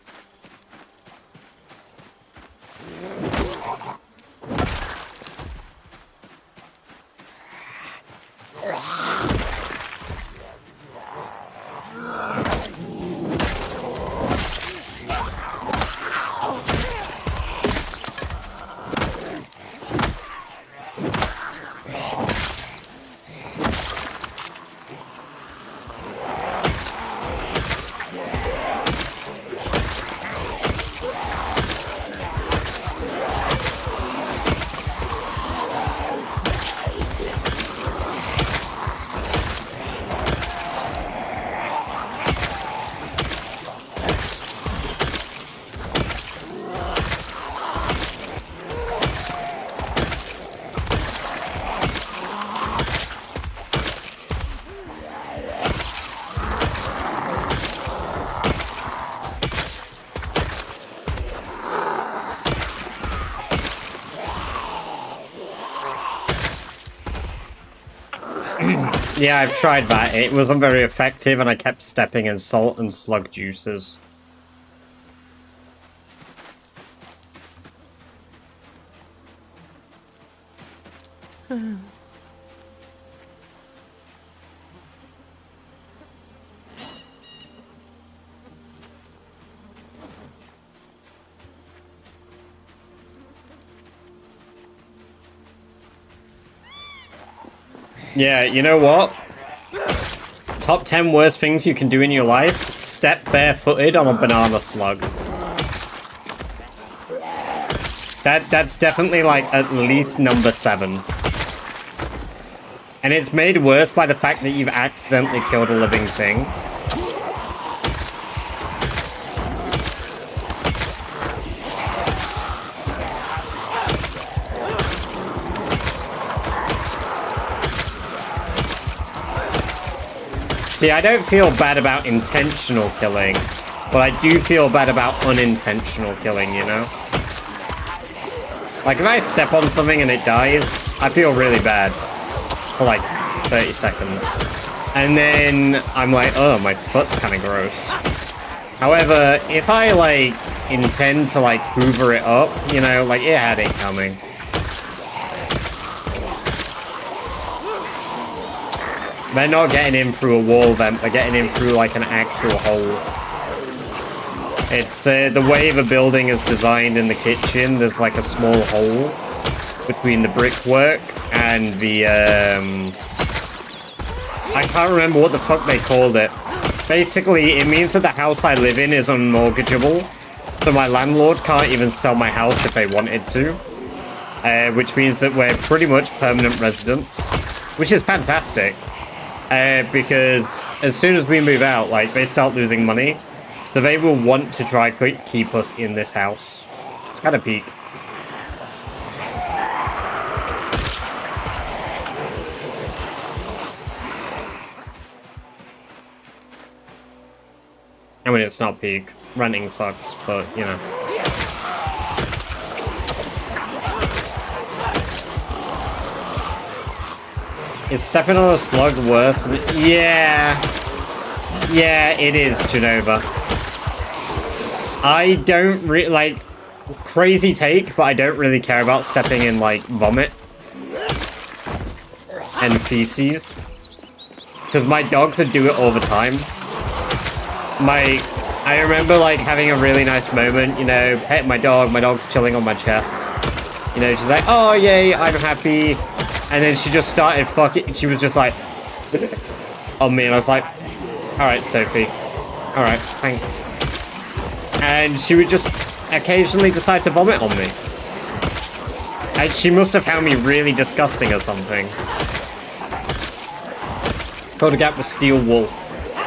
Yeah, I've tried that. It wasn't very effective, and I kept stepping in salt and slug juices. Yeah, you know what? Top 10 worst things you can do in your life. Step barefooted on a banana slug. That's definitely like at least number 7. And it's made worse by the fact that you've accidentally killed a living thing. See, I don't feel bad about intentional killing, but I do feel bad about unintentional killing, you know? Like, if I step on something and it dies, I feel really bad for, like, 30 seconds. And then I'm like, oh, my foot's kind of gross. However, if I, like, intend to, like, hoover it up, you know, like, it had it coming. They're not getting in through a wall vent, they're getting in through like an actual hole. It's the way the building is designed in the kitchen, there's like a small hole between the brickwork and the I can't remember what the fuck they called it. Basically, it means that the house I live in is unmortgageable, so my landlord can't even sell my house if they wanted to. Which means that we're pretty much permanent residents, which is fantastic. Because as soon as we move out, like, they start losing money. So they will want to try keep us in this house. It's kind of peak. I mean, it's not peak. Renting sucks, but, you know. Is stepping on a slug worse? Yeah. Yeah, it is, Genova. I don't really, like, crazy take, but I don't really care about stepping in, like, vomit and feces. Because my dogs would do it all the time. I remember, like, having a really nice moment, you know, pet my dog's chilling on my chest. You know, she's like, oh, yay, I'm happy. And then she just started fucking, she was just like, on me, and I was like, alright, Sophie. Alright, thanks. And she would just occasionally decide to vomit on me. And she must have found me really disgusting or something. Filled a gap with steel wool.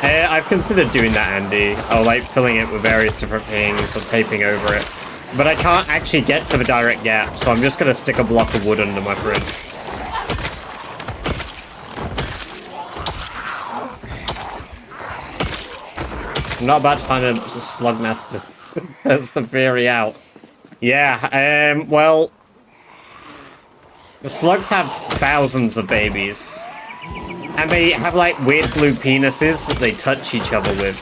I've considered doing that, Andy. Or like filling it with various different things or taping over it. But I can't actually get to the direct gap, so I'm just gonna stick a block of wood under my fridge. I'm not about to find a slug master. That's the theory out. Yeah, well... The slugs have thousands of babies. And they have like weird blue penises that they touch each other with.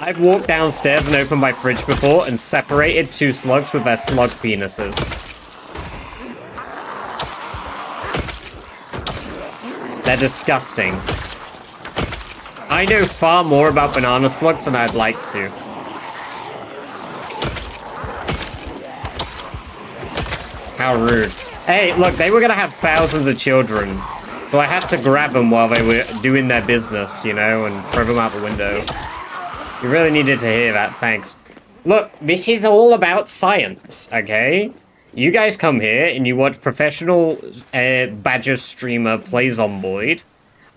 I've walked downstairs and opened my fridge before and separated 2 slugs with their slug penises. They're disgusting. I know far more about banana slugs than I'd like to. How rude. Hey, look, they were gonna have thousands of children. So I had to grab them while they were doing their business, you know, and throw them out the window. You really needed to hear that, thanks. Look, this is all about science, okay? You guys come here and you watch professional Badger streamer play Zomboid,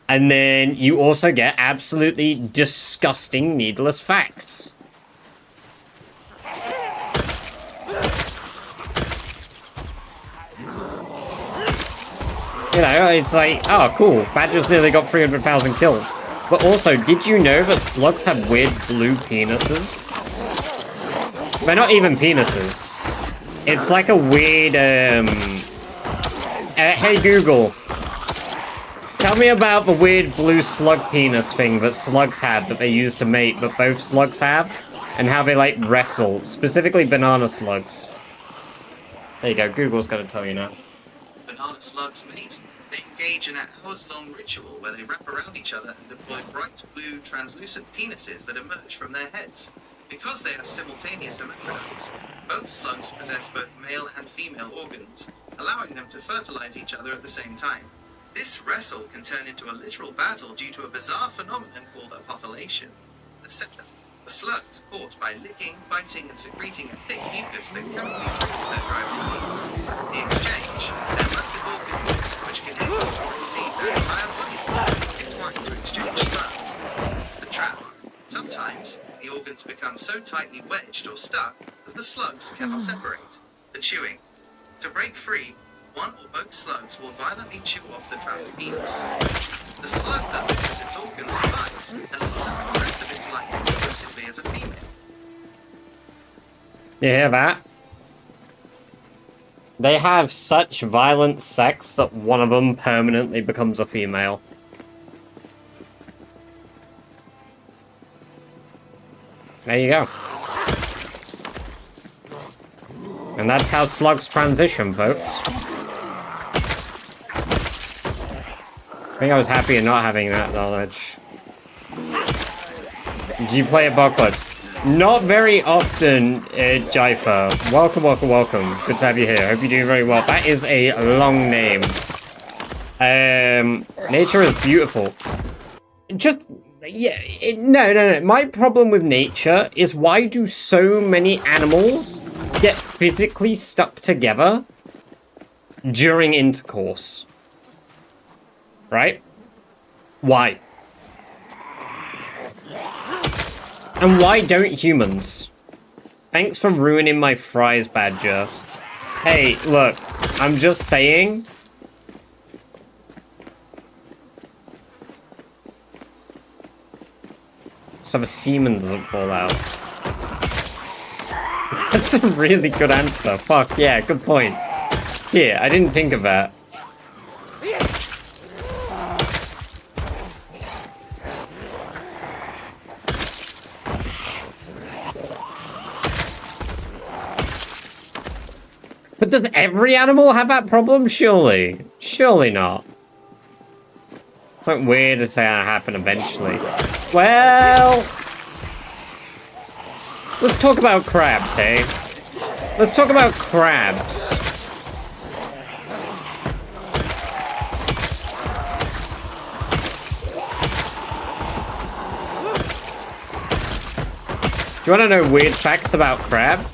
and then you also get absolutely disgusting, needless facts. You know, it's like, oh, cool. Badger's nearly got 300,000 kills. But also, did you know that slugs have weird blue penises? They're not even penises. It's like a weird, hey, Google. Tell me about the weird blue slug penis thing that slugs have that they use to mate, that both slugs have, and how they, like, wrestle. Specifically banana slugs. There you go. Google's gonna tell you now. Banana slugs mate. They engage in an hours-long ritual where they wrap around each other and deploy bright blue, translucent penises that emerge from their heads. Because they are simultaneous hermaphrodites, both slugs possess both male and female organs, allowing them to fertilize each other at the same time. This wrestle can turn into a literal battle due to a bizarre phenomenon called apothylation. The slugs, caught by licking, biting, and secreting a thick mucus that chemically triggers their drive to eat. In exchange, their massive organs, which can exceed their entire body, entwine to exchange sperm. The trap. Sometimes, the organs become so tightly wedged or stuck that the slugs cannot separate. The chewing. To break free, one or both slugs will violently chew off the trapped penis. The slug that loses its organs survives and lives out the rest of its life exclusively as a female. You hear that? They have such violent sex that one of them permanently becomes a female. There you go. And that's how slugs transition, folks. I think I was happy in not having that knowledge. Did you play Apocalypse? Not very often, Jaifa. Welcome, welcome, welcome. Good to have you here. Hope you're doing very well. That is a long name. Nature is beautiful. Just, yeah, no. My problem with nature is why do so many animals get physically stuck together during intercourse? Right? Why? And why don't humans? Thanks for ruining my fries, Badger. Hey, look, I'm just saying. So the semen doesn't fall out. That's a really good answer. Fuck, yeah, good point. Here, I didn't think of that. But does every animal have that problem? Surely. Surely not. It's like weird to say that happen eventually. Well... let's talk about crabs, hey? Let's talk about crabs. Do you want to know weird facts about crab?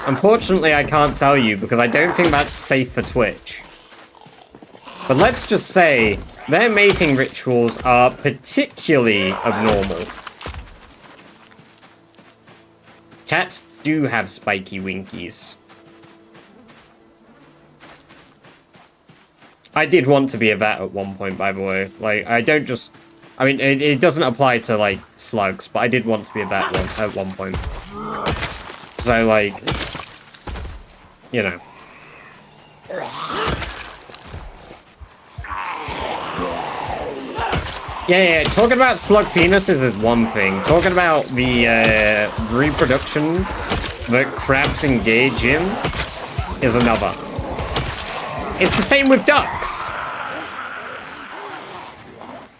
Unfortunately, I can't tell you because I don't think that's safe for Twitch. But let's just say their mating rituals are particularly abnormal. Cats do have spiky winkies. I did want to be a vet at one point, by the way. Like, I don't just... I mean, it doesn't apply to, like, slugs, but I did want to be a vet at one point. So, like... you know. Yeah, talking about slug penises is one thing. Talking about the reproduction that crabs engage in is another. It's the same with ducks.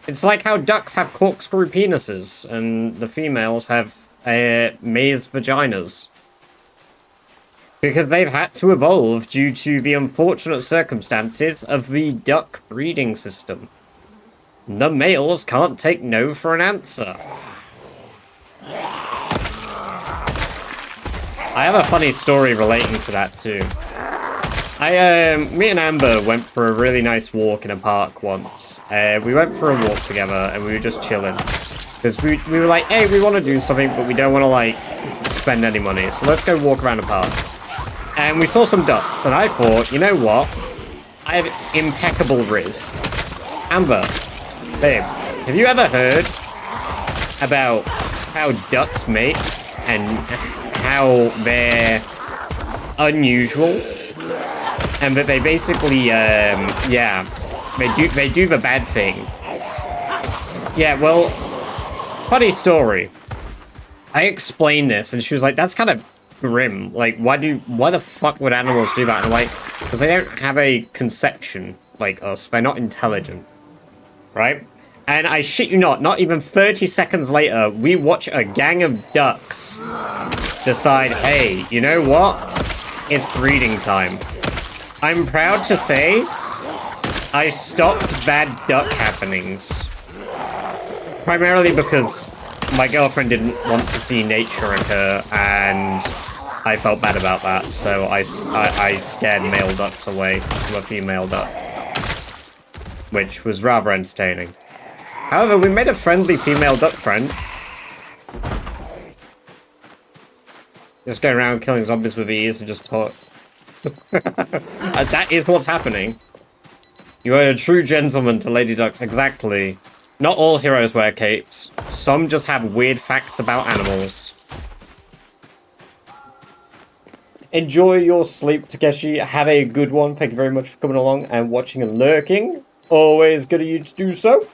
It's like how ducks have corkscrew penises and the females have maze vaginas. Because they've had to evolve due to the unfortunate circumstances of the duck breeding system. The males can't take no for an answer. I have a funny story relating to that too. Me and Amber went for a really nice walk in a park once. We went for a walk together and we were just chilling. Because we were like, hey, we want to do something, but we don't want to like spend any money. So let's go walk around the park. And we saw some ducks and I thought, you know what? I have impeccable riz. Amber. Babe, have you ever heard about how ducks mate and how they're unusual and that they basically, yeah, they do the bad thing. Yeah, well, funny story. I explained this and she was like, that's kind of grim. Like, why the fuck would animals do that? And I'm like, because they don't have a conception like us. They're not intelligent. Right? And I shit you not even 30 seconds later, we watch a gang of ducks decide, hey, you know what? It's breeding time. I'm proud to say I stopped bad duck happenings. Primarily because my girlfriend didn't want to see nature occur, and I felt bad about that, so I scared male ducks away from a female duck. Which was rather entertaining. However, we made a friendly female duck friend. Just go around killing zombies with ease and just talk. That is what's happening. You are a true gentleman to lady ducks, exactly. Not all heroes wear capes. Some just have weird facts about animals. Enjoy your sleep, Takeshi. Have a good one. Thank you very much for coming along and watching and lurking. Always good of you to do so.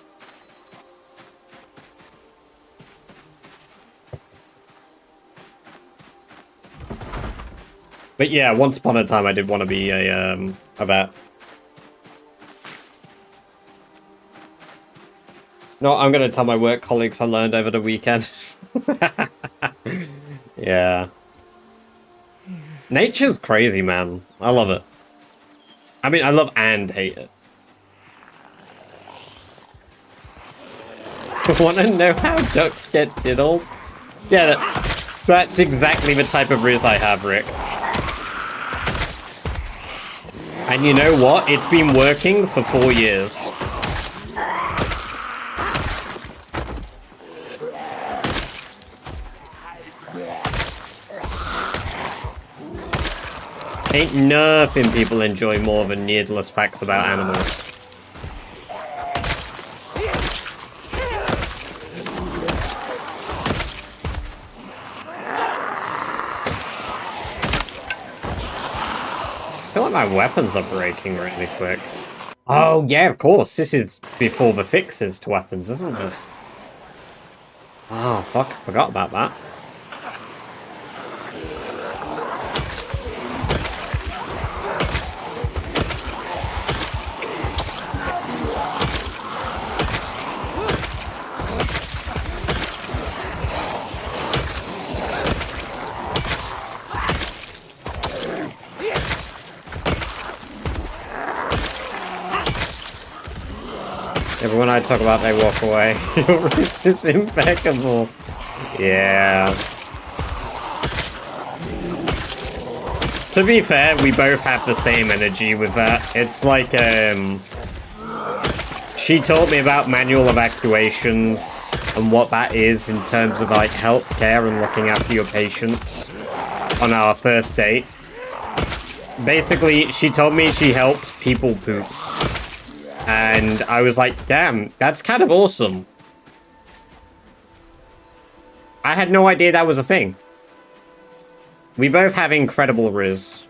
But yeah, once upon a time I did want to be a vet. No, I'm going to tell my work colleagues I learned over the weekend. Yeah. Nature's crazy, man. I love it. I mean, I love and hate it. Want to know how ducks get diddled? Yeah, that's exactly the type of riz I have, Rick. And you know what? It's been working for 4 years. Ain't nothing people enjoy more than needless facts about animals. I feel like my weapons are breaking really quick. Oh, yeah, of course. This is before the fixes to weapons, isn't it? Oh, fuck. I forgot about that. When I talk about they walk away, your wrist is impeccable. Yeah. To be fair, we both have the same energy with that. It's like, she taught me about manual evacuations and what that is in terms of like healthcare and looking after your patients on our first date. Basically, she told me she helps people poop. And I was like, damn, that's kind of awesome. I had no idea that was a thing. We both have incredible riz.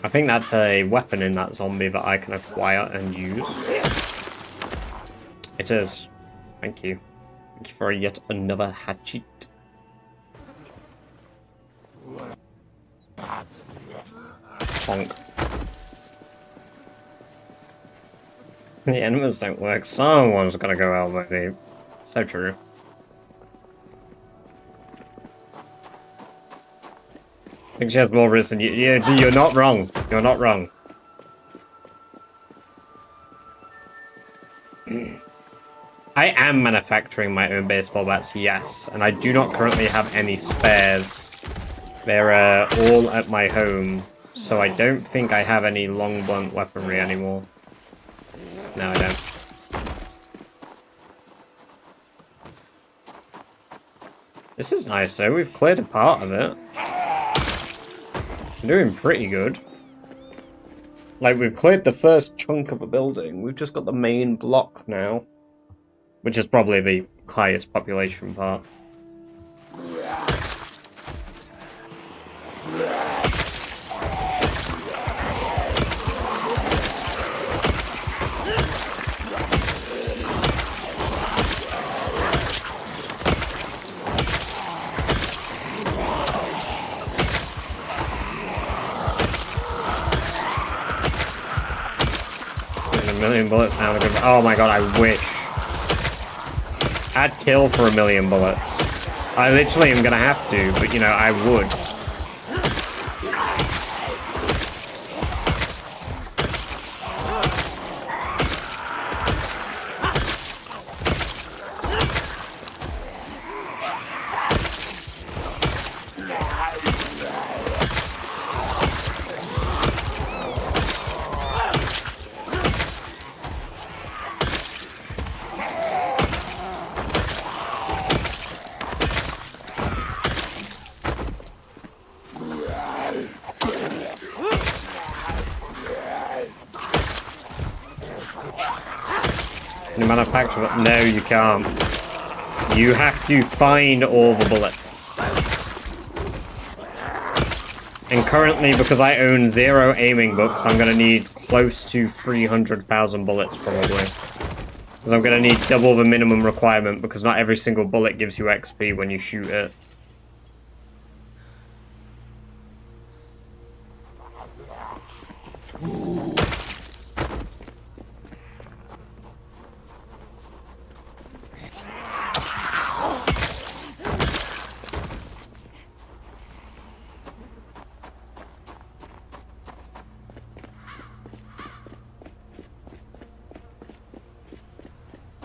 I think that's a weapon in that zombie that I can acquire and use. It is. Thank you. Thank you for yet another hatchet. Honk. The enemies don't work. Someone's gonna go elbow deep. So true. I think she has more risk than you. You're not wrong. You're not wrong. I am manufacturing my own baseball bats, yes. And I do not currently have any spares. They're all at my home. So I don't think I have any long blunt weaponry anymore. No, I don't. This is nice though. We've cleared a part of it. We're doing pretty good. Like, we've cleared the first chunk of a building. We've just got the main block now. Which is probably the highest population part. Million bullets sound good. Oh my god, I wish. I'd kill for 1,000,000 bullets. I literally am gonna have to, but you know, I would. You manufacture it? No, you can't. You have to find all the bullets. And currently, because I own 0 aiming books, I'm gonna need close to 300,000 bullets, probably. Because I'm gonna need double the minimum requirement, because not every single bullet gives you XP when you shoot it.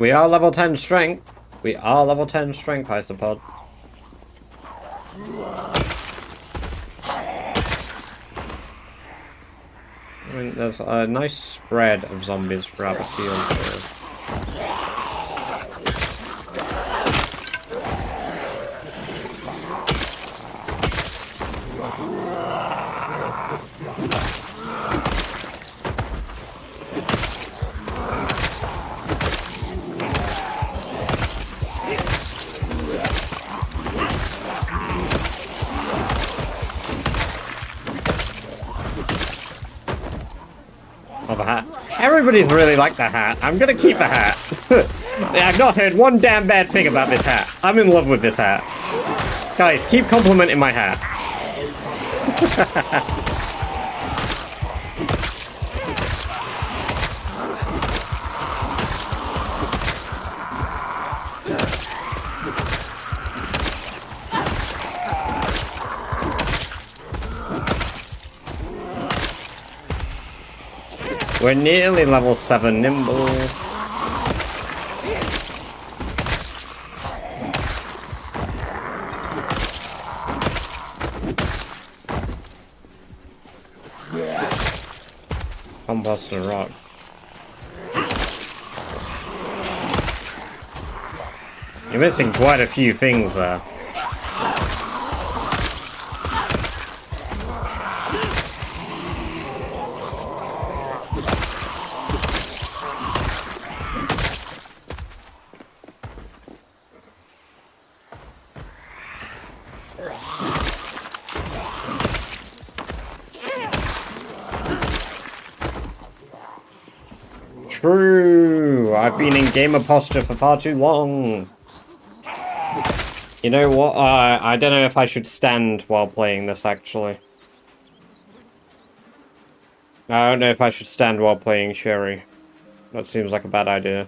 We are level 10 strength. We are level 10 strength, Isopod. I mean, there's a nice spread of zombies throughout the field. The hat. Everybody's really like the hat. I'm gonna keep the hat. I've not heard one damn bad thing about this hat. I'm in love with this hat. Guys, keep complimenting my hat. We're nearly level 7 nimble. Compost and rock. You're missing quite a few things there. true. I've been in gamer posture for far too long. You know what? I don't know if I should stand while playing this, actually. I don't know if I should stand while playing Sherry. That seems like a bad idea.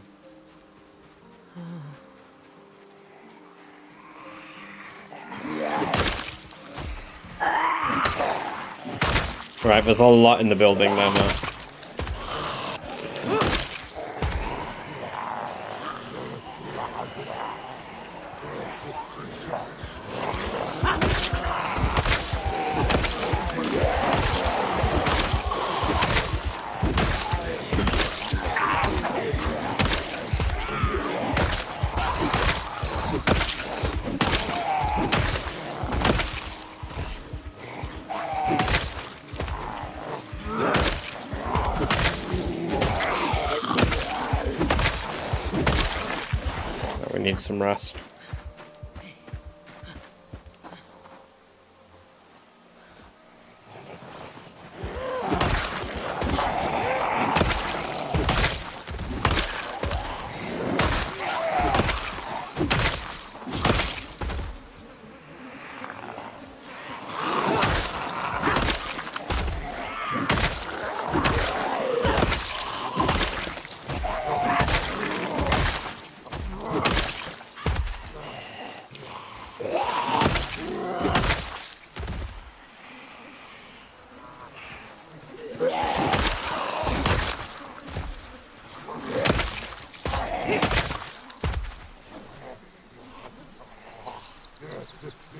Right, there's a lot in the building there now. We need some rest.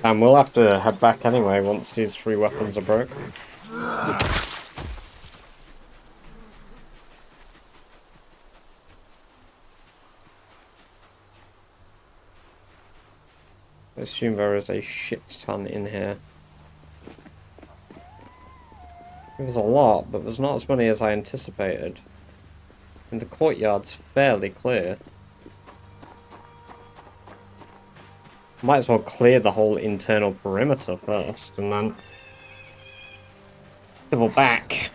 And we'll have to head back anyway once these 3 weapons are broke. I assume there is a shit ton in here. There's a lot, but there's not as many as I anticipated. And the courtyard's fairly clear. Might as well clear the whole internal perimeter first, and then double back.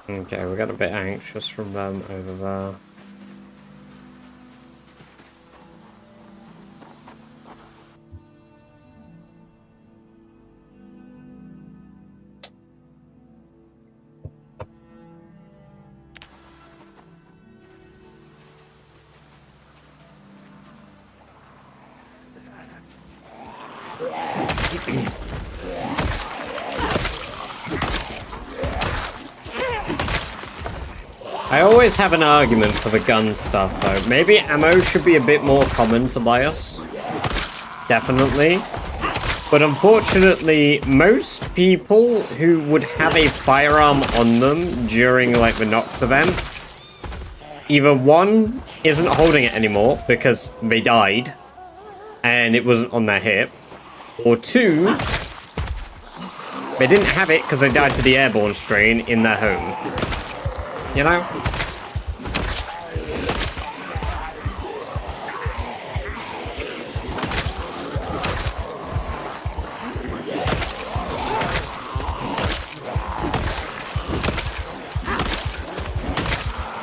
Okay, we got a bit anxious from them over there. I always have an argument for the gun stuff, though. Maybe ammo should be a bit more common to buy us. Definitely. But unfortunately, most people who would have a firearm on them during, like, the Nox event, either one, isn't holding it anymore because they died and it wasn't on their hip, or two, they didn't have it because they died to the airborne strain in their home. You know?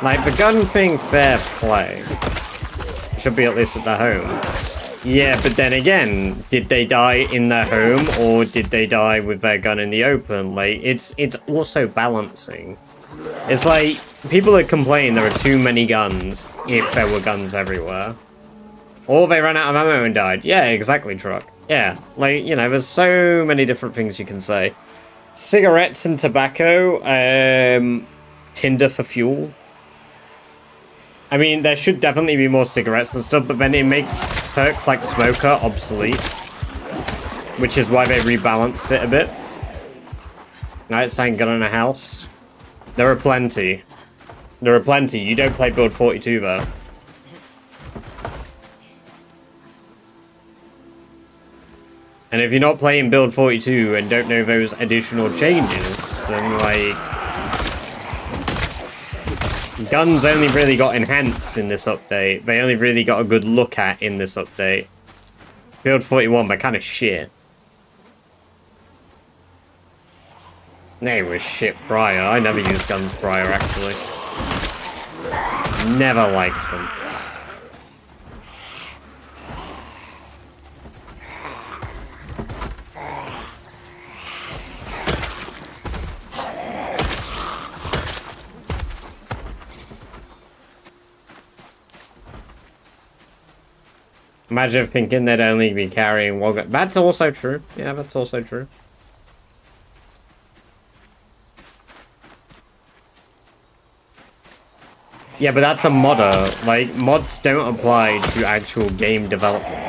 Like, the gun thing, fair play. Should be at least at their home. Yeah, but then again, did they die in their home or did they die with their gun in the open? Like, it's also balancing. It's like, people that complain there are too many guns if there were guns everywhere. Or they ran out of ammo and died. Yeah, exactly, Truck. Yeah, like, you know, there's so many different things you can say. Cigarettes and tobacco, Tinder for fuel. I mean, there should definitely be more cigarettes and stuff, but then it makes perks like Smoker obsolete. Which is why they rebalanced it a bit. Night saying gun in a house. There are plenty. There are plenty. You don't play Build 42 though. And if you're not playing Build 42 and don't know those additional changes, then like... Guns only really got enhanced in this update. They only really got a good look at in this update. Build 41, but kind of shit. They were shit prior. I never used guns prior, actually. Never liked them. Imagine thinking they'd only be carrying one gun. That's also true. Yeah, that's also true. Yeah, but that's a modder. Like, mods don't apply to actual game development.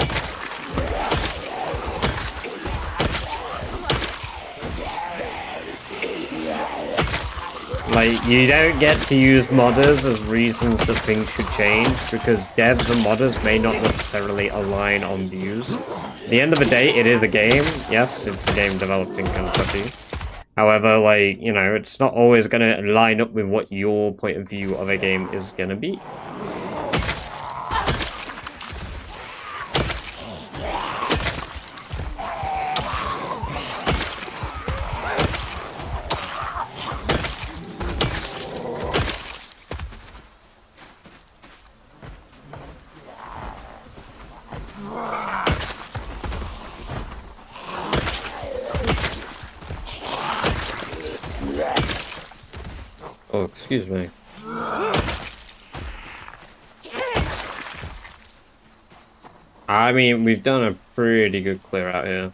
Like, you don't get to use modders as reasons that things should change, because devs and modders may not necessarily align on views. At the end of the day, it is a game. Yes, it's a game developed in Kentucky. However, like, you know, it's not always going to line up with what your point of view of a game is going to be. Oh, excuse me. I mean, we've done a pretty good clear out here.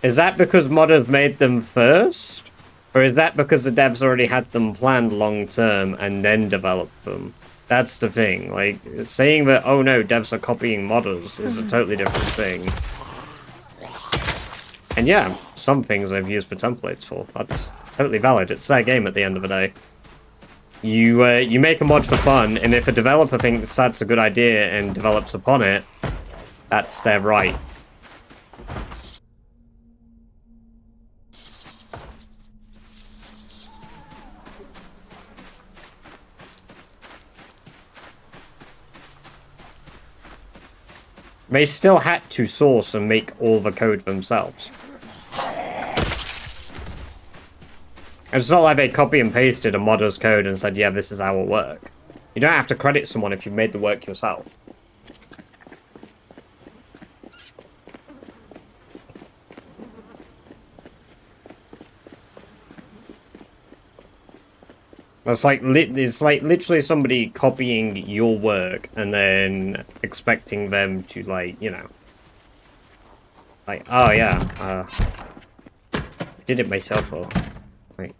Is that because modders made them first? Or is that because the devs already had them planned long term and then developed them? That's the thing. Like, saying that, oh no, devs are copying modders is a totally different thing. And yeah, some things I've used for templates for. That's totally valid. It's their game at the end of the day. You make a mod for fun, and if a developer thinks that's a good idea and develops upon it, that's their right. They still had to source and make all the code themselves. It's not like they copy and pasted a modder's code and said, yeah, this is our work. You don't have to credit someone if you've made the work yourself. It's like literally somebody copying your work and then expecting them to, like, you know, like, oh yeah, I did it myself, or like.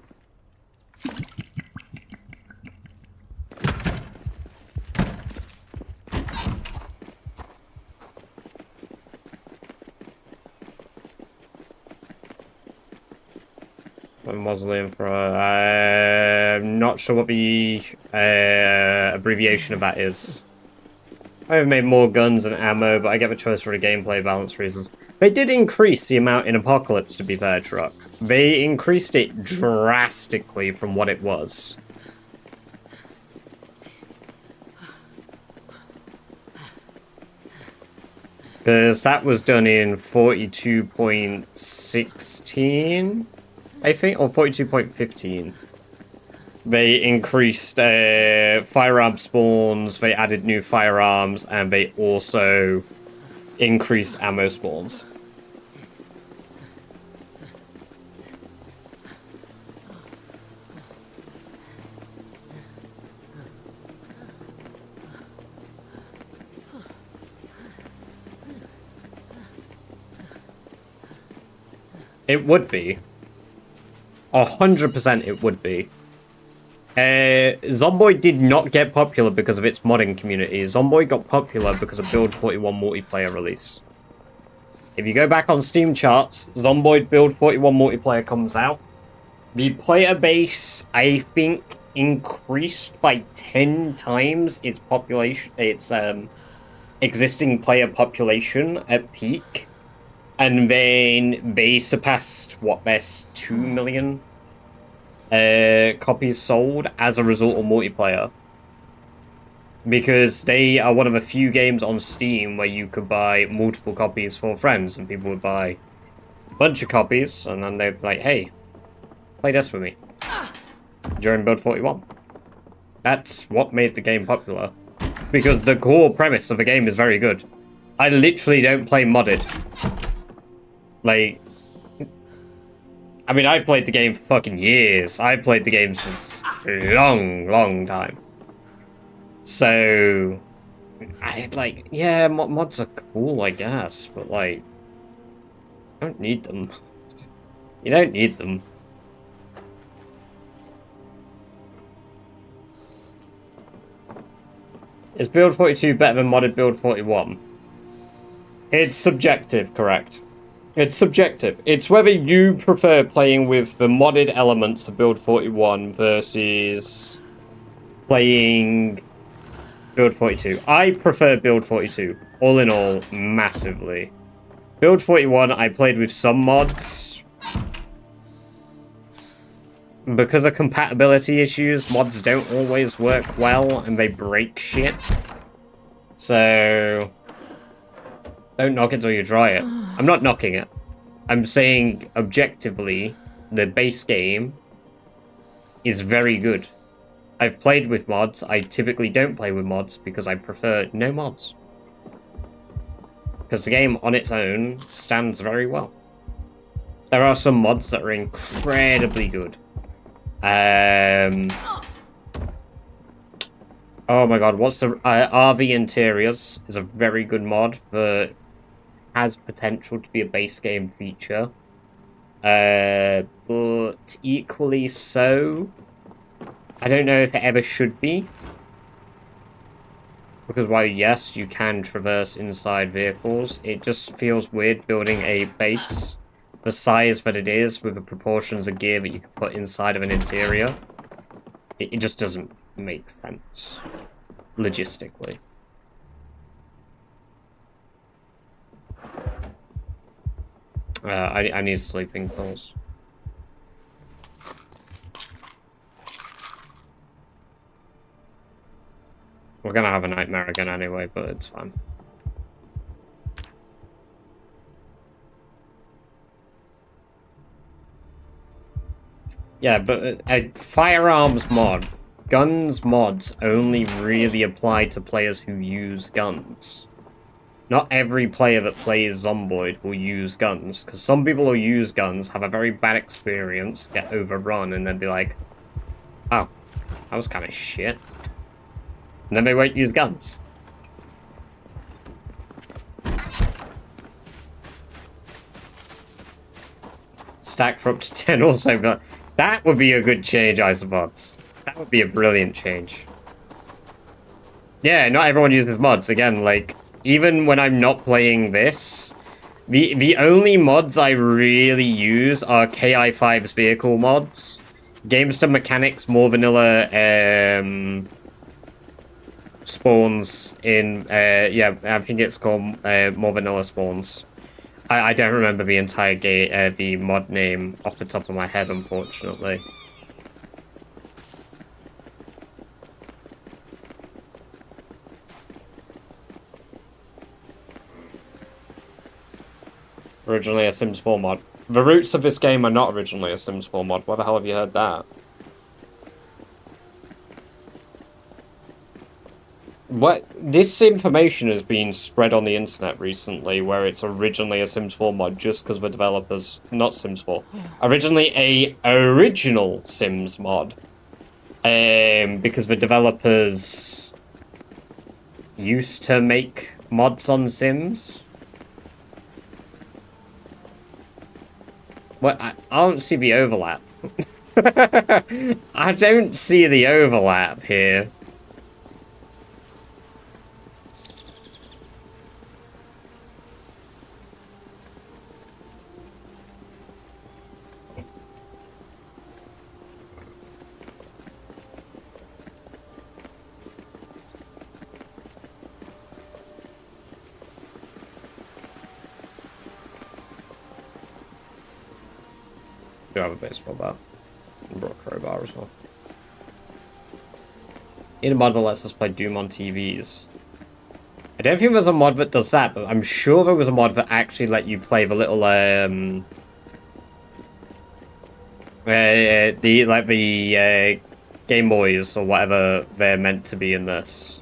A mausoleum for. I'm not sure what the abbreviation of that is. I've made more guns and ammo, but I get the choice for the gameplay balance reasons. They did increase the amount in Apocalypse, to be fair, Truck. They increased it drastically from what it was. Because that was done in 42.16, I think, or 42.15. They increased firearm spawns, they added new firearms, and they also increased ammo spawns. It would be. 100% it would be. Zomboid did not get popular because of its modding community. Zomboid got popular because of Build 41 multiplayer release. If you go back on Steam charts, Zomboid Build 41 multiplayer comes out. The player base, I think, increased by 10 times its population, its existing player population at peak. And then they surpassed, what, there's 2 million copies sold as a result of multiplayer. Because they are one of a few games on Steam where you could buy multiple copies for friends, and people would buy a bunch of copies, and then they'd be like, hey, play this with me during Build 41. That's what made the game popular. Because the core premise of the game is very good. I literally don't play modded. Like, I mean, I've played the game for fucking years. I've played the game since a long, long time. So, yeah, mods are cool, I guess, but, like, I don't need them. You don't need them. Is Build 42 better than modded Build 41? It's subjective, correct. It's subjective. It's whether you prefer playing with the modded elements of Build 41 versus playing Build 42. I prefer Build 42, all in all, massively. Build 41, I played with some mods. Because of compatibility issues, mods don't always work well, and they break shit. So, don't knock it till you try it. I'm not knocking it. I'm saying, objectively, the base game is very good. I've played with mods. I typically don't play with mods because I prefer no mods. Because the game on its own stands very well. There are some mods that are incredibly good. Oh my god, what's the... RV Interiors is a very good mod that has potential to be a base game feature. But equally so, I don't know if it ever should be. Because while yes, you can traverse inside vehicles, it just feels weird building a base the size that it is with the proportions of gear that you can put inside of an interior. It just doesn't make sense logistically. I need sleeping pills. We're gonna have a nightmare again anyway, but it's fine. Yeah, but a firearms mod, guns mods only really apply to players who use guns. Not every player that plays Zomboid will use guns, because some people who use guns have a very bad experience, get overrun, and then be like, oh, That was kind of shit. And then they won't use guns. Stack for up to 10 also, but that would be a good change, Isobots. That would be a brilliant change. Yeah, not everyone uses mods. Again, like, even when I'm not playing this, the only mods I really use are KI5's vehicle mods. Gamester Mechanics, more vanilla, spawns in, yeah, I think it's called more vanilla spawns. I don't remember the entire the mod name off the top of my head, unfortunately. Originally a Sims 4 mod. The roots of this game are not originally a Sims 4 mod. Why the hell have you heard that? What? This information has been spread on the internet recently, where it's originally a Sims 4 mod just because the developers, not Sims 4, originally a original Sims mod, because the developers used to make mods on Sims. What? I don't see the overlap. I don't see the overlap here. Do have a baseball bat. And brought a crowbar as well. In a mod that lets us play Doom on TVs. I don't think there's a mod that does that, but I'm sure there was a mod that actually let you play the little Game Boys or whatever they're meant to be in this.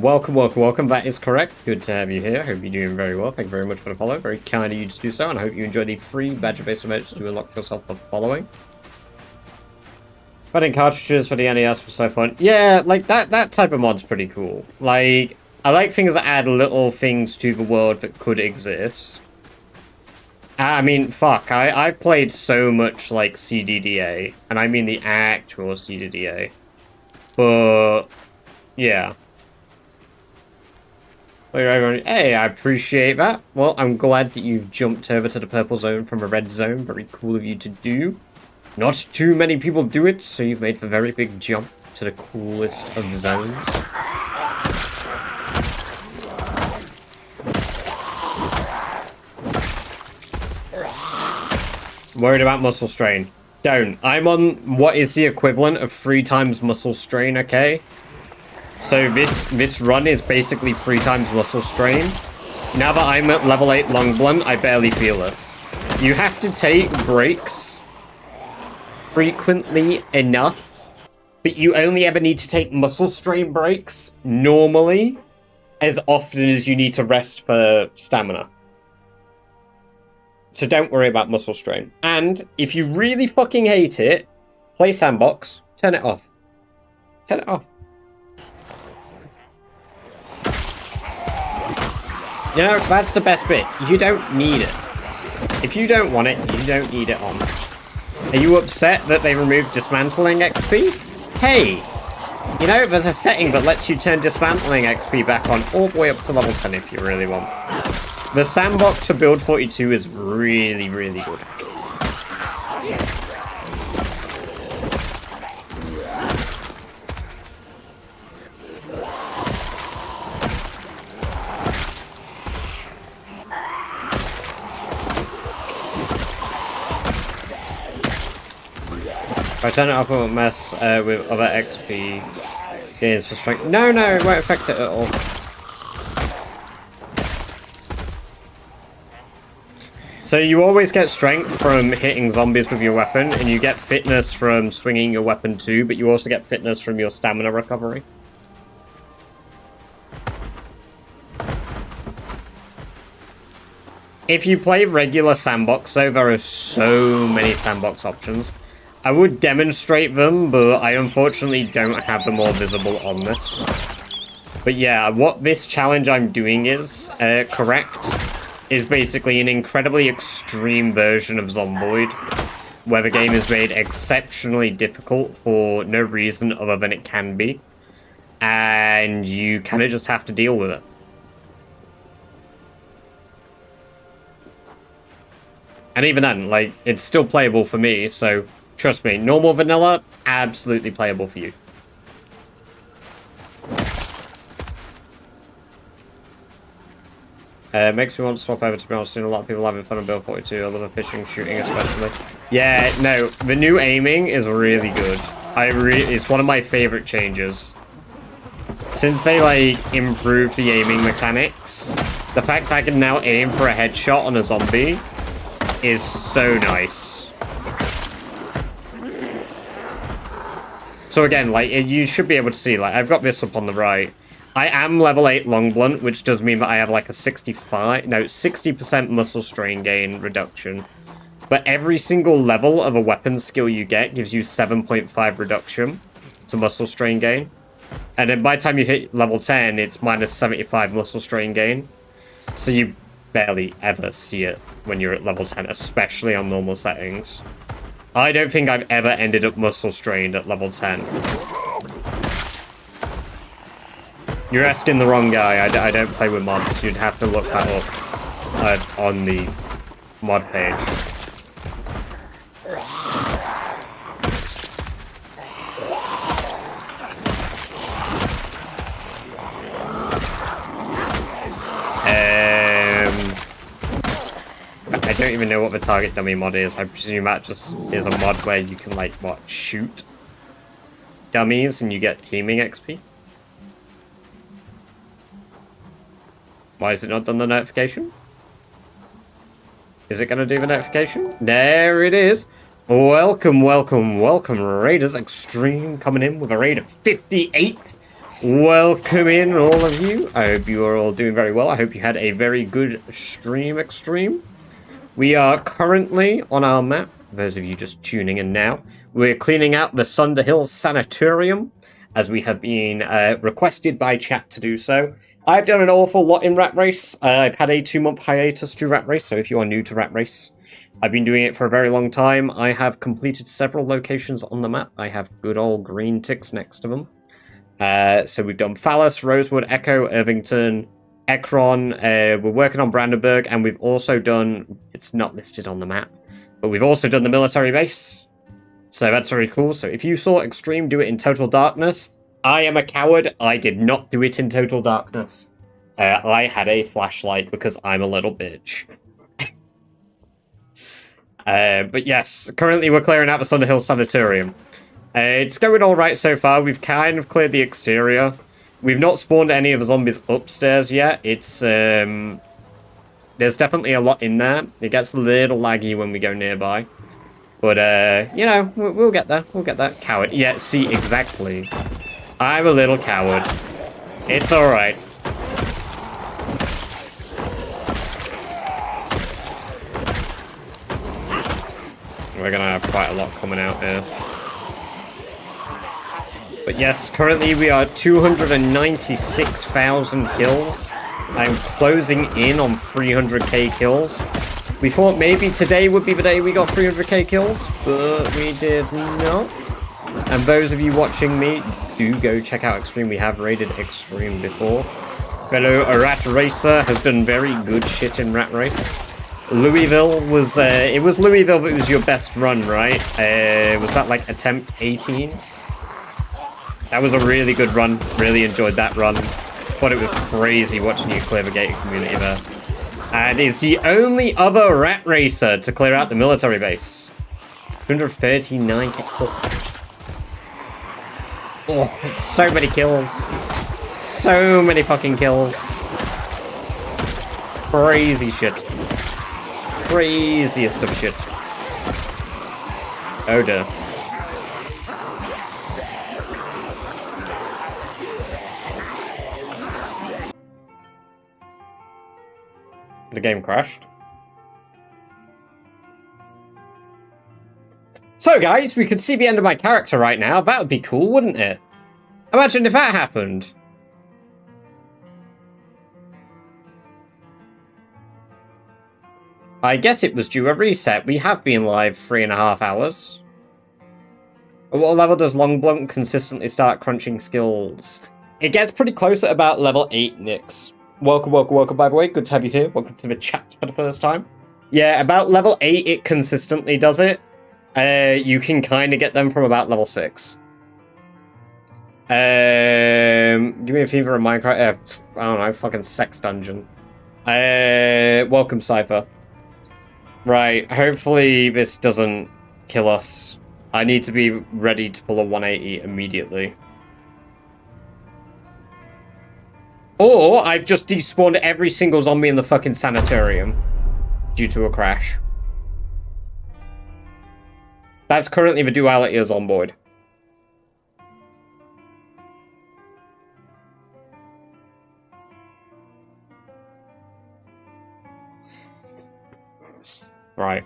Welcome. That is correct. Good to have you here. Hope you're doing very well. Thank you very much for the follow. Very kind of you to do so, and I hope you enjoy the free badger-based emotes to unlock yourself the following. Adding cartridges for the NES was so fun. Yeah, like that type of mod's pretty cool. Like, I like things that add little things to the world that could exist. I mean, fuck, I've played so much, like, CDDA, and I mean the actual CDDA. But, yeah. Hey, I appreciate that. Well, I'm glad that you've jumped over to the purple zone from a red zone. Very cool of you to do. Not too many people do it, so you've made the very big jump to the coolest of zones. Worried about muscle strain. Don't. I'm on what is the equivalent of 3 times muscle strain, okay? So this run is basically 3 times muscle strain. Now that I'm at level 8 long blunt, I barely feel it. You have to take breaks frequently enough, but you only ever need to take muscle strain breaks normally as often as you need to rest for stamina. So don't worry about muscle strain. And if you really fucking hate it, play sandbox, turn it off. Turn it off. You know, that's the best bit. You don't need it. If you don't want it, you don't need it on. Are you upset that they removed dismantling XP? Hey! You know, there's a setting that lets you turn dismantling XP back on all the way up to level 10 if you really want. The sandbox for Build 42 is really, really good. If I turn it off, it won't mess with other XP gains for strength. No, it won't affect it at all. So you always get strength from hitting zombies with your weapon, and you get fitness from swinging your weapon too, but you also get fitness from your stamina recovery. If you play regular sandbox, though, there are so many sandbox options. I would demonstrate them, but I unfortunately don't have them all visible on this. But yeah, what this challenge I'm doing is, correct, is basically an incredibly extreme version of Zomboid, where the game is made exceptionally difficult for no reason other than it can be, and you kind of just have to deal with it. And even then, like, it's still playable for me, so trust me, normal vanilla, absolutely playable for you. Makes me want to swap over, to be honest. A lot of people having fun on Build 42. I love the fishing, shooting especially. Yeah, no, the new aiming is really good. It's one of my favorite changes. Since they, like, improved the aiming mechanics, the fact I can now aim for a headshot on a zombie is so nice. So again, like, you should be able to see, like, I've got this up on the right. I am level 8 long blunt, which does mean that I have like a 60% muscle strain gain reduction. But every single level of a weapon skill you get gives you 7.5 reduction to muscle strain gain. And then by the time you hit level 10, it's minus 75 muscle strain gain. So you barely ever see it when you're at level 10, especially on normal settings. I don't think I've ever ended up muscle strained at level 10. You're asking the wrong guy. I don't play with mods. You'd have to look that up on the mod page. I don't even know what the target dummy mod is. I presume that just is a mod where you can, like, what, shoot dummies and you get aiming XP? Why is it not done the notification? Is it going to do the notification? There it is. Welcome, welcome, welcome, Raiders Extreme coming in with a raid of 58. Welcome in, all of you. I hope you are all doing very well. I hope you had a very good stream, Extreme. We are currently on our map. Those of you just tuning in now, we're cleaning out the Sunderhill Sanetorium, as we have been requested by chat to do so. I've done an awful lot in Rat Race. I've had a 2-month hiatus to Rat Race, so if you are new to Rat Race, I've been doing it for a very long time. I have completed several locations on the map. I have good old green ticks next to them. So we've done Phallus, Rosewood, Echo, Irvington, Ekron. We're working on Brandenburg, and we've also done, it's not listed on the map, but we've also done the military base. So that's very cool. So if you saw Extreme do it in Total Darkness, I am a coward. I did not do it in Total Darkness. I had a flashlight because I'm a little bitch. But yes, currently we're clearing out the Sunderhill Sanetorium. It's going alright so far. We've kind of cleared the exterior. We've not spawned any of the zombies upstairs yet. It's, there's definitely a lot in there. It gets a little laggy when we go nearby. But, you know, we'll get there. We'll get there. Coward. Yeah, see, exactly. I'm a little coward. It's alright. We're gonna have quite a lot coming out here. But yes, currently we are 296,000 kills. I'm closing in on 300k kills. We thought maybe today would be the day we got 300k kills, but we did not. And those of you watching me, do go check out Extreme. We have raided Extreme before. Fellow Rat Racer has done very good shit in Rat Race. Louisville was, it was Louisville that was your best run, right? Was that like attempt 18? That was a really good run. Really enjoyed that run. Thought it was crazy watching you clear the gated community there. And is the only other Rat Racer to clear out the military base. 239k. Oh, it's so many kills. So many fucking kills. Crazy shit. craziest of shit. Oh dear. The game crashed. So guys, we could see the end of my character right now. That would be cool, wouldn't it? Imagine if that happened. I guess it was due a reset. We have been live 3.5 hours. At what level does Longblunt consistently start crunching skills? It gets pretty close at about level 8, Nix. Welcome, welcome, welcome, by the way. Good to have you here. Welcome to the chat for the first time. Yeah, about level 8, it consistently does it. You can kind of get them from about level 6. Give me a fever of Minecraft. I don't know, fucking sex dungeon. Welcome, Cypher. Right, hopefully this doesn't kill us. I need to be ready to pull a 180 immediately. Or I've just despawned every single zombie in the fucking Sanetorium due to a crash. That's currently the duality of Zomboid. Right.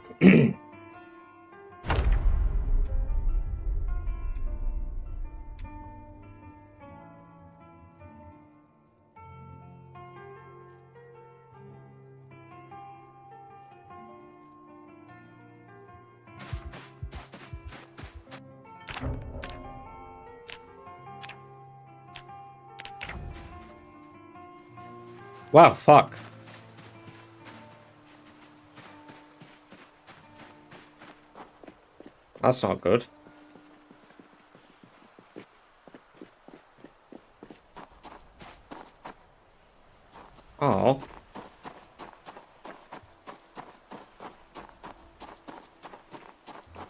Wow, fuck. That's not good. Oh.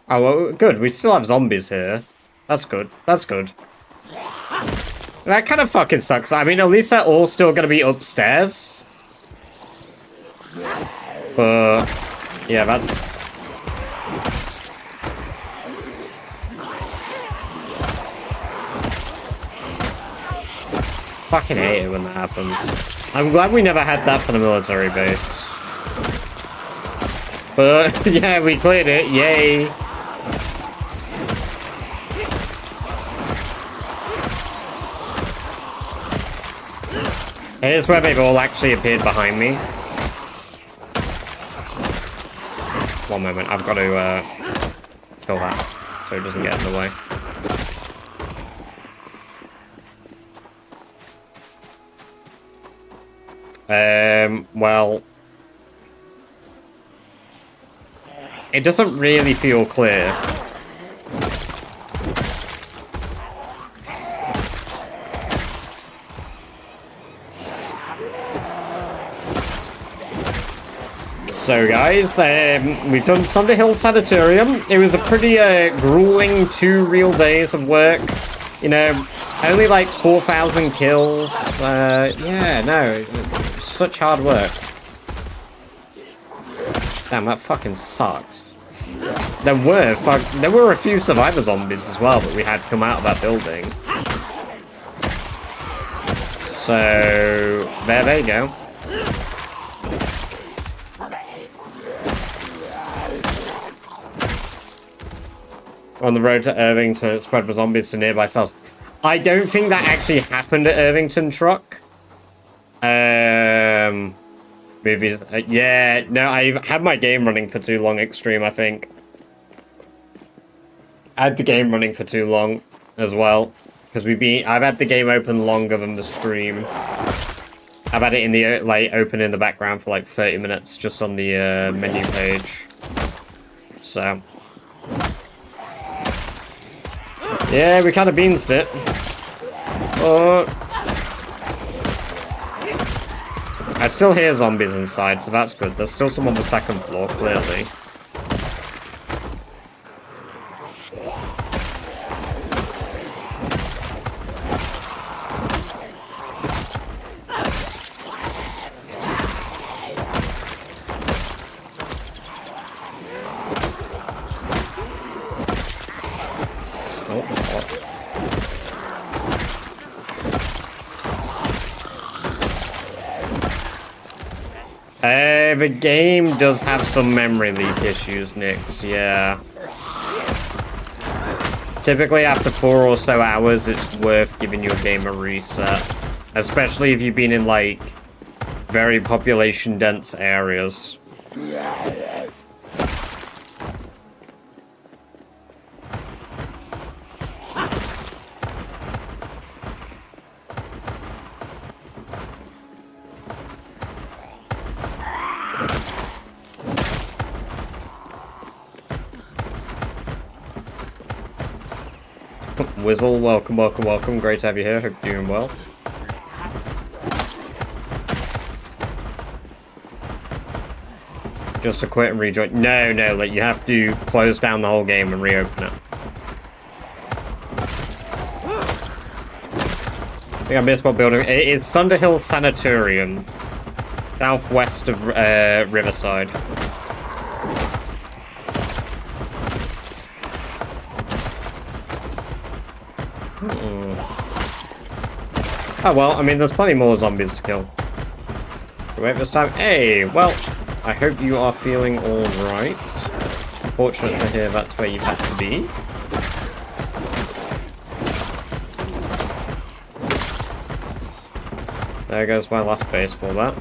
Oh, well, good. We still have zombies here. That's good. That's good. That kind of fucking sucks. I mean, at least they're all still gonna be upstairs. But, yeah, that's... Fucking hate it when that happens. I'm glad we never had that for the military base. But, yeah, we cleared it. Yay. Here's where they've all actually appeared behind me. One moment, I've got to kill that so it doesn't get in the way. Well, it doesn't really feel clear. So guys, we've done Sunday Hill Sanetorium. It was a pretty grueling 2 real days of work. You know, only like 4,000 kills. Yeah, no, such hard work. Damn, that fucking sucks. There were a few survivor zombies as well that we had come out of that building. So there you go. On the road to Irvington, spread the zombies to nearby cells. I don't think that actually happened at Irvington Truck. Movies. Yeah, no, I've had my game running for too long, Extreme, I think. I had the game running for too long as well. Because I've had the game open longer than the stream. I've had it in the, like, open in the background for like 30 minutes just on the menu page. So. Yeah, we kind of beansed it. I still hear zombies inside, so that's good. There's still some on the second floor, clearly. The game does have some memory leak issues, Nix, yeah. Typically after 4 or so hours, it's worth giving your game a reset. Especially if you've been in, like, very population-dense areas. Whizzle, welcome, welcome, welcome. Great to have you here. Hope you're doing well. Just to quit and rejoin. No, no, like you have to close down the whole game and reopen it. I think I missed what building. It's Thunderhill Sanetorium, southwest of Riverside. Oh well, I mean, there's plenty more zombies to kill. Wait this time. Hey, well, I hope you are feeling alright. Fortunate to hear that's where you had to be. There goes my last baseball bat.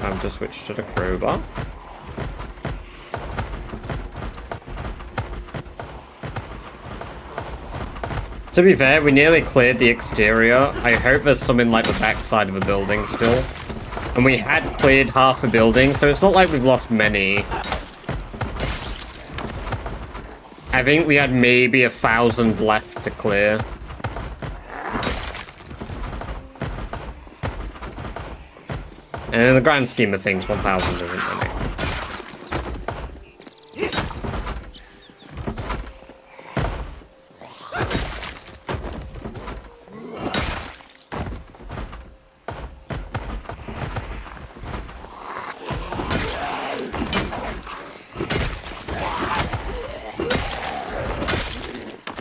Time to switch to the crowbar. To be fair, we nearly cleared the exterior. I hope there's some in like the back side of a building still. And we had cleared half a building, so it's not like we've lost many. I think we had maybe 1,000 left to clear. And in the grand scheme of things, 1,000 isn't many.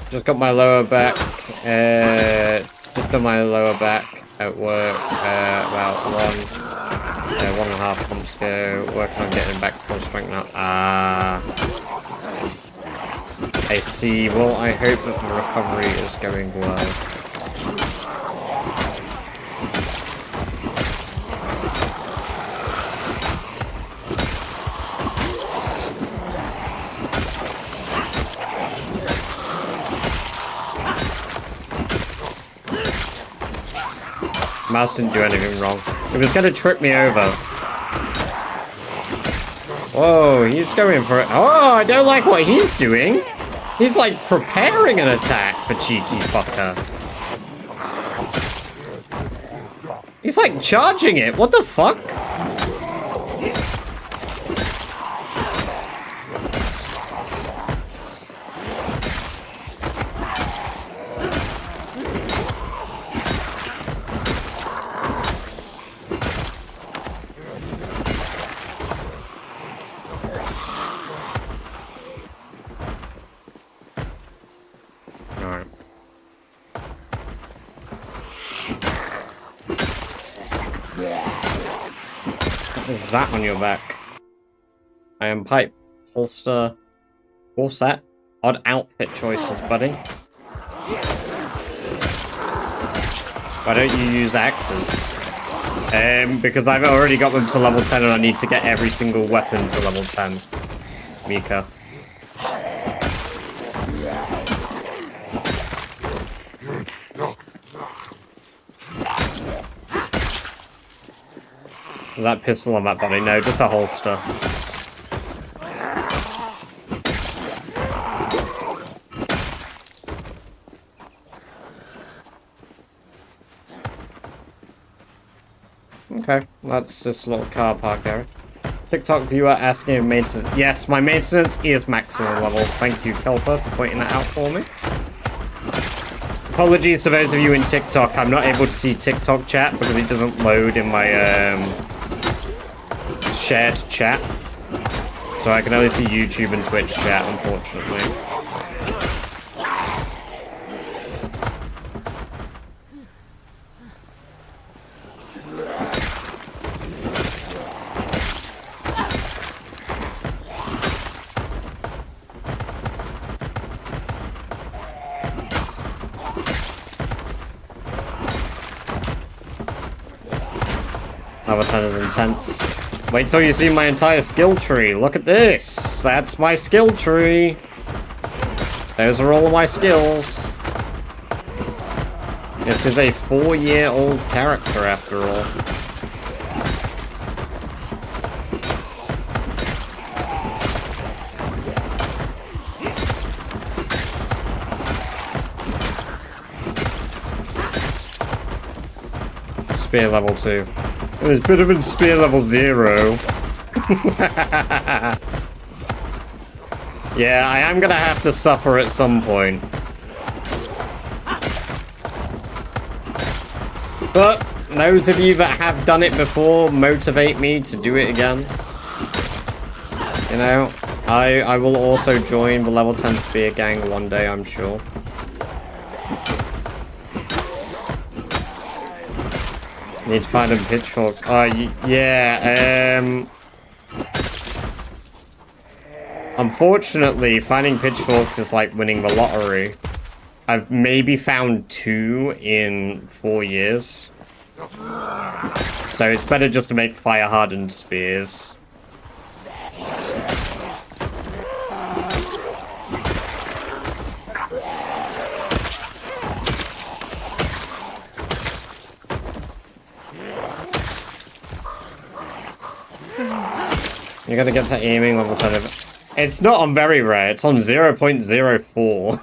Just got my lower back, just got my lower back at work, about 1.5 months ago, working on getting back full strength now. I see. Well, I hope that the recovery is going well. Mouse didn't do anything wrong. It was going to trip me over. Whoa, he's going for it. Oh, I don't like what he's doing. He's like preparing an attack, the cheeky fucker. He's like charging it. What the fuck? That on your back. I am pipe, holster, all set. Odd outfit choices, buddy. Why don't you use axes? Because I've already got them to level 10 and I need to get every single weapon to level 10. Mika. Was that pistol on that body? No, just a holster. Okay, that's this little car park area. TikTok viewer asking if maintenance. Yes, my maintenance is maximum level. Thank you, Kelper, for pointing that out for me. Apologies to those of you in TikTok. I'm not able to see TikTok chat because it doesn't load in my shared chat. So I can only see YouTube and Twitch chat, unfortunately. Level 10 is intense. Wait till you see my entire skill tree. Look at this. That's my skill tree. Those are all of my skills. This is a 4-year-old character after all. Spear level 2. There's a bit of a spear level 0. Yeah, I am gonna have to suffer at some point. But those of you that have done it before motivate me to do it again. You know, I will also join the level 10 spear gang one day, I'm sure. Need to find them pitchforks. Yeah, unfortunately, finding pitchforks is like winning the lottery. I've maybe found 2 in 4 years. So it's better just to make fire-hardened spears. You gotta get to aiming level 10 of it. It's not on very rare, it's on 0.04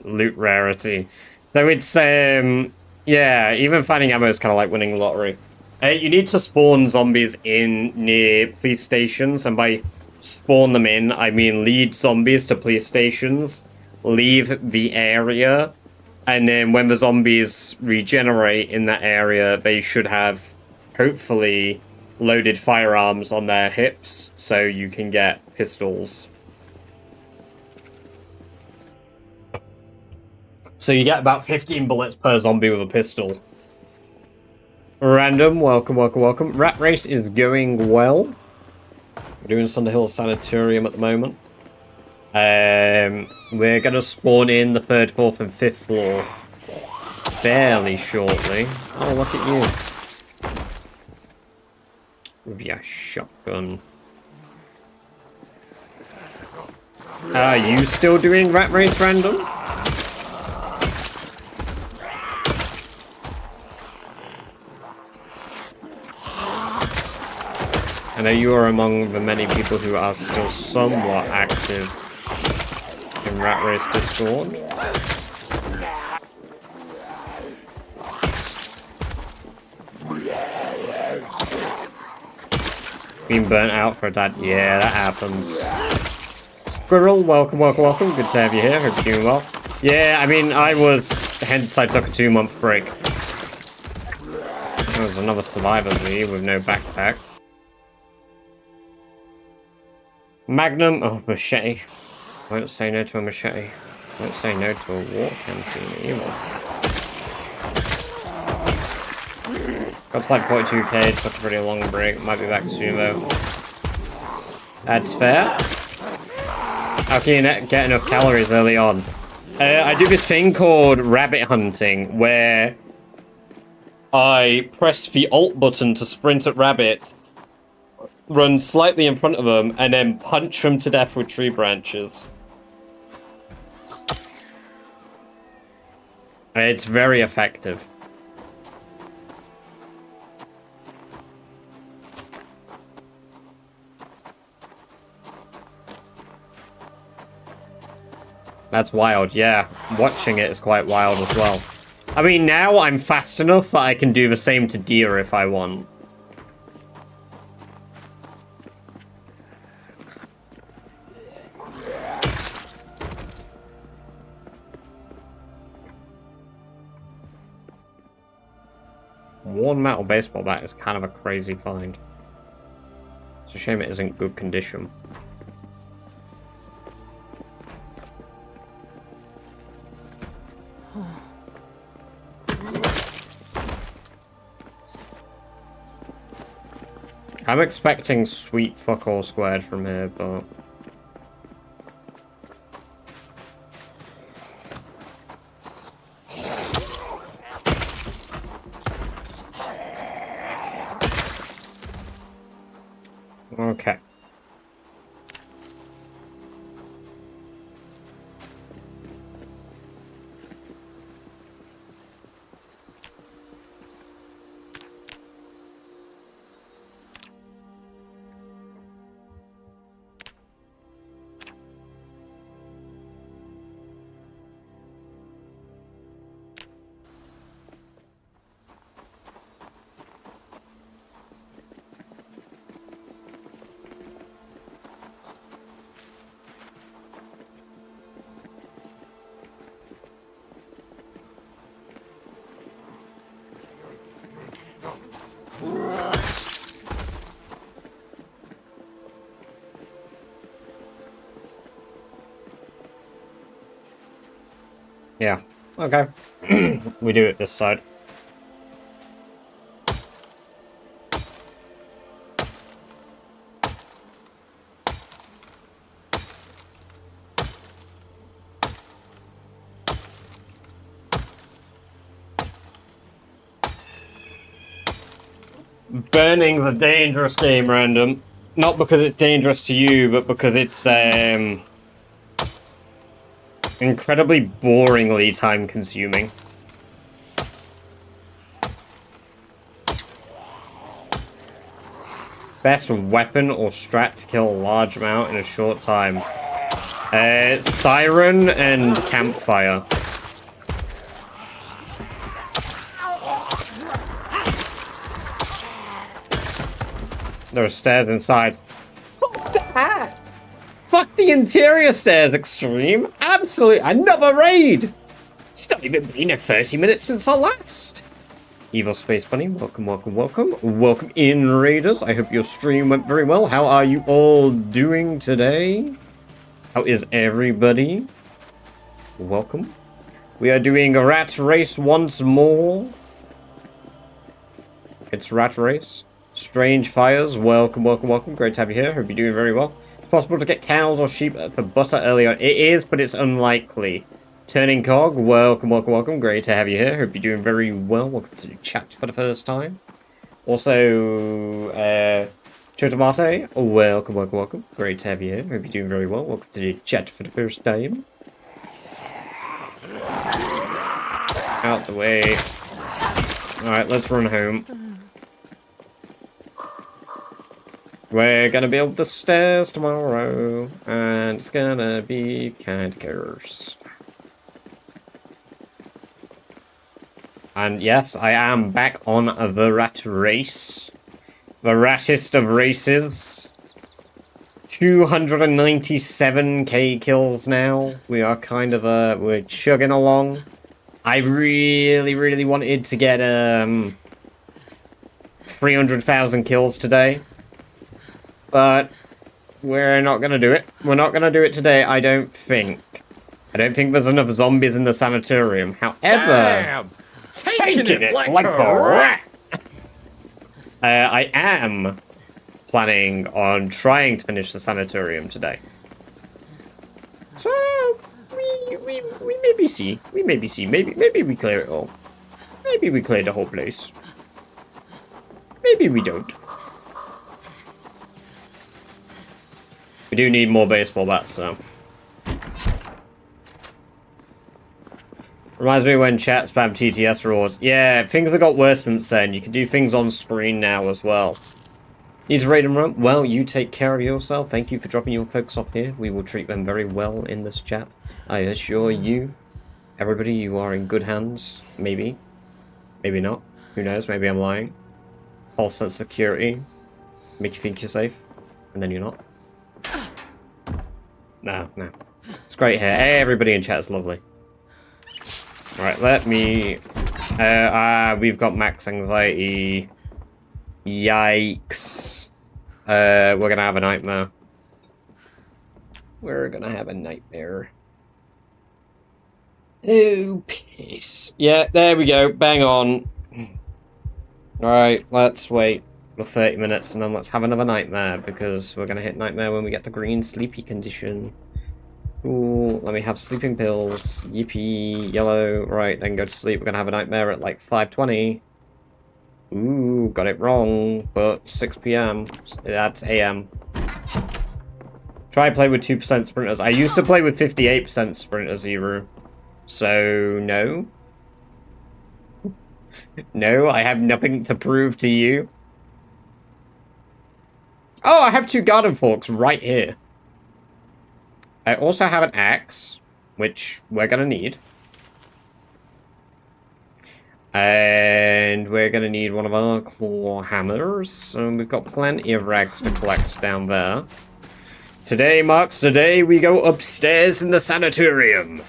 loot rarity. So it's, yeah, even finding ammo is kind of like winning the lottery. You need to spawn zombies in near police stations, and by spawn them in, I mean lead zombies to police stations, leave the area, and then when the zombies regenerate in that area, they should have, hopefully, loaded firearms on their hips, so you can get pistols. So you get about 15 bullets per zombie with a pistol. Random, welcome, welcome, welcome. Rat Race is going well. We're doing Sunderhill Sanetorium at the moment. We're going to spawn in the 3rd, 4th, and 5th floor fairly shortly. Oh, look at you. With your shotgun. Are you still doing Rat Race Random? I know you are among the many people who are still somewhat active in Rat Race Discord. Being burnt out for a dad. Yeah, that happens. Squirrel, welcome, welcome, welcome. Good to have you here. Hope you're doing well. Yeah, I mean, hence I took a 2-month break. There was another Survivor's League with no backpack. Magnum, oh, machete. Won't say no to a machete. Won't say no to a war canteen either. Got to like 42k, took a pretty long break. Might be back soon though. That's fair. How can you get enough calories early on? I do this thing called rabbit hunting, where I press the Alt button to sprint at rabbits, run slightly in front of them, and then punch them to death with tree branches. It's very effective. That's wild, yeah. Watching it is quite wild as well. I mean, now I'm fast enough that I can do the same to deer if I want. Worn metal baseball bat is kind of a crazy find. It's a shame it isn't good condition. I'm expecting sweet fuck all squared from here, but... Okay. Yeah. Okay. We do it this side. Burning the dangerous game, random. Not because it's dangerous to you, but because it's incredibly boringly time consuming. Best weapon or strat to kill a large amount in a short time. Siren and campfire. There are stairs inside. Fuck the interior stairs, Extreme. Absolutely. Another raid. It's not even been 30 minutes since our last. Evil Space Bunny, welcome, welcome, welcome. Welcome in, Raiders. I hope your stream went very well. How are you all doing today? How is everybody? Welcome. We are doing a rat race once more. It's rat race. Strange Fires, welcome, welcome, welcome. Great to have you here. Hope you're doing very well. It's possible to get cows or sheep for butter early on. It is, but it's unlikely. Turning Cog, welcome, welcome, welcome. Great to have you here. Hope you're doing very well. Welcome to the chat for the first time. Also, Chotomate, welcome, welcome, welcome. Great to have you here. Hope you're doing very well. Welcome to the chat for the first time. Out the way. Alright, let's run home. We're gonna build the stairs tomorrow, and it's gonna be kind of cursed. And yes, I am back on the rat race. The rattest of races. 297k kills now. We are kind of, we're chugging along. I really wanted to get, 300,000 kills today. But we're not gonna do it. We're not gonna do it today, I don't think. I don't think there's enough zombies in the Sanetorium. However... Damn! Taking it like a rat! I am planning on trying to finish the Sanetorium today. So, we maybe see. We maybe see. Maybe we clear it all. Maybe we clear the whole place. Maybe we don't. We do need more baseball bats, so. Reminds me when chat spam TTS rules. Yeah, things have got worse since then. You can do things on screen now as well. Need to raid and run? Well, you take care of yourself. Thank you for dropping your folks off here. We will treat them very well in this chat. I assure you. Everybody, you are in good hands. Maybe. Maybe not. Who knows? Maybe I'm lying. False sense of security. Make you think you're safe. And then you're not. No. It's great here. Hey, everybody in chat is lovely. Right, let me... we've got max anxiety. Yikes. We're gonna have a nightmare. We're gonna have a nightmare. Oh, piss. Yeah, there we go. Bang on. Alright, let's wait for 30 minutes and then let's have another nightmare because we're gonna hit nightmare when we get the green sleepy condition. Ooh, let me have sleeping pills. Yippee, yellow. Right, then go to sleep. We're gonna have a nightmare at like 5:20. Ooh, got it wrong, but 6 p.m. That's a.m. Try play with 2% sprinters. I used to play with 58% sprinters, Zero. So, no. No, I have nothing to prove to you. Oh, I have 2 garden forks right here. I also have an axe, which we're gonna need. And we're gonna need one of our claw hammers. And we've got plenty of rags to collect down there. Today marks the day we go upstairs in the Sanetorium.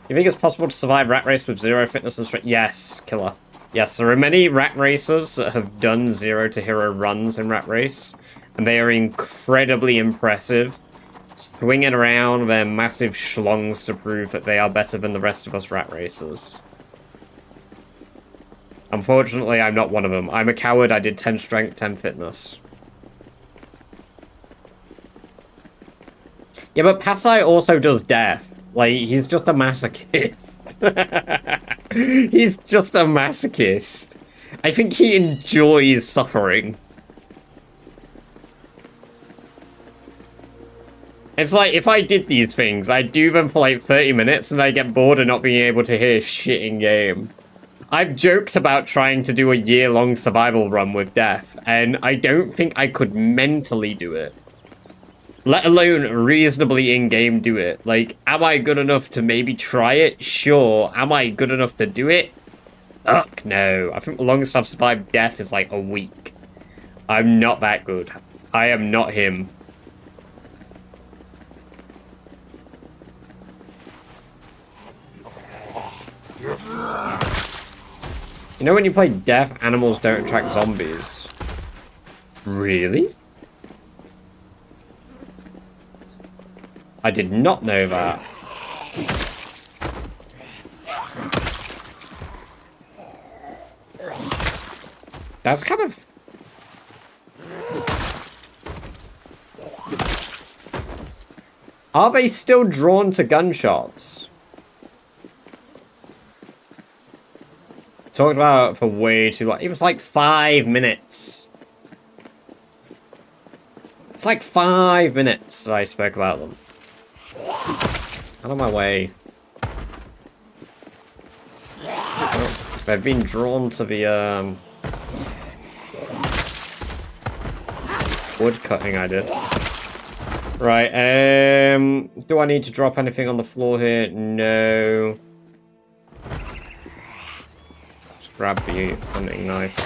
You think it's possible to survive rat race with 0 fitness and strength? Yes, killer. Yes, there are many rat racers that have done 0 to hero runs in rat race. And they are incredibly impressive. Swinging around their massive schlongs to prove that they are better than the rest of us rat racers. Unfortunately, I'm not one of them. I'm a coward. I did 10 strength, 10 fitness. Yeah, but Pasai also does death. Like, he's just a masochist. He's just a masochist. I think he enjoys suffering. It's like, if I did these things, I'd do them for like 30 minutes and I get bored of not being able to hear shit in game. I've joked about trying to do a year-long survival run with death, and I don't think I could mentally do it. Let alone reasonably in-game do it. Like, am I good enough to maybe try it? Sure. Am I good enough to do it? Fuck no. I think the longest I've survived death is like a week. I'm not that good. I am not him. You know when you play death, animals don't attract zombies? Really? I did not know that. That's kind of... Are they still drawn to gunshots? Talked about it for way too long. It was like 5 minutes. It's like 5 minutes that I spoke about them. Out of my way. Oh, they've been drawn to the wood cutting I did. Right, do I need to drop anything on the floor here? No. Just grab the hunting knife.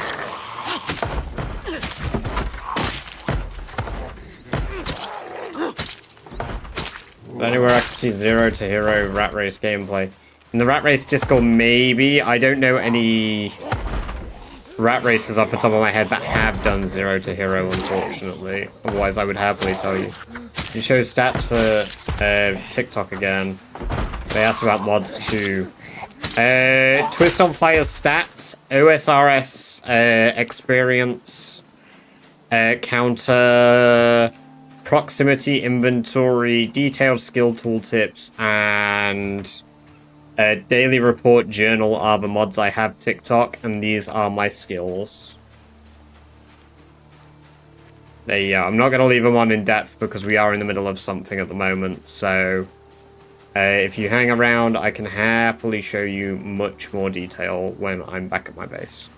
Anywhere I can see 0 to hero rat race gameplay. In the rat race Discord, maybe. I don't know any rat racers off the top of my head that have done 0 to hero, unfortunately. Otherwise, I would happily tell you. You show stats for TikTok again. They asked about mods too. Twist on Fire's stats, OSRS experience, counter, proximity inventory, detailed skill tooltips, and daily report journal are the mods I have TikTok, and these are my skills. There you go. I'm not going to leave them on in depth because we are in the middle of something at the moment, so if you hang around, I can happily show you much more detail when I'm back at my base.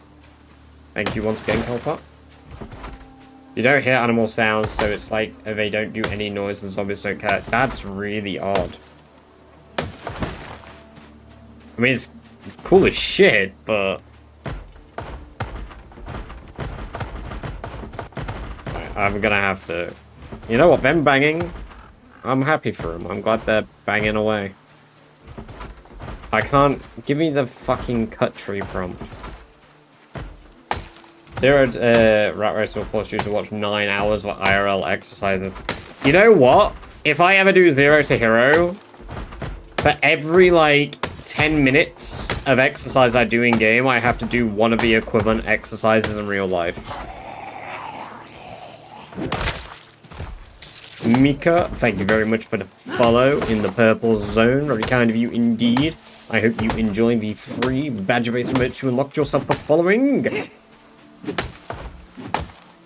Thank you once again, Kelpot. You don't hear animal sounds, so it's like they don't do any noise and zombies don't care. That's really odd. I mean, it's cool as shit, but... Right, I'm gonna have to... You know what, them banging, I'm happy for them. I'm glad they're banging away. I can't... Give me the fucking cut tree prompt. 0 rat race will force you to watch 9 hours of IRL exercises. You know what? If I ever do 0 to hero, for every like 10 minutes of exercise I do in game, I have to do one of the equivalent exercises in real life. Mika, thank you very much for the follow in the purple zone. Very kind of you indeed. I hope you enjoy the free badger-based merch you unlocked yourself for following.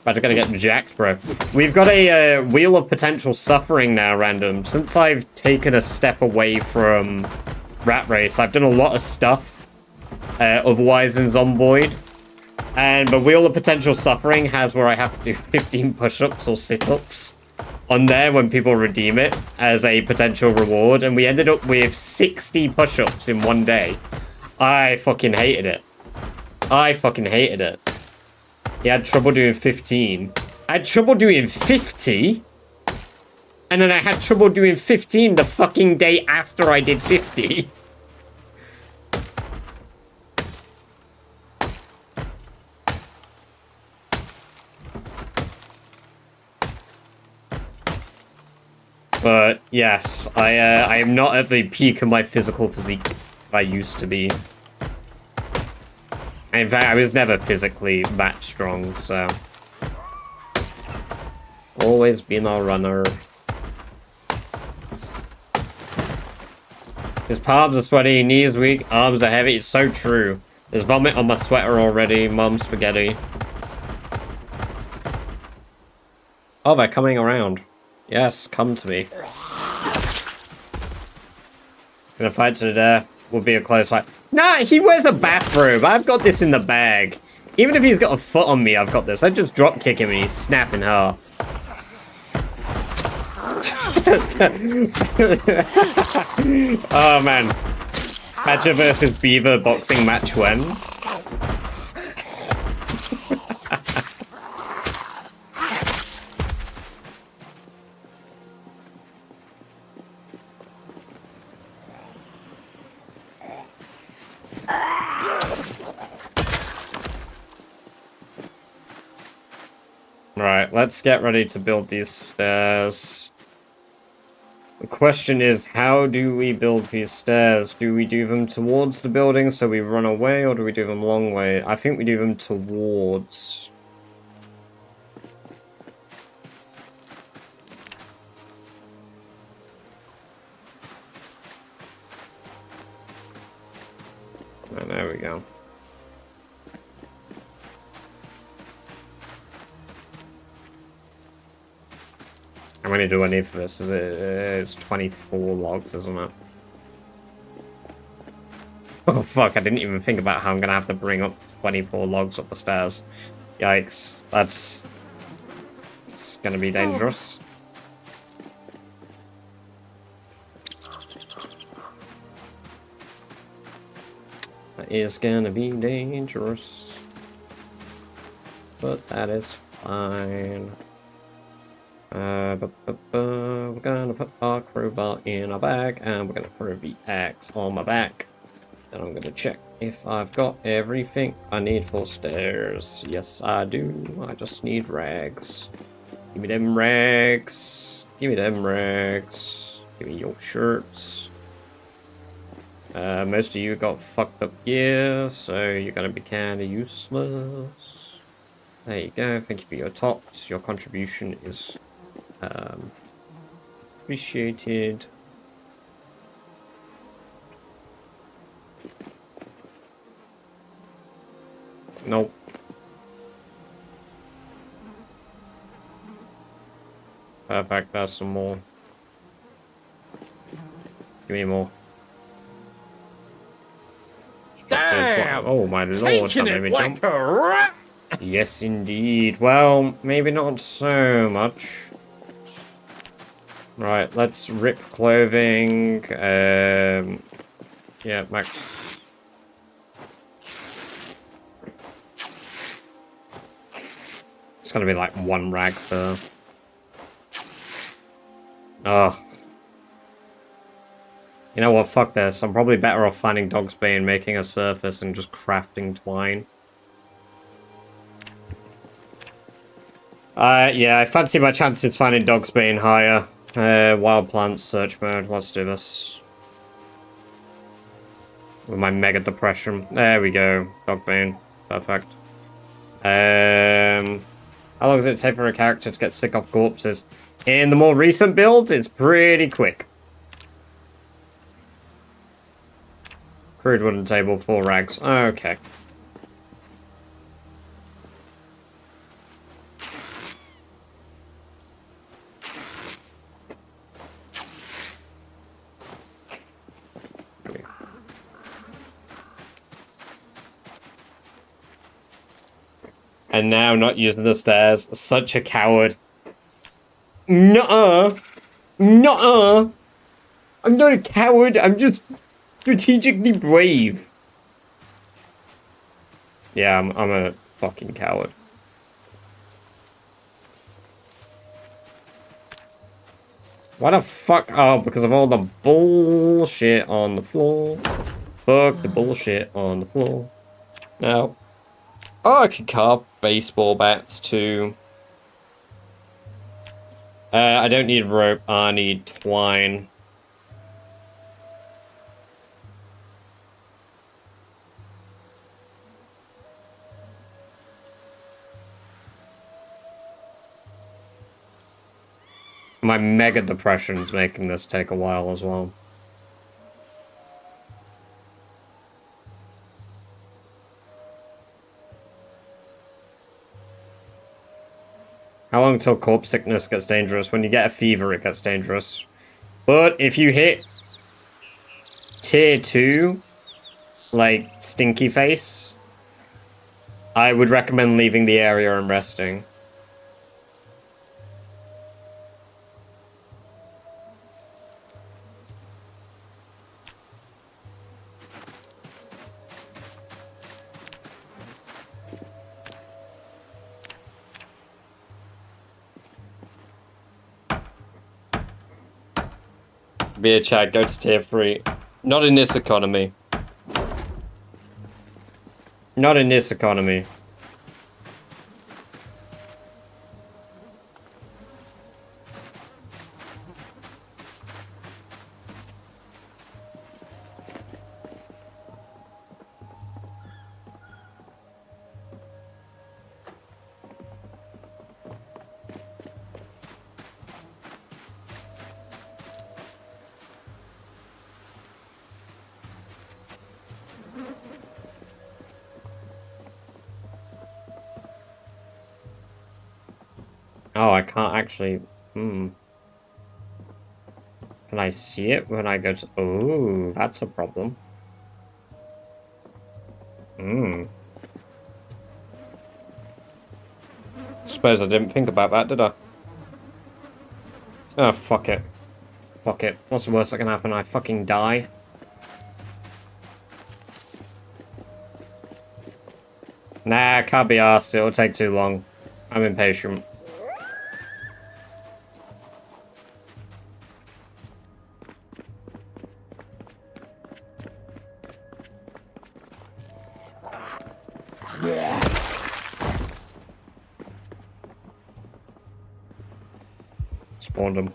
Badger gonna get jacked, bro. We've got a Wheel of Potential Suffering now, random. Since I've taken a step away from Rat Race, I've done a lot of stuff otherwise in Zomboid. But Wheel of Potential Suffering has where I have to do 15 push-ups or sit-ups on there when people redeem it as a potential reward. And we ended up with 60 push-ups in one day. I fucking hated it. I fucking hated it. He had trouble doing 15. I had trouble doing 50. And then I had trouble doing 15 the fucking day after I did 50. But yes, I am not at the peak of my physical physique I used to be. In fact, I was never physically that strong, so... Always been a runner. His palms are sweaty, knees weak, arms are heavy. It's so true. There's vomit on my sweater already, mum spaghetti. Oh, they're coming around. Yes, come to me. Gonna fight to the death. Will be a close fight. Nah, he wears a bathrobe. I've got this in the bag. Even if he's got a foot on me, I've got this. I just drop kick him and he's snap in half. Oh man. Badger versus Beaver boxing match when? Right, let's get ready to build these stairs. The question is, how do we build these stairs? Do we do them towards the building so we run away, or do we do them long way? I think we do them towards. Oh, there we go. How many do I need for this? It's 24 logs, isn't it? Oh fuck, I didn't even think about how I'm gonna have to bring up 24 logs up the stairs. Yikes, it's gonna be dangerous. That is gonna be dangerous. But that is fine. We're gonna put our crowbar in our bag, and we're gonna put the axe on my back. And I'm gonna check if I've got everything I need for stairs. Yes, I do. I just need rags. Give me them rags. Give me them rags. Give me your shirts. Most of you got fucked up gear, so you're gonna be kinda useless. There you go. Thank you for your tops. Your contribution is appreciated. Nope. Perfect, there's some more. Give me more. Damn! Oh my lord, that made me jump. A rat. Yes, indeed. Well, maybe not so much. Right, let's rip clothing. Yeah, max. It's gonna be like one rag per. Ugh. You know what? Fuck this. I'm probably better off finding Dogsbane, making a surface, and just crafting twine. Yeah, I fancy my chances finding Dogsbane higher. Wild plants, search mode. Let's do this. With my mega depression. There we go. Dogbane. Perfect. How long does it take for a character to get sick of corpses? In the more recent builds, it's pretty quick. Crude wooden table, 4 rags. Okay. And now not using the stairs. Such a coward. Nuh-uh. Nuh-uh. I'm not a coward. I'm just strategically brave. Yeah, I'm a fucking coward. Why the fuck? Oh, because of all the bullshit on the floor. Fuck the bullshit on the floor. Now, oh, I could carve baseball bats too. I don't need rope. I need twine. My mega depression is making this take a while as well. How long till corpse sickness gets dangerous? When you get a fever, it gets dangerous. But if you hit tier 2, like stinky face, I would recommend leaving the area and resting. Beer chat, go to tier 3. Not in this economy. Not in this economy. Oh, I can't actually... Can I see it when I go to... Oh, that's a problem. Suppose I didn't think about that, did I? Oh, fuck it. Fuck it. What's the worst that can happen? I fucking die. Nah, can't be arsed. It'll take too long. I'm impatient. Spawned him.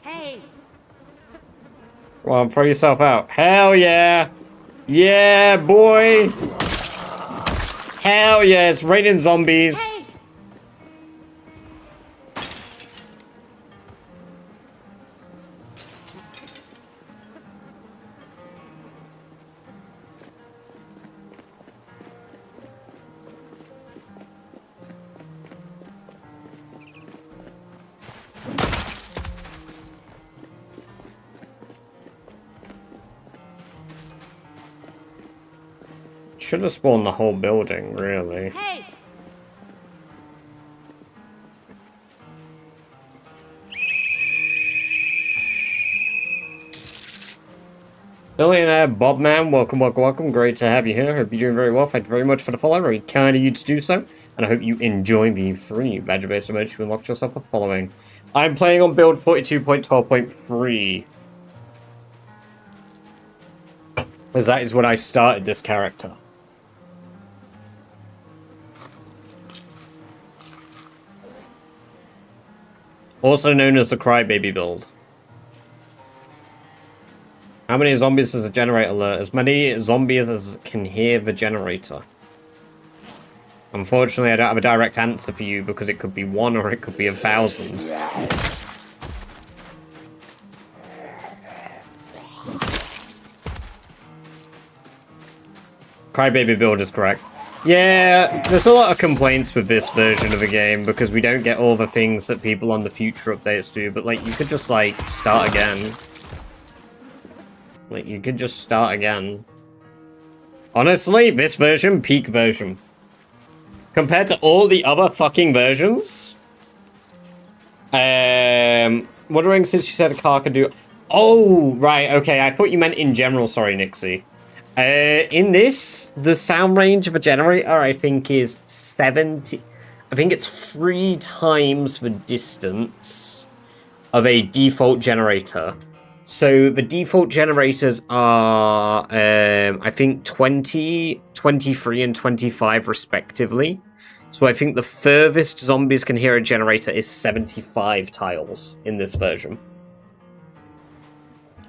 Hey! Come on, throw yourself out. Hell yeah! Yeah, boy! Hell yeah, it's raining zombies! Hey! Should have spawned the whole building, really. Hey! Billionaire Bobman, welcome, welcome, welcome. Great to have you here. Hope you're doing very well. Thank you very much for the follow. Very kind of you to do so. And I hope you enjoy the free badger-based emoji to unlock yourself a following. I'm playing on build 42.12.3. Because that is when I started this character. Also known as the Crybaby build. How many zombies does a generator alert? As many zombies as can hear the generator. Unfortunately, I don't have a direct answer for you because it could be 1 or it could be 1,000. Crybaby build is correct. Yeah, there's a lot of complaints with this version of the game because we don't get all the things that people on the future updates do, but like you could just like start again. Like you could just start again. Honestly, this version, peak version. Compared to all the other fucking versions. Wondering since you said a car could do... Oh, right, okay, I thought you meant in general, sorry, Nixie. In this, the sound range of a generator, I think, is 70... I think it's 3 times the distance of a default generator. So the default generators are, I think, 20, 23, and 25 respectively. So I think the furthest zombies can hear a generator is 75 tiles in this version.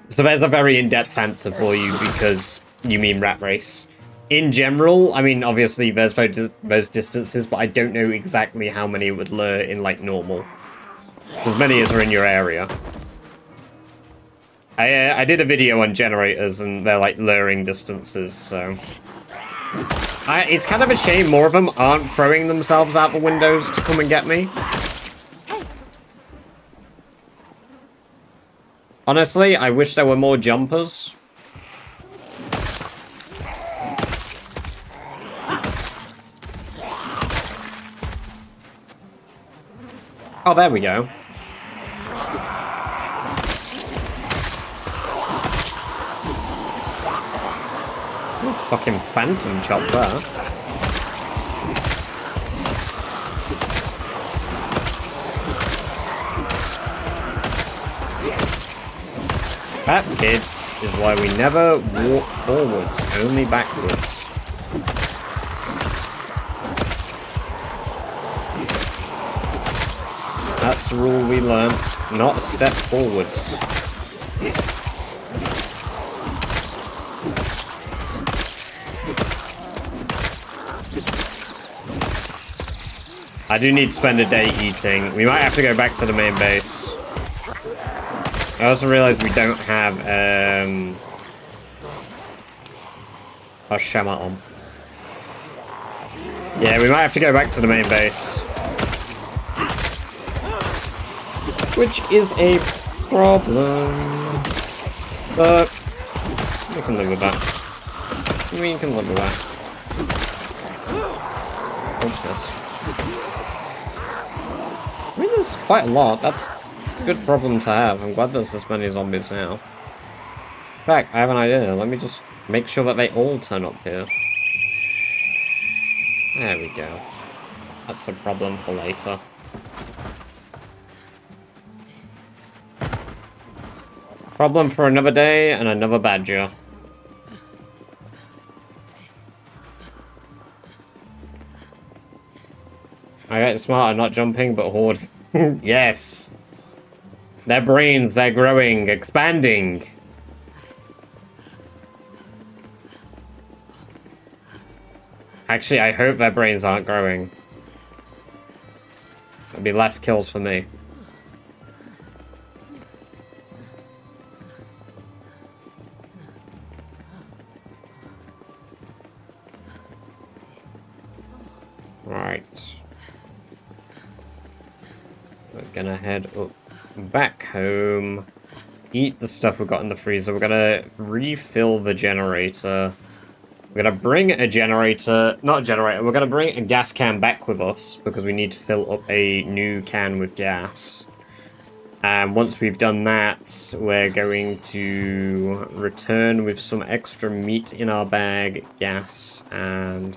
So there's a very in-depth answer for you because you mean rat race. In general, I mean, obviously there's those distances, but I don't know exactly how many it would lure in, like, normal. As many as are in your area. I did a video on generators, and they're, like, luring distances, so... it's kind of a shame more of them aren't throwing themselves out the windows to come and get me. Honestly, I wish there were more jumpers. Oh, there we go. Oh, fucking phantom chop there. That's, kids, is why we never walk forwards, only backwards. That's the rule we learned, not a step forwards. I do need to spend a day eating. We might have to go back to the main base. I also realized we don't have, our Shama on. Yeah, we might have to go back to the main base. Which is a problem. But we can live with that. We can live with that. What's this? I mean, there's quite a lot. That's a good problem to have. I'm glad there's this many zombies now. In fact, I have an idea. Let me just make sure that they all turn up here. There we go. That's a problem for later. Problem for another day and another badger. I get smarter, not jumping, but hoarding. Yes! Their brains, they're growing, expanding. Actually, I hope their brains aren't growing. There'll be less kills for me. Right. We're gonna head up back home, eat the stuff we've got in the freezer. We're gonna refill the generator. We're gonna bring a generator, not a generator, we're gonna bring a gas can back with us because we need to fill up a new can with gas. And once we've done that, we're going to return with some extra meat in our bag, gas, and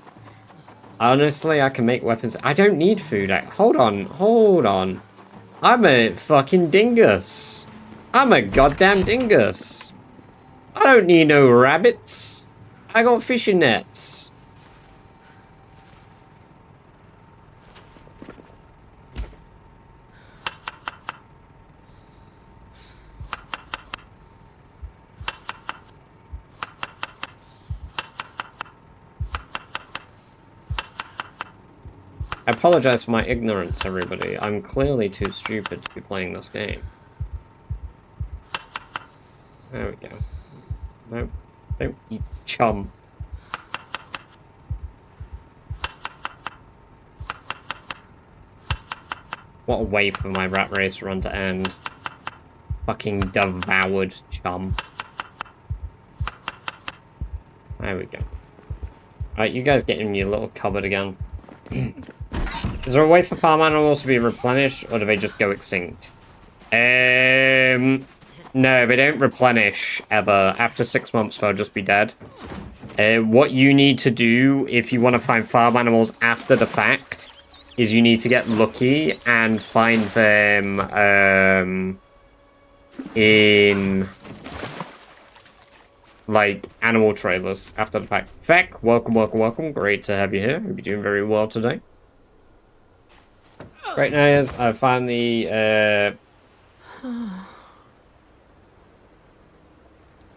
honestly, I can make weapons. I don't need food. Hold on. I'm a fucking dingus. I'm a goddamn dingus. I don't need no rabbits. I got fishing nets. I apologize for my ignorance, everybody. I'm clearly too stupid to be playing this game. There we go. No, don't eat chum. What a way for my rat race run to end. Fucking devoured chum. There we go. Alright, you guys get in your little cupboard again. Is there a way for farm animals to be replenished, or do they just go extinct? No, they don't replenish ever. After 6 months, they'll just be dead. What you need to do if you want to find farm animals after the fact is you need to get lucky and find them in like animal trailers after the fact. Feck, welcome, welcome, welcome. Great to have you here. Hope you're doing very well today. Right now is I found the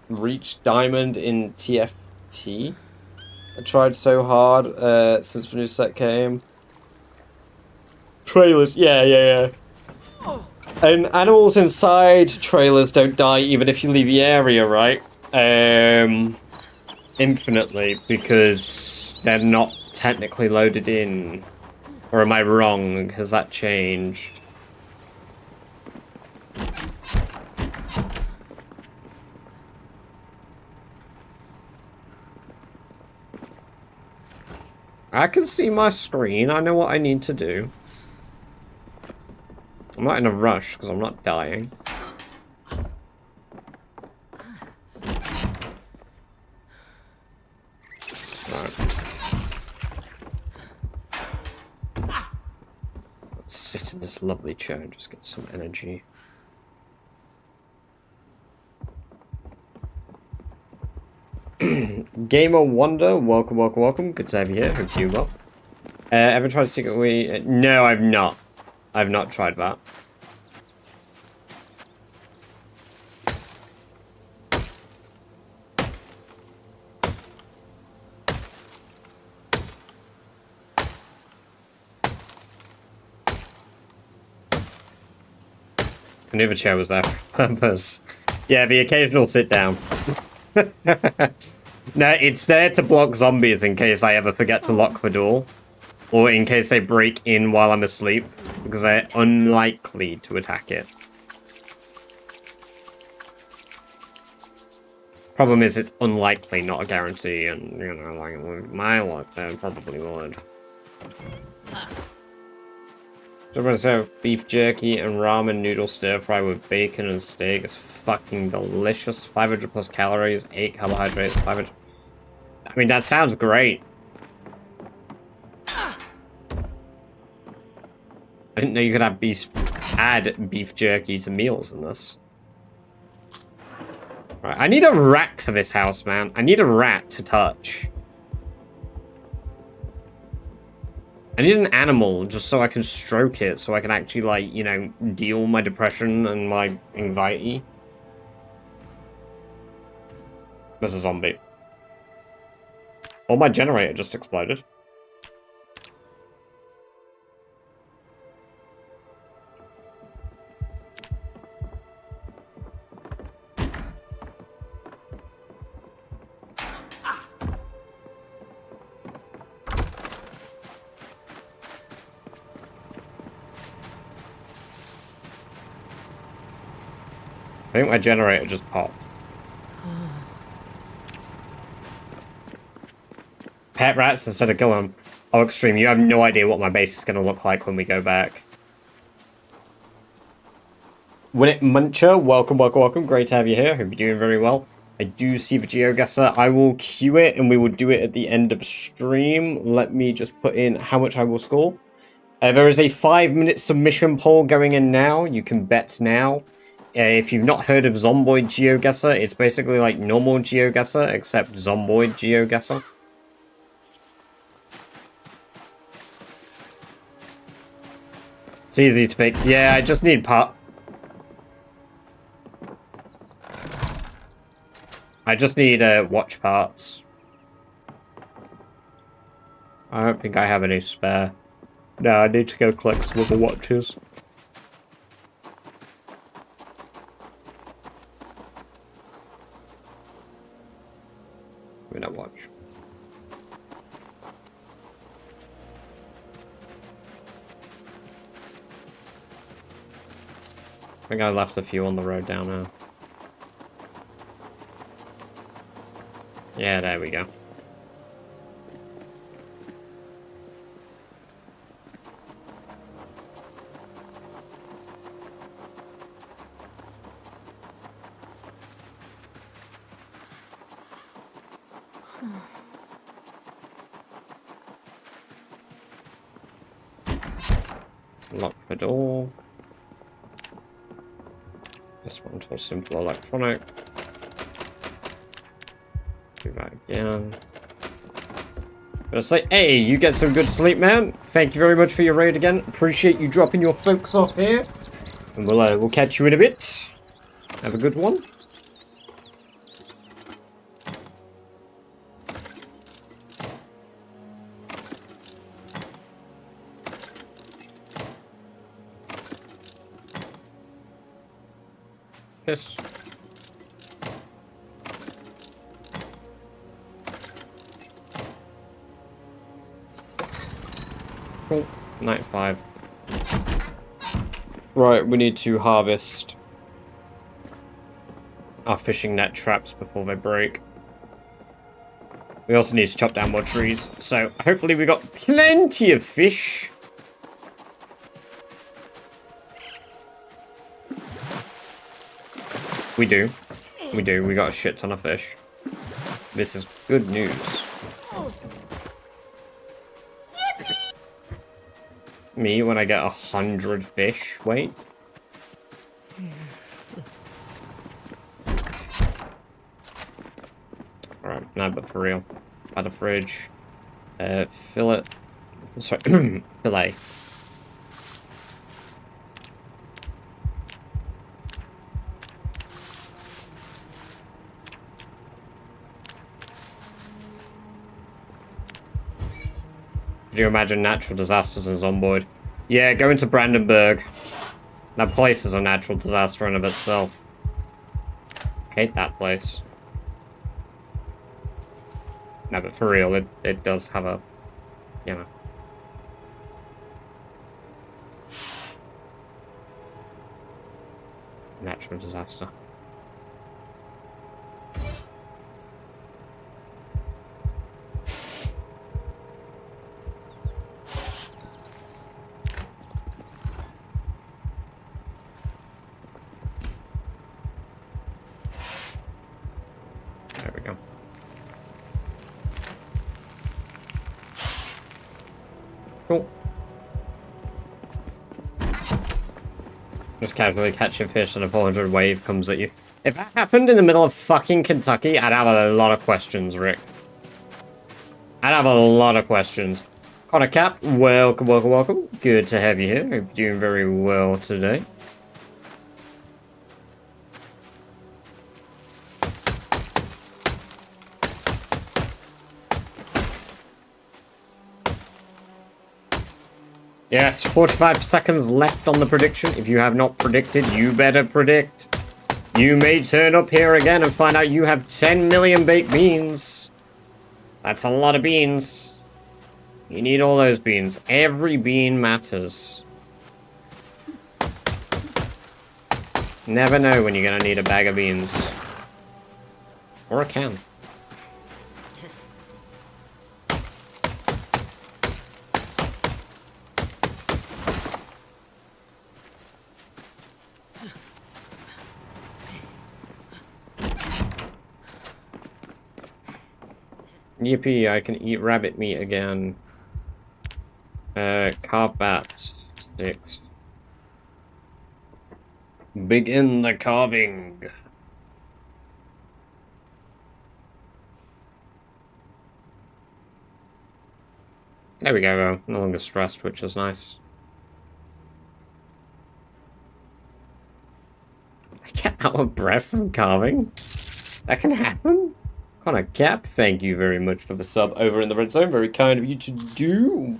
Reach Diamond in TFT. I tried so hard since the new set came. Trailers, yeah. And animals inside trailers don't die even if you leave the area, right? Infinitely, because they're not technically loaded in. Or am I wrong? Has that changed? I can see my screen. I know what I need to do. I'm not in a rush because I'm not dying. Right. Let's sit in this lovely chair and just get some energy. Gamer Wonder, welcome, welcome, welcome. Good to have you here. Hope you well. Ever tried Secret Way? No, I've not. I've not tried that. I knew the chair was there for purpose. Yeah, the occasional sit down. No, it's there to block zombies in case I ever forget to lock the door. Or in case they break in while I'm asleep. Because they're unlikely to attack it. Problem is, it's unlikely, not a guarantee. And, you know, like, with my luck, they probably would. So I'm gonna say beef jerky and ramen noodle stir fry with bacon and steak is fucking delicious. 500 plus calories, 8 carbohydrates, 500. I mean, that sounds great. I didn't know you could have add beef jerky to meals in this. Right, I need a rat for this house, man. I need a rat to touch. I need an animal just so I can stroke it, so I can actually, like, you know, deal my depression and my anxiety. There's a zombie. Oh, my generator just exploded. I think my generator just popped. Pet rats instead of kill them. Oh, Extreme, you have no idea what my base is going to look like when we go back. Winnet Muncher, welcome, welcome, welcome. Great to have you here. Hope you're doing very well. I do see the GeoGuessr. I will queue it and we will do it at the end of stream. Let me just put in how much I will score. There is a 5-minute submission poll going in now. You can bet now. If you've not heard of Zomboid GeoGuessr, it's basically like normal GeoGuessr, except Zomboid GeoGuessr. It's easy to fix. Yeah, I just need I just need watch parts. I don't think I have any spare. No, I need to go collect some other watches. Give me that watch. I think I left a few on the road down now. Yeah, there we go. Lock the door. This one's for simple electronic. Do that again. But it's like, hey, you get some good sleep, man. Thank you very much for your raid again. Appreciate you dropping your folks off here. And we'll catch you in a bit. Have a good one. Yes. Cool. 95. Right, we need to harvest our fishing net traps before they break. We also need to chop down more trees. So hopefully we got plenty of fish. We do. We do. We got a shit ton of fish. This is good news. Me when I get 100 fish. Wait. Alright, no, but for real. Add a fridge. Fillet. Sorry, fillet. Could you imagine natural disasters in Zomboid? Yeah, go into Brandenburg. That place is a natural disaster in of itself. Hate that place. No, but for real, it does have a, you know. Natural disaster. There we go. Cool. Just casually catching fish and a 400 wave comes at you. If that happened in the middle of fucking Kentucky, I'd have a lot of questions, Rick. I'd have a lot of questions. Connor Cap, welcome, welcome, welcome. Good to have you here. Hope you're doing very well today. Yes, 45 seconds left on the prediction. If you have not predicted, you better predict. You may turn up here again and find out you have 10 million baked beans. That's a lot of beans. You need all those beans. Every bean matters. Never know when you're gonna need a bag of beans. Or a can. Yippee, I can eat rabbit meat again. Carve bat sticks. Begin the carving. There we go, no longer stressed, which is nice. I get out of breath from carving? That can happen? Connor Cap, thank you very much for the sub over in the red zone. Very kind of you to do.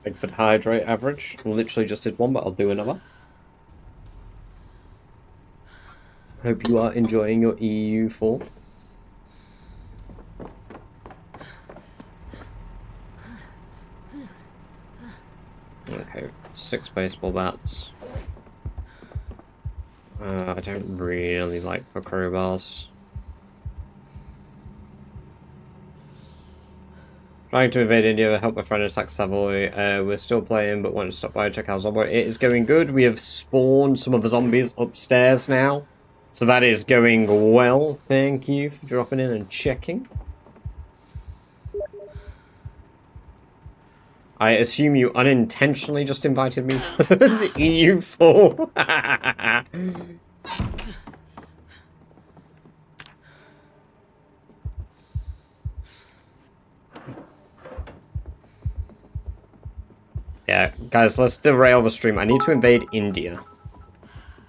Bigfoot hydrate average. Literally just did one, but I'll do another. Hope you are enjoying your EU4. Okay, 6 baseball bats. I don't really like the crowbars. Trying to invade India, help my friend attack Savoy. We're still playing, but want to stop by and check out Zombie. It is going good. We have spawned some of the zombies upstairs now. So that is going well. Thank you for dropping in and checking. I assume you unintentionally just invited me to the EU4. Yeah, guys, let's derail the stream. I need to invade India.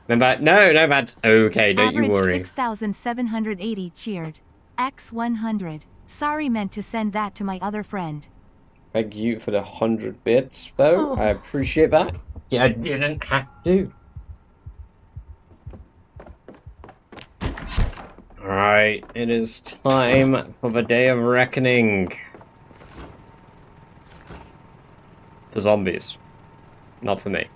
Remember? No, that's okay. Don't you worry. 6,780 cheered. X100. Sorry, meant to send that to my other friend. Thank you for the 100 bits, though. I appreciate that. Yeah, I didn't have to. Alright, it is time for the day of reckoning. For zombies. Not for me.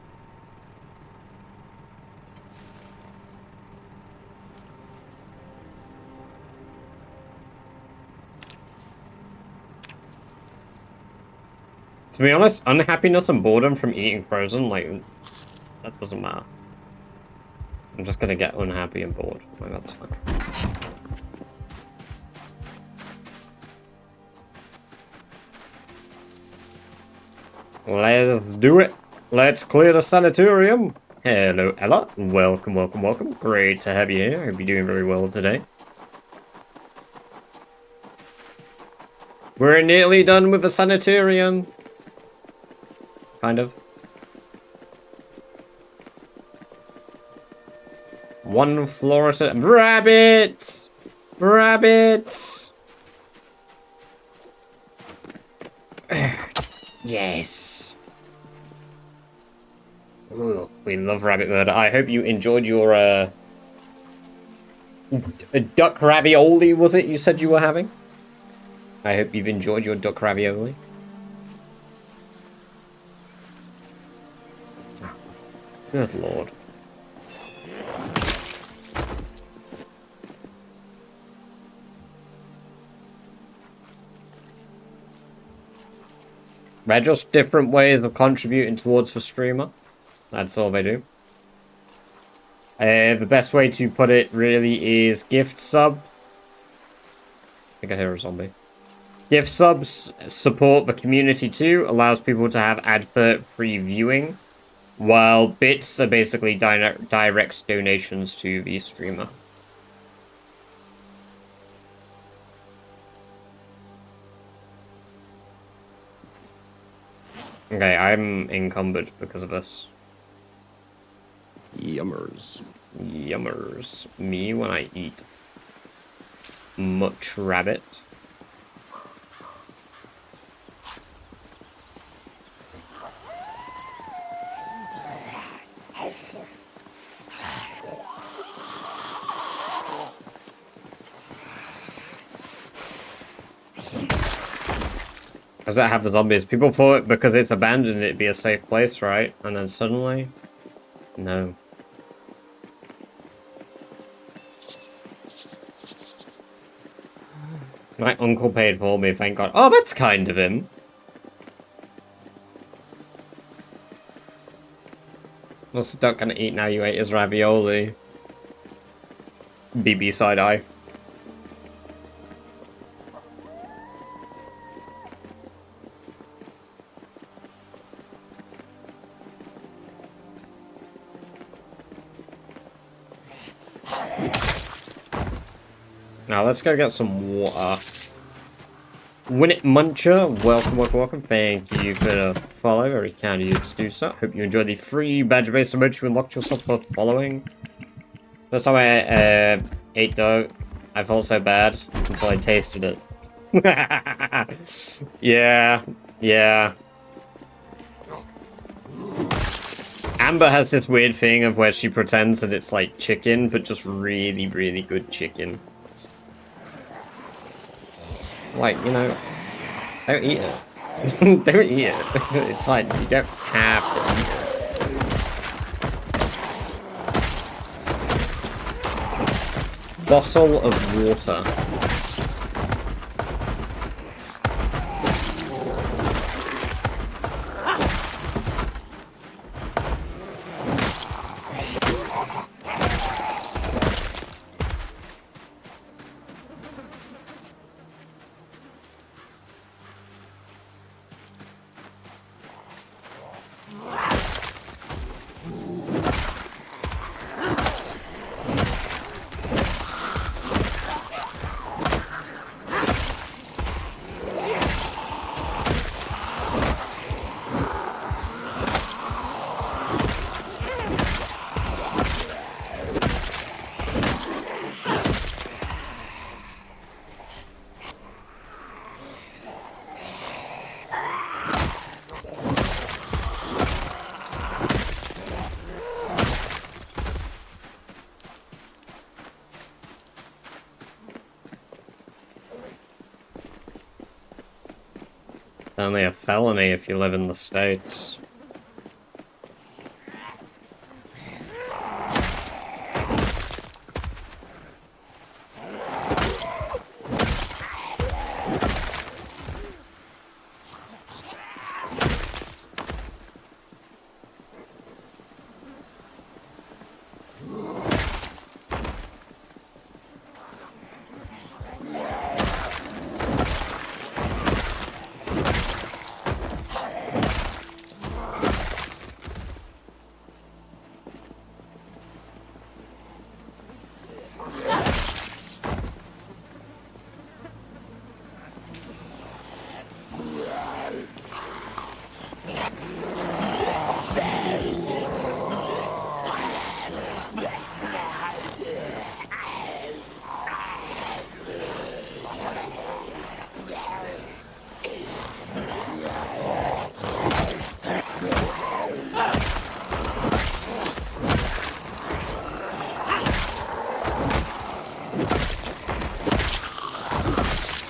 To be honest, unhappiness and boredom from eating frozen, like, that doesn't matter. I'm just gonna get unhappy and bored. Like, that's fine. Let's do it. Let's clear the Sanetorium. Hello, Ella. Welcome, welcome, welcome. Great to have you here. I hope you're doing very well today. We're nearly done with the Sanetorium. Kind of. One floor at a... Rabbits! Rabbits! Yes. Ooh, we love rabbit murder. I hope you enjoyed your, a duck ravioli, was it you said you were having? I hope you've enjoyed your duck ravioli. Oh, good lord. They're just different ways of contributing towards the streamer. That's all they do. The best way to put it really is gift sub. I think I hear a zombie. Gift subs support the community too, allows people to have advert-free viewing, while bits are basically direct donations to the streamer. Okay, I'm encumbered because of this. Yummers. Yummers. Me when I eat much rabbit. Does that have the zombies? People thought because it's abandoned it'd be a safe place, right? And then suddenly... No. My uncle paid for me, thank God. Oh, that's kind of him. What's the duck gonna eat now you ate his ravioli? BB side eye. Now let's go get some water. Win it Muncher, welcome, welcome, welcome. Thank you for the follow. Very kind of you to do so. Hope you enjoyed the free badge-based emoji you unlocked yourself for following. First time I ate dough, I felt so bad until I tasted it. Yeah, yeah. Amber has this weird thing of where she pretends that it's like chicken, but just really, really good chicken. Like, you know, don't eat it. Don't eat it. It's fine. You don't have to eat it. Bottle of water. Only a felony if you live in the States.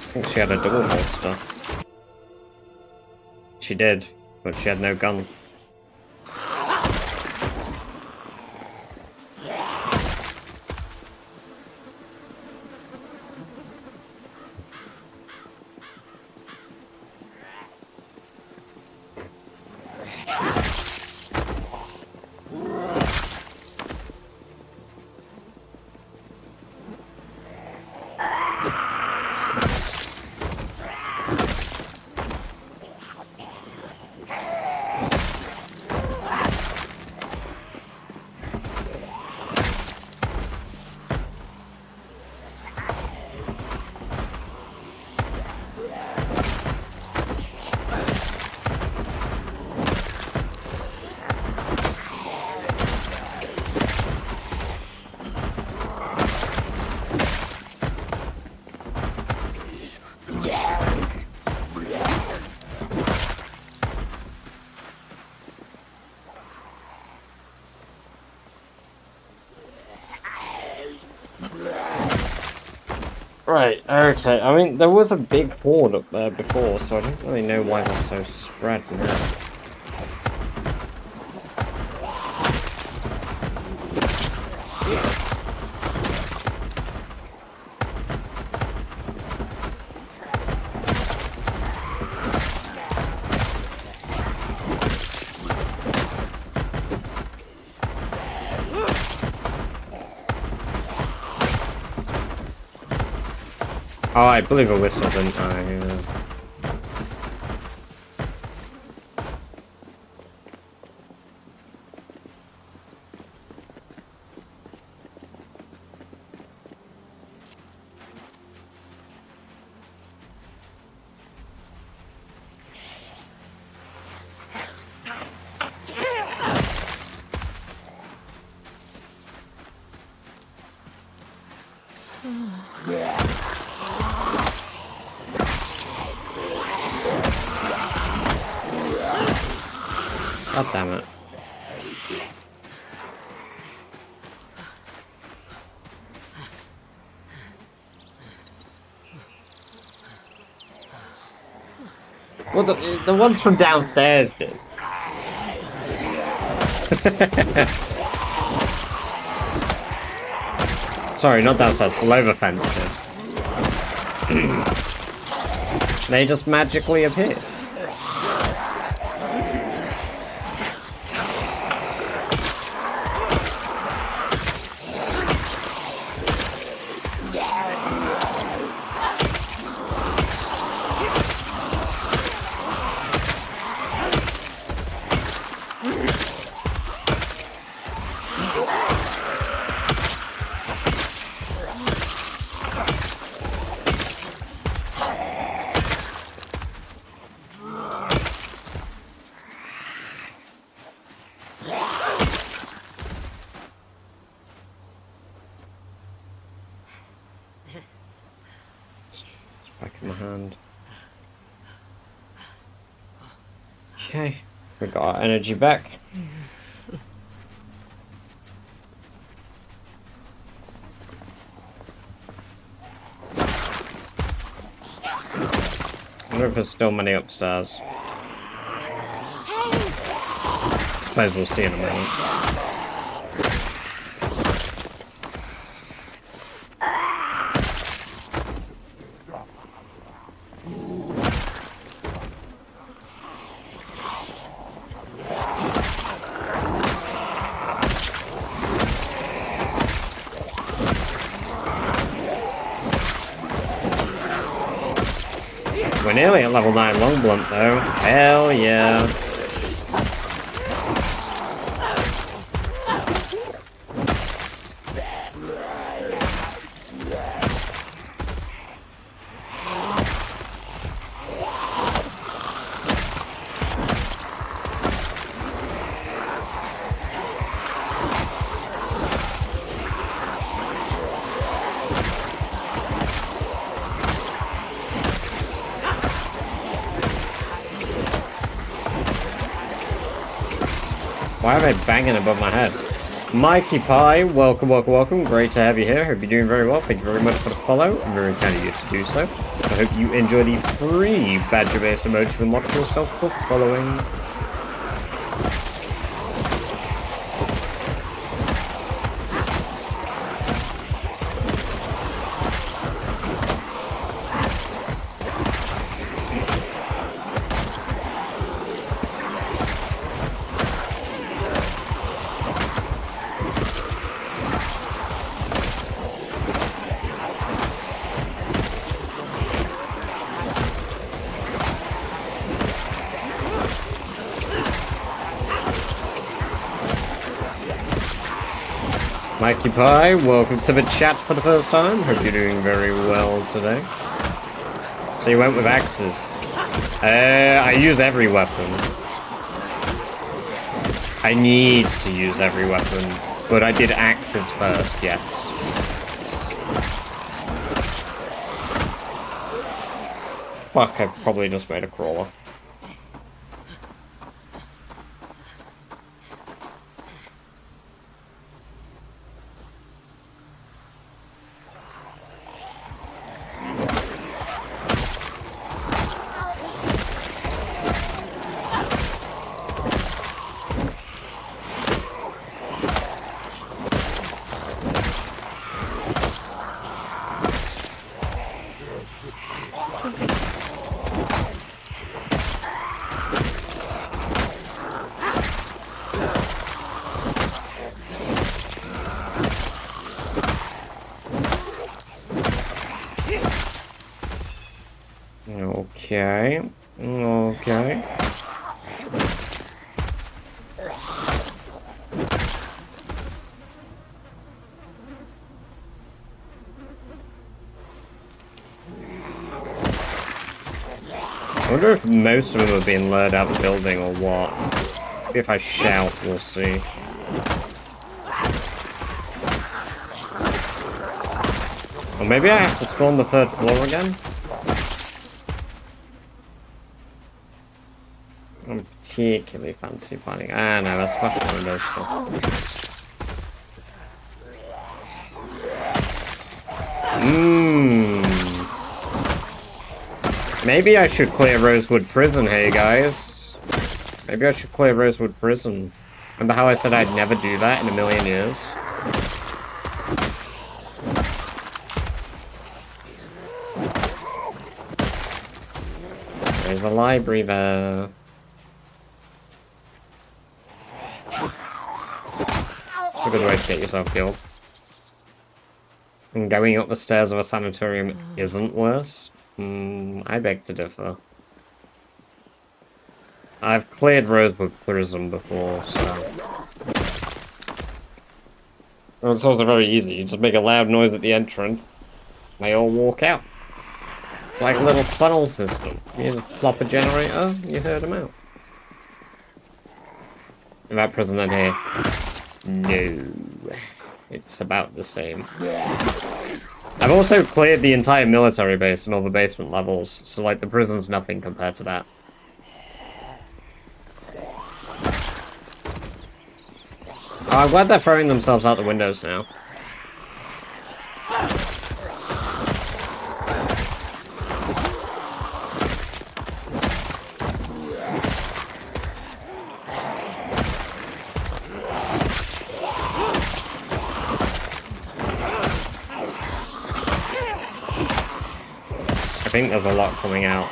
I think she had a double holster. She did, but she had no gun. Right, okay. I mean, there was a big horde up there before, so I don't really know why they're so spread now. Oh, I believe a whistle, didn't I? Yeah. God damn it. Well, the ones from downstairs did. Sorry, not downstairs. Below the fence did. They just magically appear. Back in my hand. Okay, we got our energy back. I wonder if there's still many upstairs. I suppose we'll see in a moment. We're nearly at level 9 long blunt though. Hell yeah. Why are they banging above my head? Mikey Pie, welcome, welcome, welcome. Great to have you here. Hope you're doing very well. Thank you very much for the follow. I'm very kind of you to do so. I hope you enjoy the free badger-based emoji to unlock yourself for following. Mikey Pie, welcome to the chat for the first time. Hope you're doing very well today. So you went with axes. I use every weapon. I need to use every weapon, but I did axes first, yes. Fuck, I probably just made a crawler. Okay. Okay. I wonder if most of them are being lured out the building or what. Maybe if I shout, we'll see. Or maybe I have to spawn the third floor again? I don't particularly fancy finding. Ah, no, that's smash the window stuff. Maybe I should clear Rosewood Prison, hey guys. Maybe I should clear Rosewood Prison. Remember how I said I'd never do that in a million years? There's a library there. It's a good way to get yourself killed. And going up the stairs of a sanatorium isn't worse? I beg to differ. I've cleared Rosewood Prison before, so... Well, it's also very easy. You just make a loud noise at the entrance. They all walk out. It's like a little funnel system. You just flop a generator, you heard them out. Is that prison in here? No. It's about the same. I've also cleared the entire military base and all the basement levels, so like the prison's nothing compared to that. Oh, I'm glad they're throwing themselves out the windows now. I think there's a lot coming out.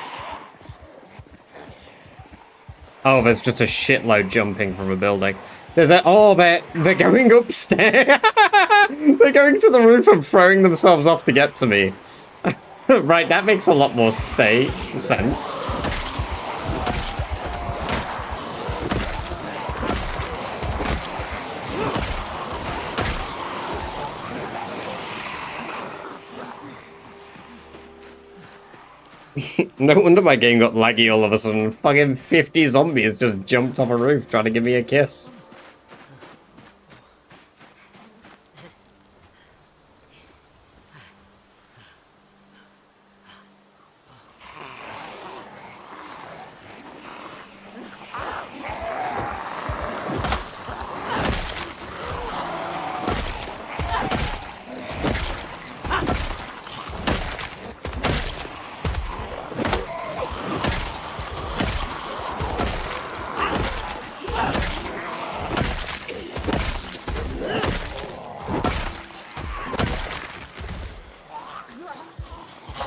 Oh, there's just a shitload jumping from a building. Oh, they're going upstairs. They're going to the roof and throwing themselves off to get to me. Right, that makes a lot more sense. No wonder my game got laggy all of a sudden. Fucking 50 zombies just jumped off a roof trying to give me a kiss.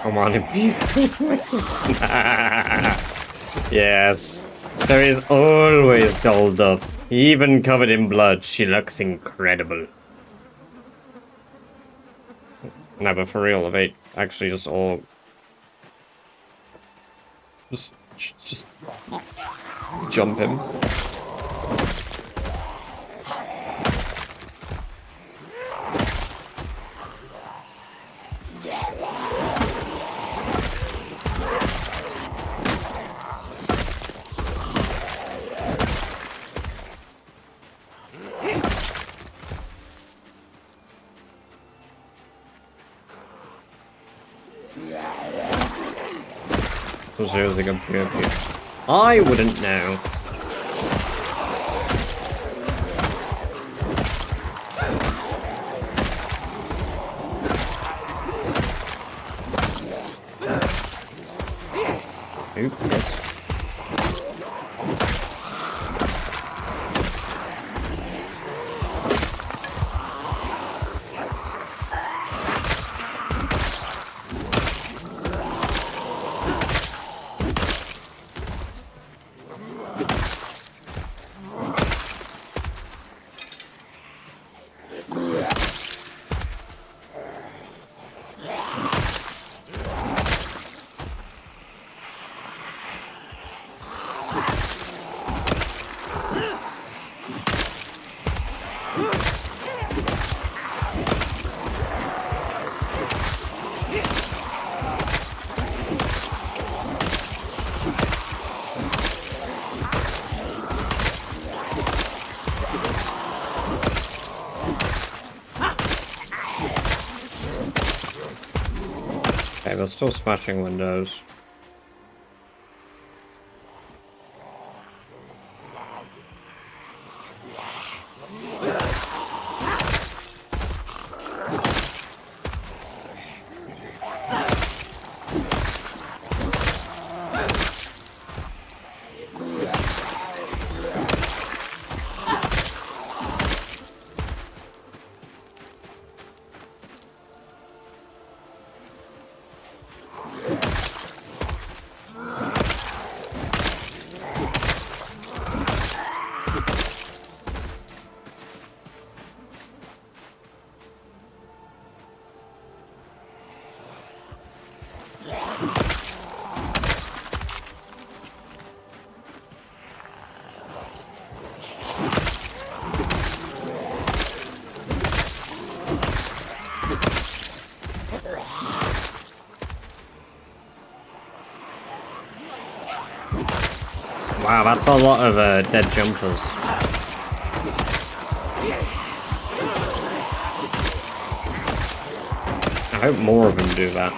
Come on. Yes. There is always dolled up. Even covered in blood, she looks incredible. No, but for real, if they actually just all... Just jump him. So seriously, I'm confused. I wouldn't know. Oops. Okay, they're still smashing windows. Wow, that's a lot of dead jumpers. I hope more of them do that.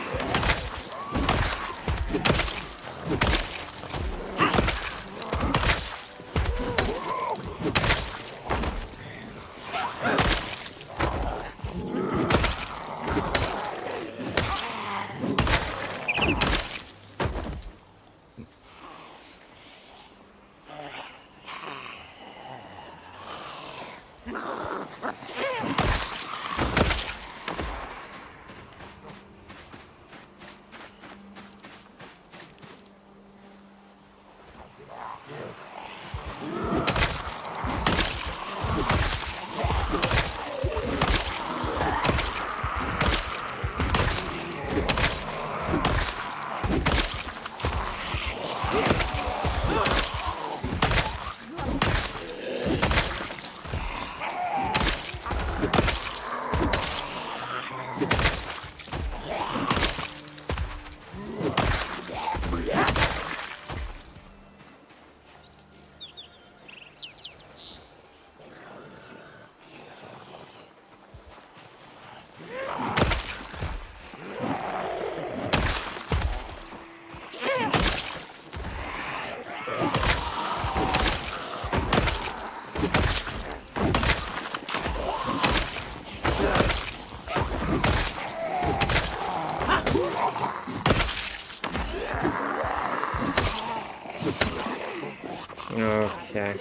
Okay.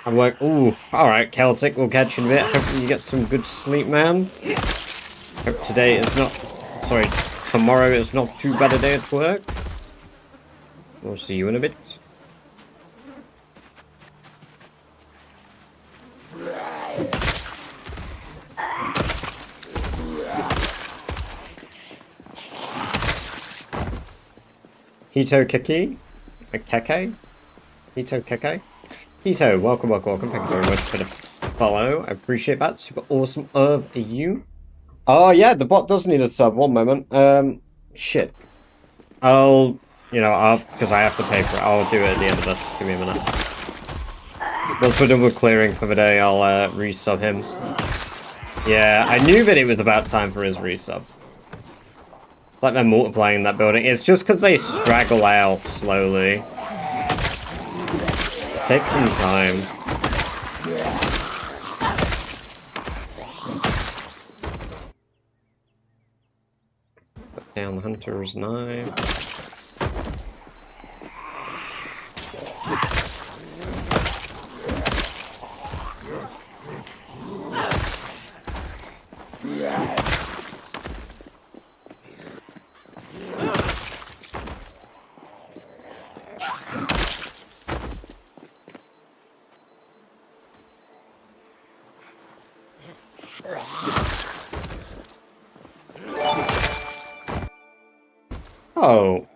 I'm like, ooh, alright, Celtic, we'll catch you in a bit. Hopefully you get some good sleep, man. Hope today is not... Sorry, tomorrow is not too bad a day at work. We'll see you in a bit. Hito Kiki? Keke? Hito Keke? Hito, welcome, welcome, welcome. Thank you very much for the follow. I appreciate that. Super awesome of you. Oh, yeah, the bot does need a sub. One moment. Shit. Because I have to pay for it. I'll do it at the end of this. Give me a minute. Once we're done with clearing for the day, I'll resub him. Yeah, I knew that it was about time for his resub. It's like they're multiplying in that building. It's just because they straggle out slowly. Take some time. Put down the hunter's knife.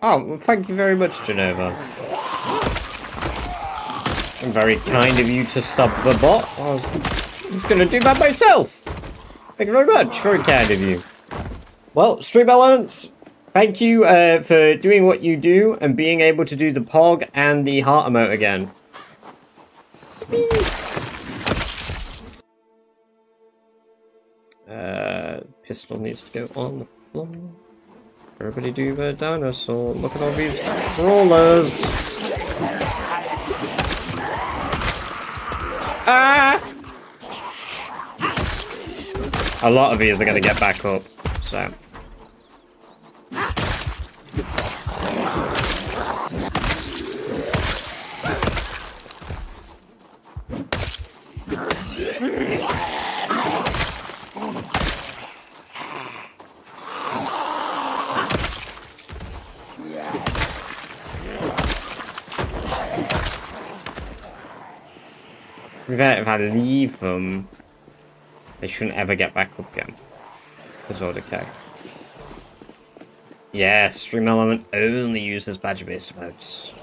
Oh, thank you very much, Genova. And very kind of you to sub the bot. I was going to do that myself. Thank you very much. Very kind of you. Well, Stream Balance, thank you for doing what you do and being able to do the Pog and the heart emote again. Pistol needs to go on the floor. Everybody do the dinosaur. Look at all these crawlers. Ah! A lot of these are going to get back up, so. If I leave them, they shouldn't ever get back up again. Disorder decay. Yes, stream element only uses badger-based emotes.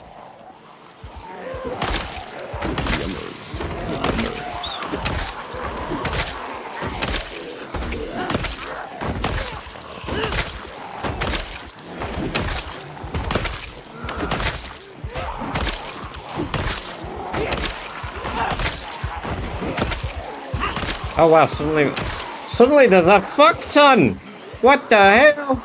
Oh wow, suddenly there's a fuck ton! What the hell?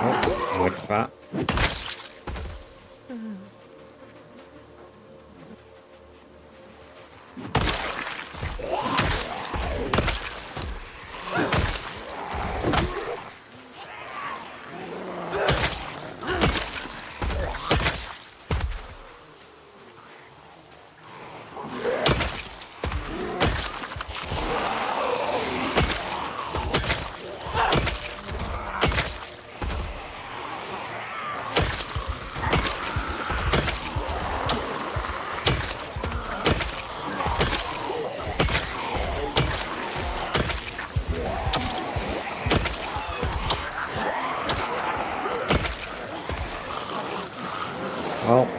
Oh, with that. Well,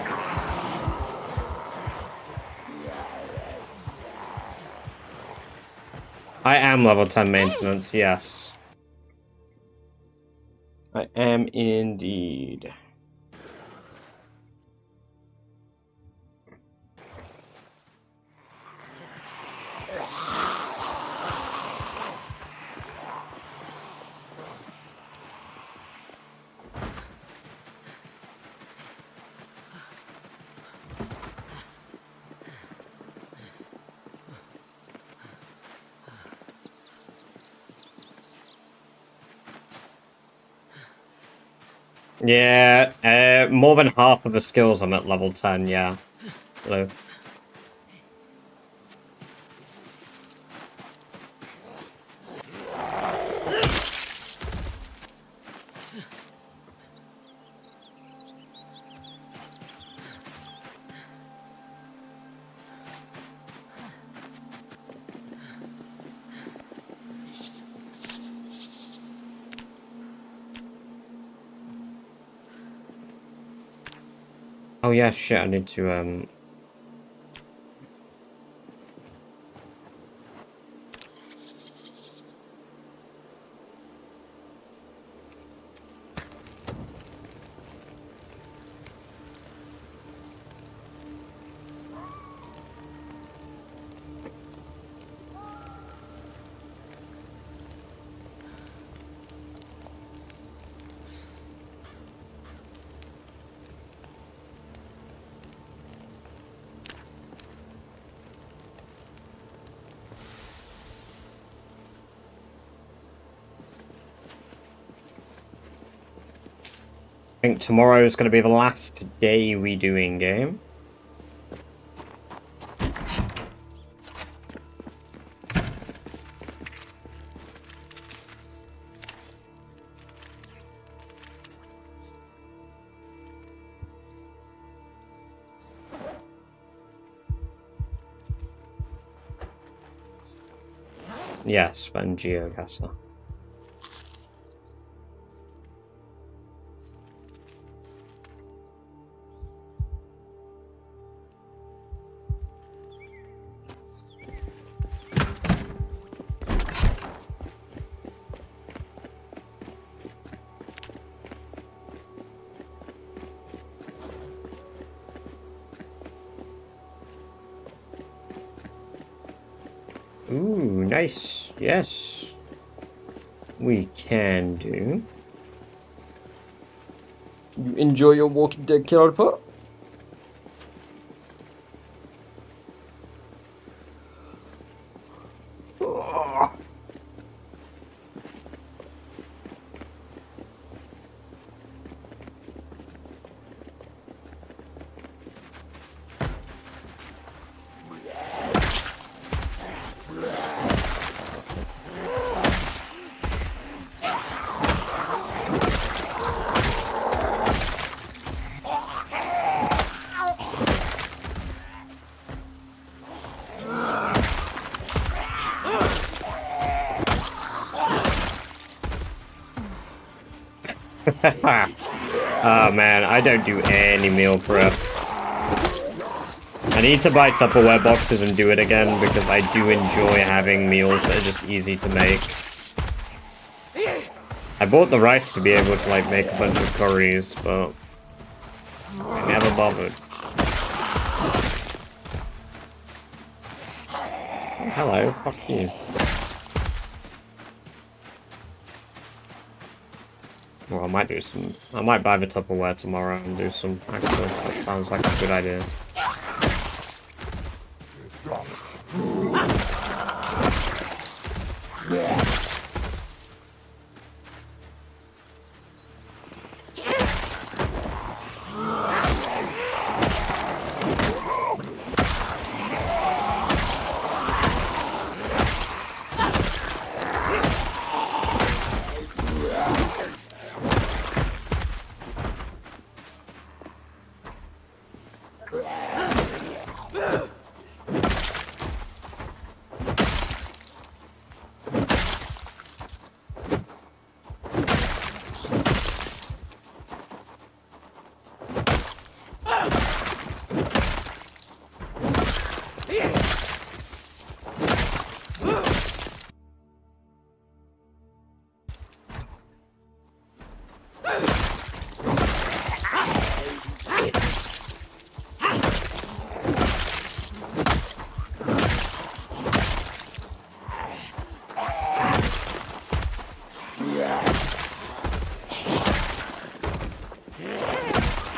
I am level 10 maintenance, yes. I am indeed. Yeah, more than half of the skills I'm at level 10, yeah. Hello. Oh yeah, shit, I need to, think tomorrow is going to be the last day we do in-game. Yes, and Geocaster. Ooh, nice. Yes. We can do. You enjoy your Walking Dead counterpart? Oh man, I don't do any meal prep. I need to buy Tupperware boxes and do it again because I do enjoy having meals that are just easy to make. I bought the rice to be able to like make a bunch of curries, but I never bothered. Oh, hello, fuck you. Well, I might do some. I might buy the Tupperware tomorrow and do some. Actually, that sounds like a good idea.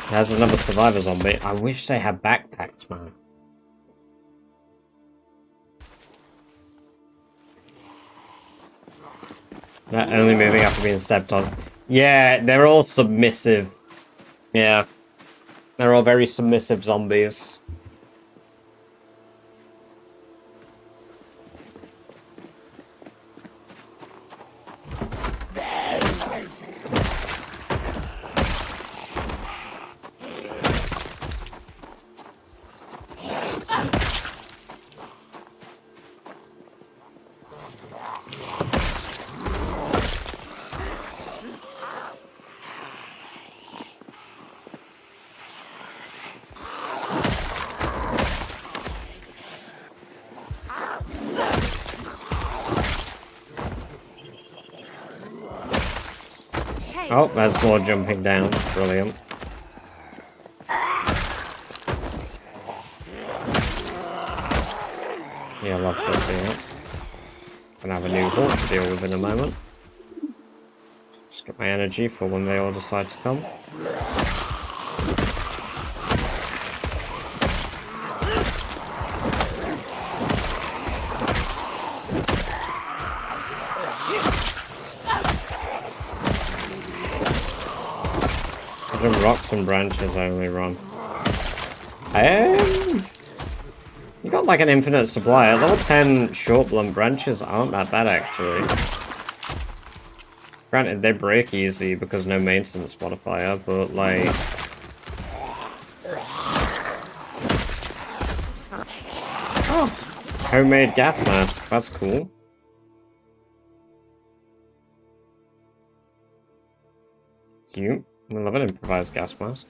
There's another survivor zombie. I wish they had backpacks, man. They're only moving after being stepped on. Yeah, they're all submissive. Yeah. They're all very submissive zombies. Oh, there's more jumping down. Brilliant. Yeah, I love to see it. Gonna have a new horde to deal with in a moment. Just get my energy for when they all decide to come. The rocks and branches only run. You got like an infinite supply. At level 10, short blunt branches aren't that bad actually. Granted, they break easy because no maintenance modifier, but like... Oh, homemade gas mask. That's cool. Cute. I love an improvised gas mask.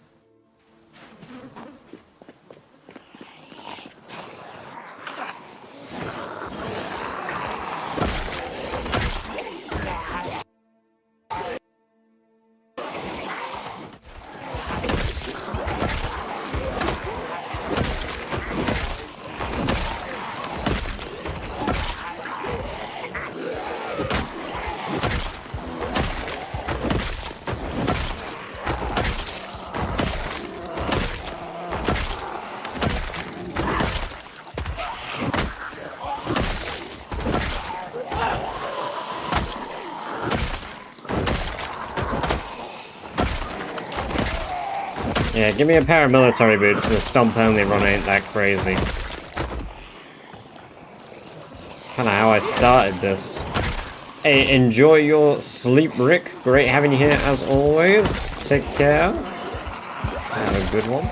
Yeah, give me a pair of military boots and the stomp only run ain't that crazy. Kinda how I started this. Hey, enjoy your sleep, Rick. Great having you here as always. Take care. Have a good one.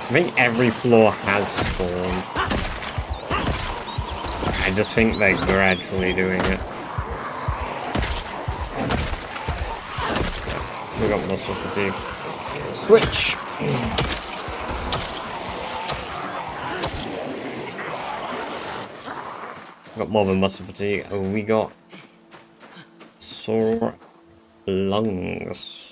I think every floor has spawn. I just think they're gradually doing it. We got muscle fatigue. Switch! Got more than muscle fatigue. Oh, we got sore lungs.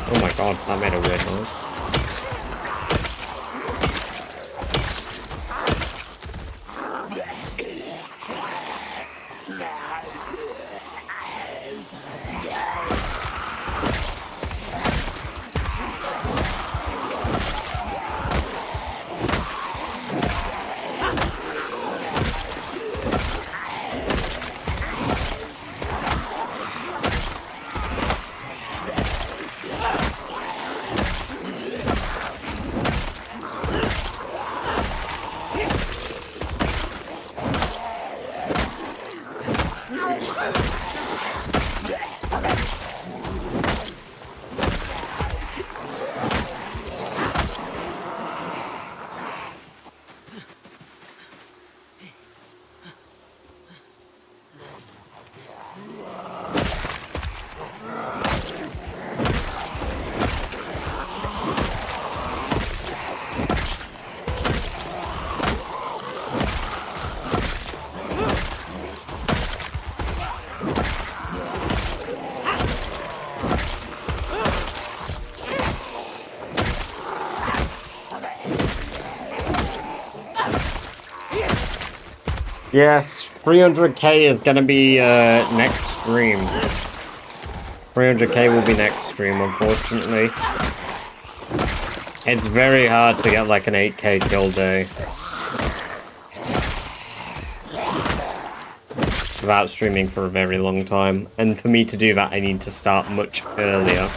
Oh my god, that made a weird noise. Yes, 300k is gonna be next stream. 300k will be next stream, unfortunately. It's very hard to get like an 8k kill day without streaming for a very long time. And for me to do that, I need to start much earlier.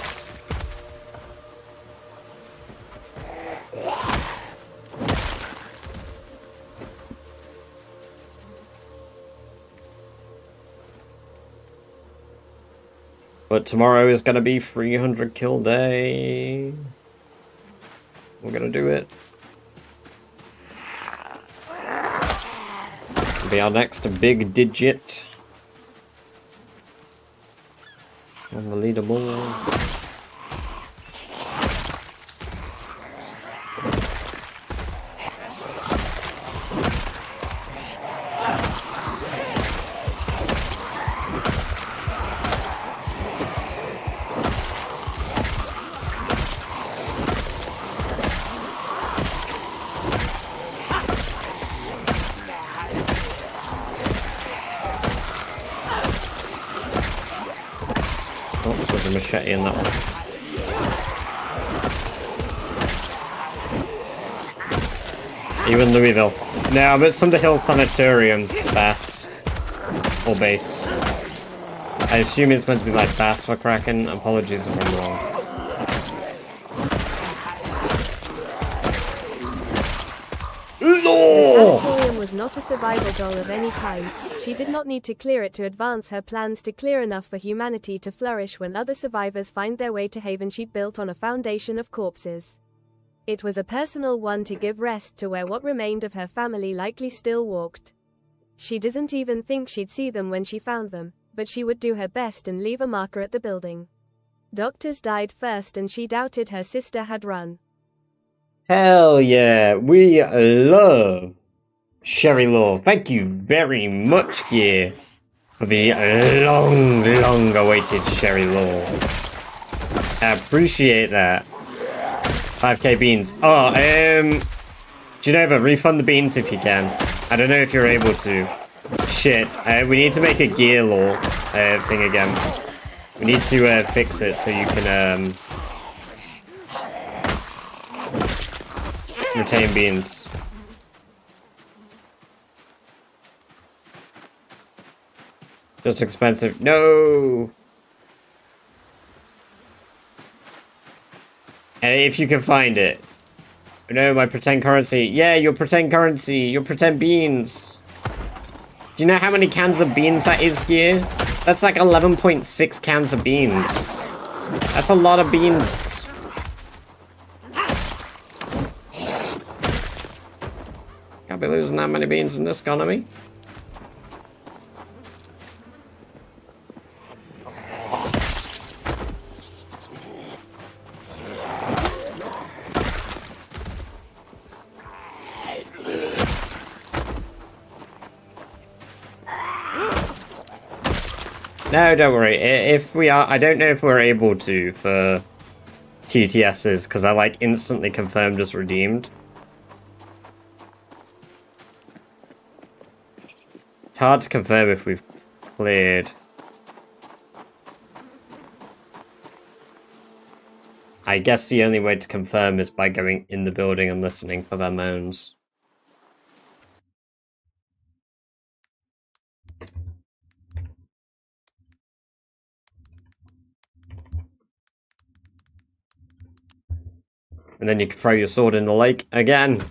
But tomorrow is going to be 300 kill day. We're going to do it. It'll be our next big digit on the leaderboard. Oh, there's a machete in that one. Even Louisville. No, I'm at Sunderhill Sanetorium base. Or base. I assume it's meant to be like bass for Kraken. Apologies if I'm wrong. The Sanetorium was not a survival goal of any kind. She did not need to clear it to advance her plans to clear enough for humanity to flourish when other survivors find their way to haven she'd built on a foundation of corpses. It was a personal one to give rest to where what remained of her family likely still walked. She doesn't even think she'd see them when she found them, but she would do her best and leave a marker at the building. Doctors died first and she doubted her sister had run. Hell yeah, we love Sherry Law. Thank you very much, Gear, for the long awaited Sherry Law. I appreciate that. 5k beans. Oh, Genova, refund the beans if you can. I don't know if you're able to. Shit, we need to make a gear law thing again. We need to fix it so you can retain beans. Just expensive. No! And if you can find it. No, my pretend currency. Yeah, your pretend currency. Your pretend beans. Do you know how many cans of beans that is, Gear? That's like 11.6 cans of beans. That's a lot of beans. Can't be losing that many beans in this economy. No, don't worry. If we are, I don't know if we're able to for TTSs because I like instantly confirmed as redeemed. It's hard to confirm if we've cleared. I guess the only way to confirm is by going in the building and listening for their moans. And then you can throw your sword in the lake again.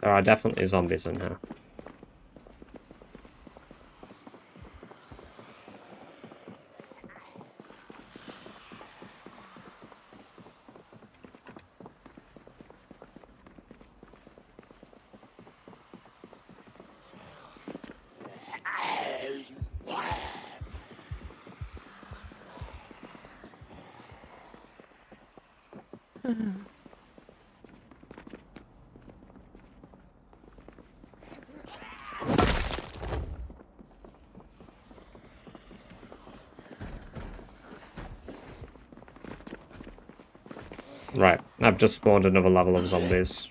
There are definitely zombies in here. Right, I've just spawned another level of zombies.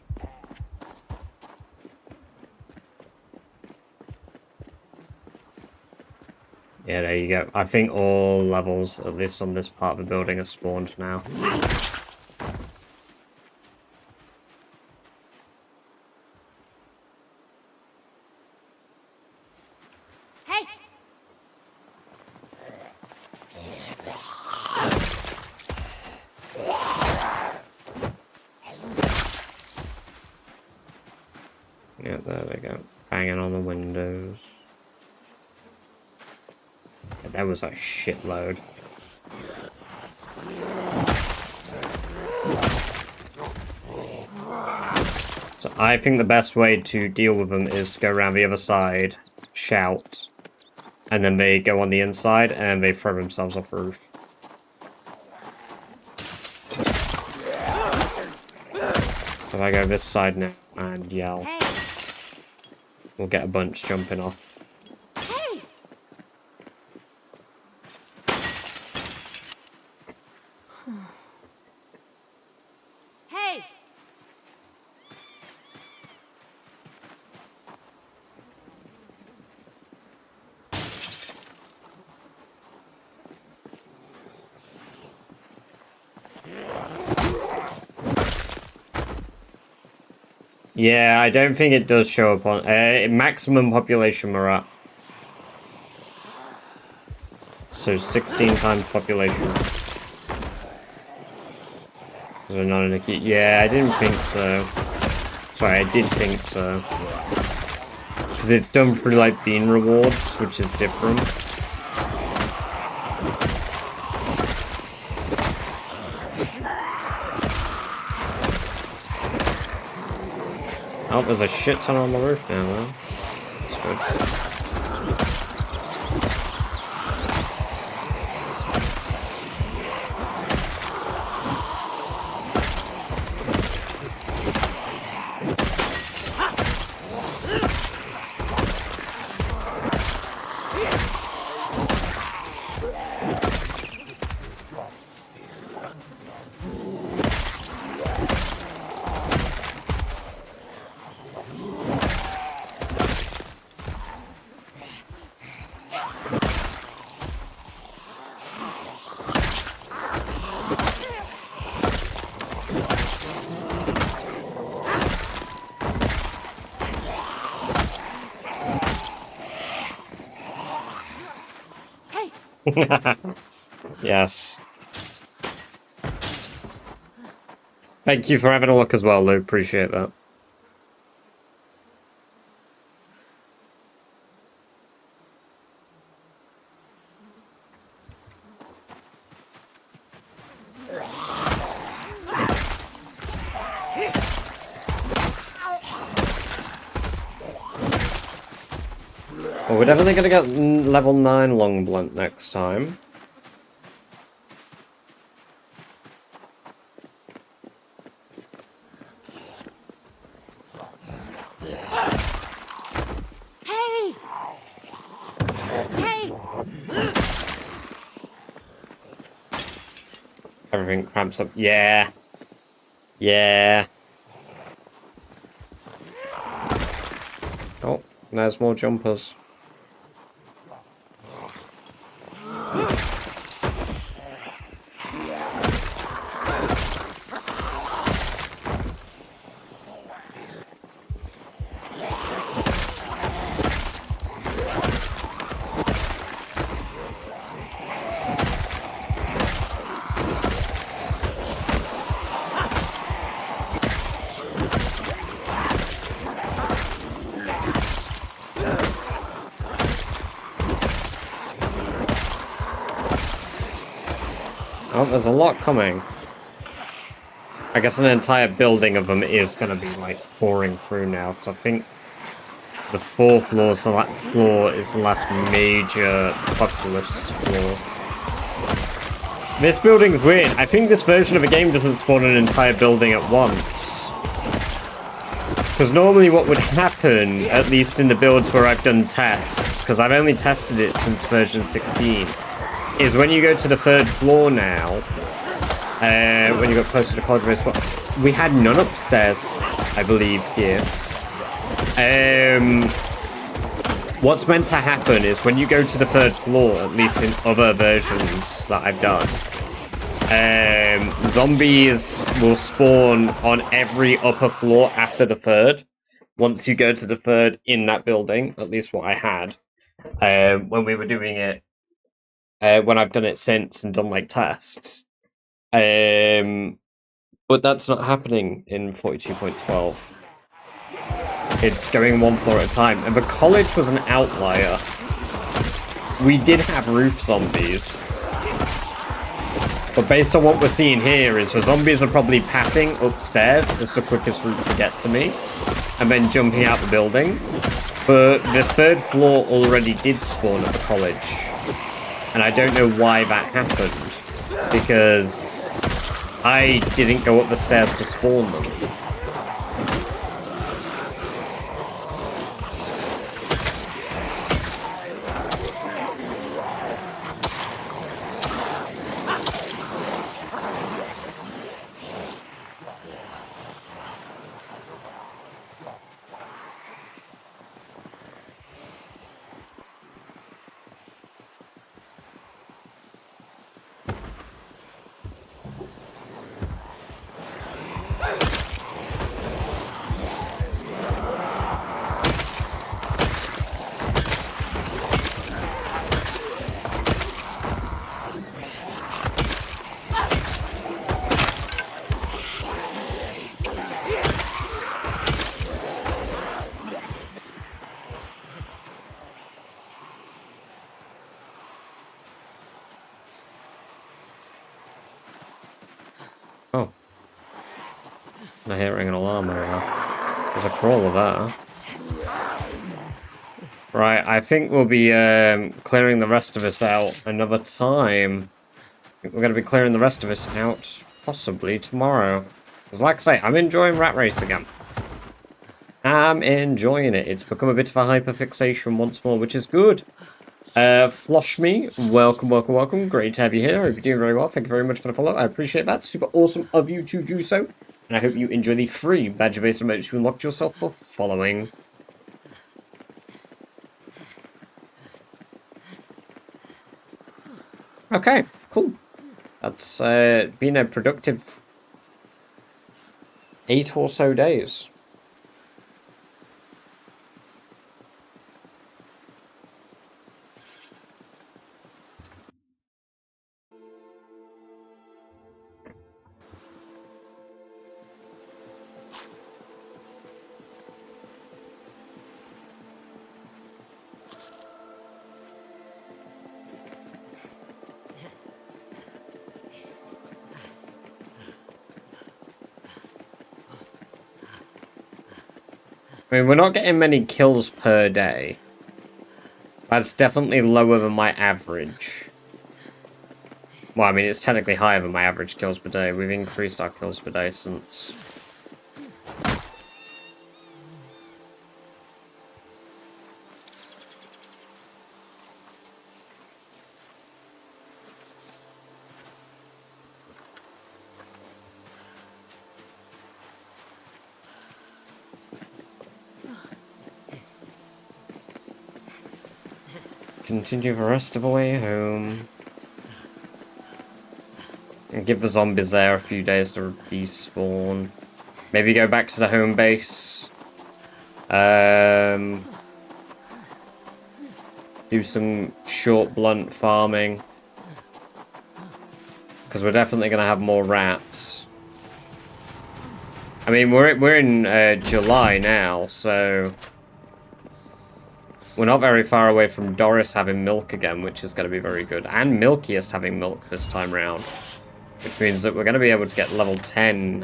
Yeah, there you go. I think all levels, at least on this part of the building, are spawned now. Hey! Yeah, there they go. Banging on the windows. Yeah, that was a shitload. So I think the best way to deal with them is to go around the other side, shout, And then they go on the inside and they throw themselves off the roof. So if I go this side now and yell, we'll get a bunch jumping off. Yeah, I don't think it does show up on maximum population we're at. So 16 times population. Is there not in a key? Yeah, I didn't think so. Sorry, I did think so. Because it's done through like bean rewards, which is different. Oh, there's a shit ton on the roof now, though. That's good. Yes. Thank you for having a look as well, Lou. Appreciate that. Well, we're definitely gonna get level 9 long blunt next time. Everything cramps up. Yeah. Yeah. Oh, there's more jumpers. Oh, there's a lot coming. I guess an entire building of them is going to be, like, pouring through now, because I think the 4th floor is the last major populous floor. This building's weird. I think this version of the game doesn't spawn an entire building at once. Because normally what would happen, at least in the builds where I've done tests, because I've only tested it since version 16, is when you go to the 3rd floor now, when you got closer to college race, we had none upstairs, I believe, here. What's meant to happen is when you go to the 3rd floor, at least in other versions that I've done, zombies will spawn on every upper floor after the 3rd. Once you go to the 3rd in that building, at least what I had, when we were doing it, when I've done it since and done like tests. But that's not happening in 42.12. It's going 1 floor at a time. And the college was an outlier. We did have roof zombies. But based on what we're seeing here is the zombies are probably pathing upstairs as the quickest route to get to me. And then jumping out the building. But the third floor already did spawn at the college. And I don't know why that happened. Because I didn't go up the stairs to spawn them. Oh. I'm hearing an alarm over there. There's a crawler there. Right, I think we'll be clearing the rest of us out another time. I think we're going to be clearing the rest of us out possibly tomorrow. Because like I say, I'm enjoying Rat Race again. I'm enjoying it. It's become a bit of a hyperfixation once more, which is good. Flosh me, welcome, welcome, welcome. Great to have you here. I hope you're doing very well. Thank you very much for the follow. I appreciate that. Super awesome of you to do so. And I hope you enjoy the free badge-based emotes you unlocked yourself for following. Okay, cool. That's been a productive 8 or so days. I mean, we're not getting many kills per day. That's definitely lower than my average. Well, I mean, it's technically higher than my average kills per day. We've increased our kills per day since... Continue the rest of the way home. And give the zombies there a few days to respawn. Maybe go back to the home base. Do some short, blunt farming. Because we're definitely going to have more rats. I mean, we're in July now, so... We're not very far away from Doris having milk again, which is going to be very good. And Milkiest having milk this time round. Which means that we're going to be able to get level 10.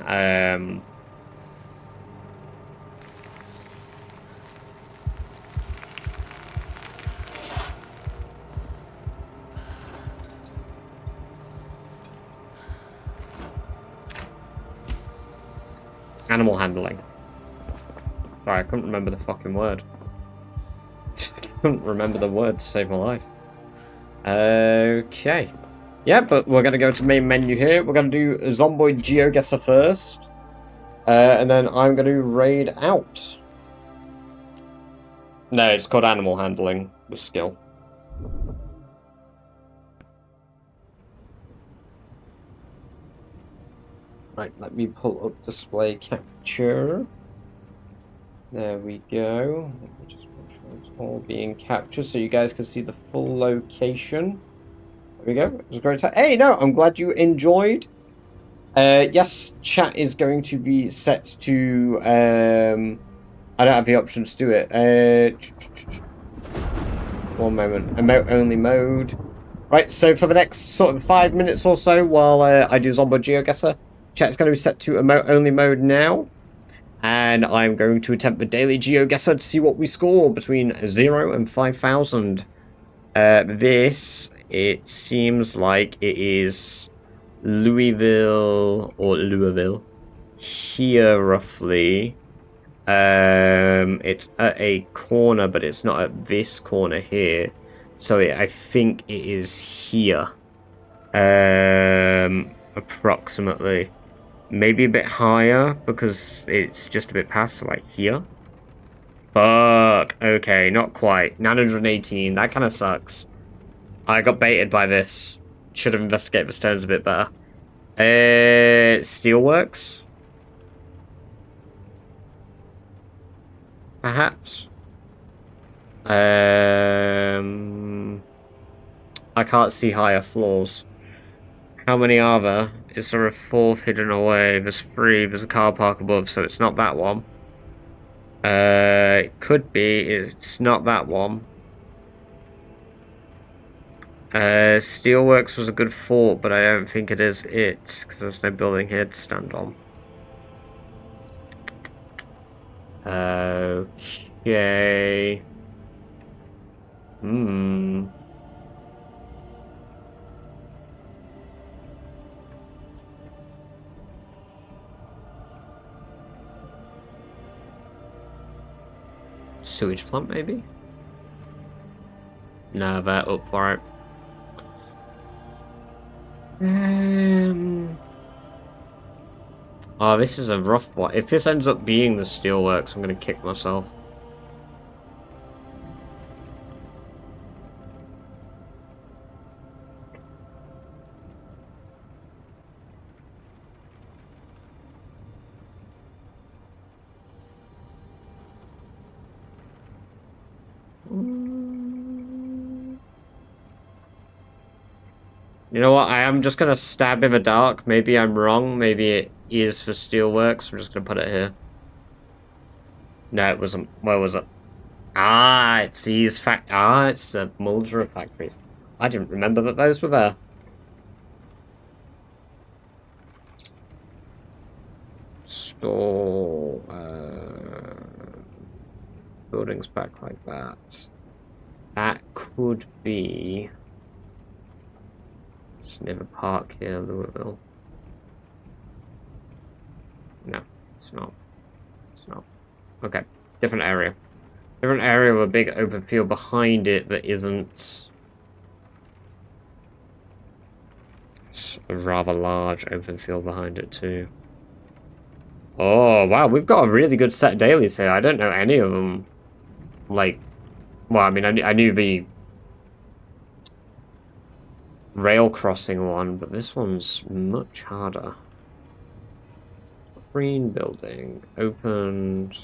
Animal handling. Sorry, I couldn't remember the fucking word. Couldn't remember the word to save my life. Okay. Yeah, but we're going to go to main menu here. We're going to do Zomboid GeoGuessr first. And then I'm going to raid out. No, it's called Animal Handling with skill. Right, let me pull up display capture. There we go. Let me just make sure it's all being captured so you guys can see the full location. There we go. It was a great time. Hey, no, I'm glad you enjoyed. Yes, chat is going to be set to... I don't have the option to do it. One moment. Emote only mode. Right, so for the next sort of 5 minutes or so while I do Zombo GeoGuessr, chat's going to be set to emote only mode now. And I'm going to attempt the daily GeoGuessr to see what we score between 0 and 5,000. This, it seems like it is Louisville, or Louisville, here roughly. It's at a corner, but it's not at this corner here. So I think it is here. Approximately. Maybe a bit higher, because it's just a bit past, like, here. Fuck. Okay, not quite. 918. That kind of sucks. I got baited by this. Should have investigated the stones a bit better. Steelworks? Perhaps? I can't see higher floors. How many are there? Is there a fourth hidden away? There's 3. There's a car park above, so it's not that one. It could be. It's not that one. Steelworks was a good fort, but I don't think it is it, because there's no building here to stand on. Okay. Sewage plant, maybe? No, they're up for it. Oh, this is a rough one. If this ends up being the steelworks, I'm gonna kick myself. You know what? I am just gonna stab in the dark. Maybe I'm wrong. Maybe it is for steelworks. I'm just gonna put it here. No, it wasn't. Where was it? Ah, it's these it's the Muldra factories. I didn't remember that those were there. Store buildings back like that. That could be. Just near the park here, Louisville. No, it's not. It's not. Okay, different area. Different area with a big open field behind it that isn't a rather large open field behind it too. Oh, wow, we've got a really good set of dailies here. I don't know any of them. Like, well, I mean, I knew the rail crossing one, but this one's much harder. Green building, opened.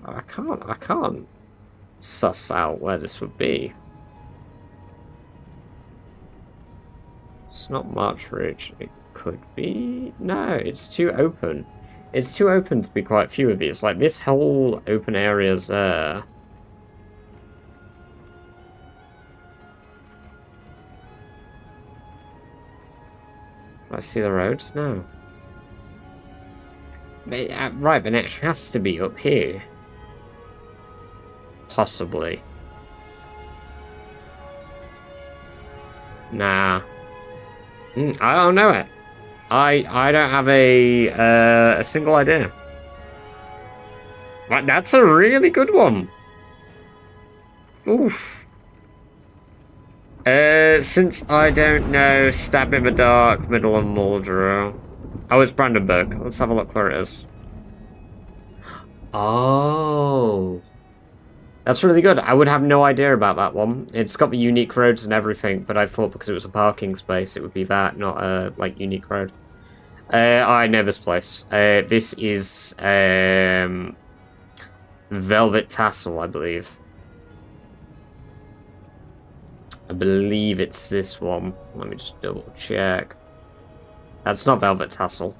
I can't suss out where this would be. It's not March Ridge. It could be. No, it's too open. It's too open to be quite few of these. Like, this whole open area's there. I see the roads? No. Right, then it has to be up here. Possibly. Nah. I don't know it. I don't have a single idea. But that's a really good one. Oof. Since I don't know, Stab in the Dark, Middle of Muldrow. Oh, it's Brandenburg. Let's have a look where it is. Oh. That's really good. I would have no idea about that one. It's got the unique roads and everything, but I thought because it was a parking space, it would be that, not a, like, unique road. I know this place. This is, Velvet Tassel, I believe. I believe it's this one. Let me just double check. That's not Velvet Tassel.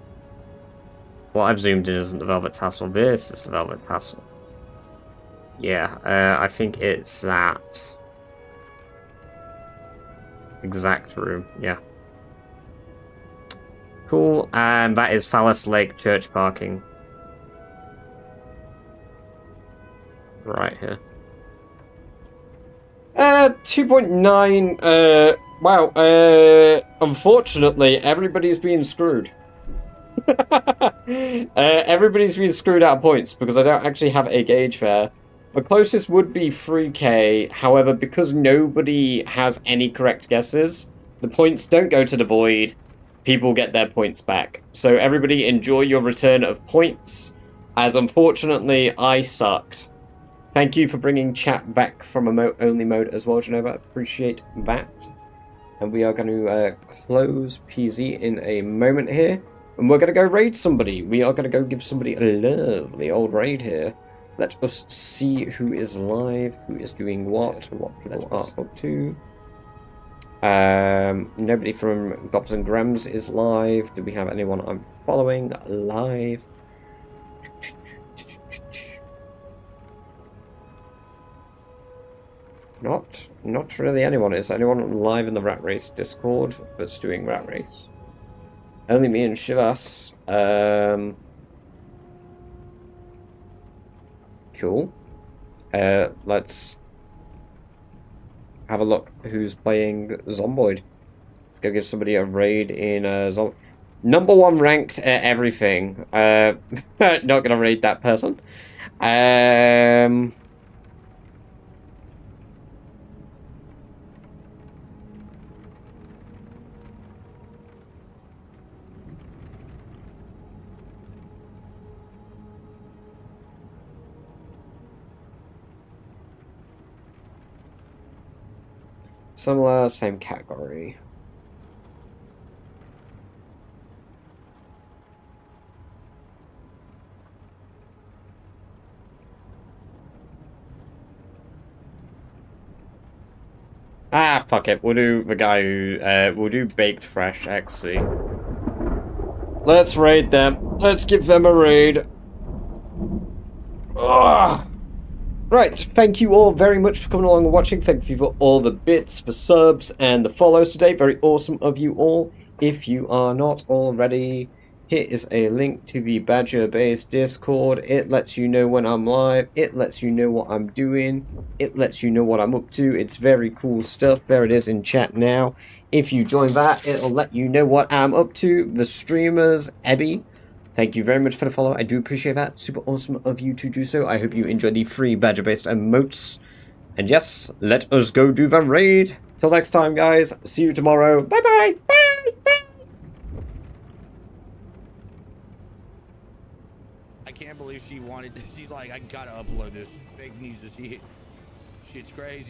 What I've zoomed in isn't the Velvet Tassel. This is the Velvet Tassel. Yeah, I think it's that exact room. Yeah. Cool, and that is Phallus Lake Church parking. Right here. 2.9, wow, unfortunately, everybody's being screwed. Everybody's being screwed out of points because I don't actually have a gauge there. The closest would be 3k, however, because nobody has any correct guesses, the points don't go to the void, people get their points back. So everybody enjoy your return of points, as unfortunately I sucked. Thank you for bringing chat back from emote-only mode as well, Genova. Appreciate that. And we are going to close PZ in a moment here. And we're going to go raid somebody. We are going to go give somebody a lovely old raid here. Let us see who is live, who is doing what people are up to. Nobody from Gobs and Grams is live. Do we have anyone I'm following live? Not really anyone. Is anyone live in the Rat Race Discord that's doing Rat Race? Only me and Shivas. Cool. Let's have a look who's playing Zomboid. Let's go give somebody a raid in Zomboid. Number 1 ranked at everything. Not gonna raid that person. Similar, same category. Ah, fuck it. We'll do the guy who, we'll do Baked Fresh XC. Let's raid them. Let's give them a raid. Ugh. Right, thank you all very much for coming along and watching. Thank you for all the bits, the subs, and the follows today. Very awesome of you all. If you are not already, here is a link to the Badger-based Discord. It lets you know when I'm live. It lets you know what I'm doing. It lets you know what I'm up to. It's very cool stuff. There it is in chat now. If you join that, it'll let you know what I'm up to. The streamers, Ebby. Thank you very much for the follow. I do appreciate that. Super awesome of you to do so. I hope you enjoy the free Badger-based emotes. And yes, let us go do the raid. Till next time, guys. See you tomorrow. Bye-bye. Bye. Bye. I can't believe she wanted. She's like, I gotta upload this. Fake needs to see it. Shit's crazy.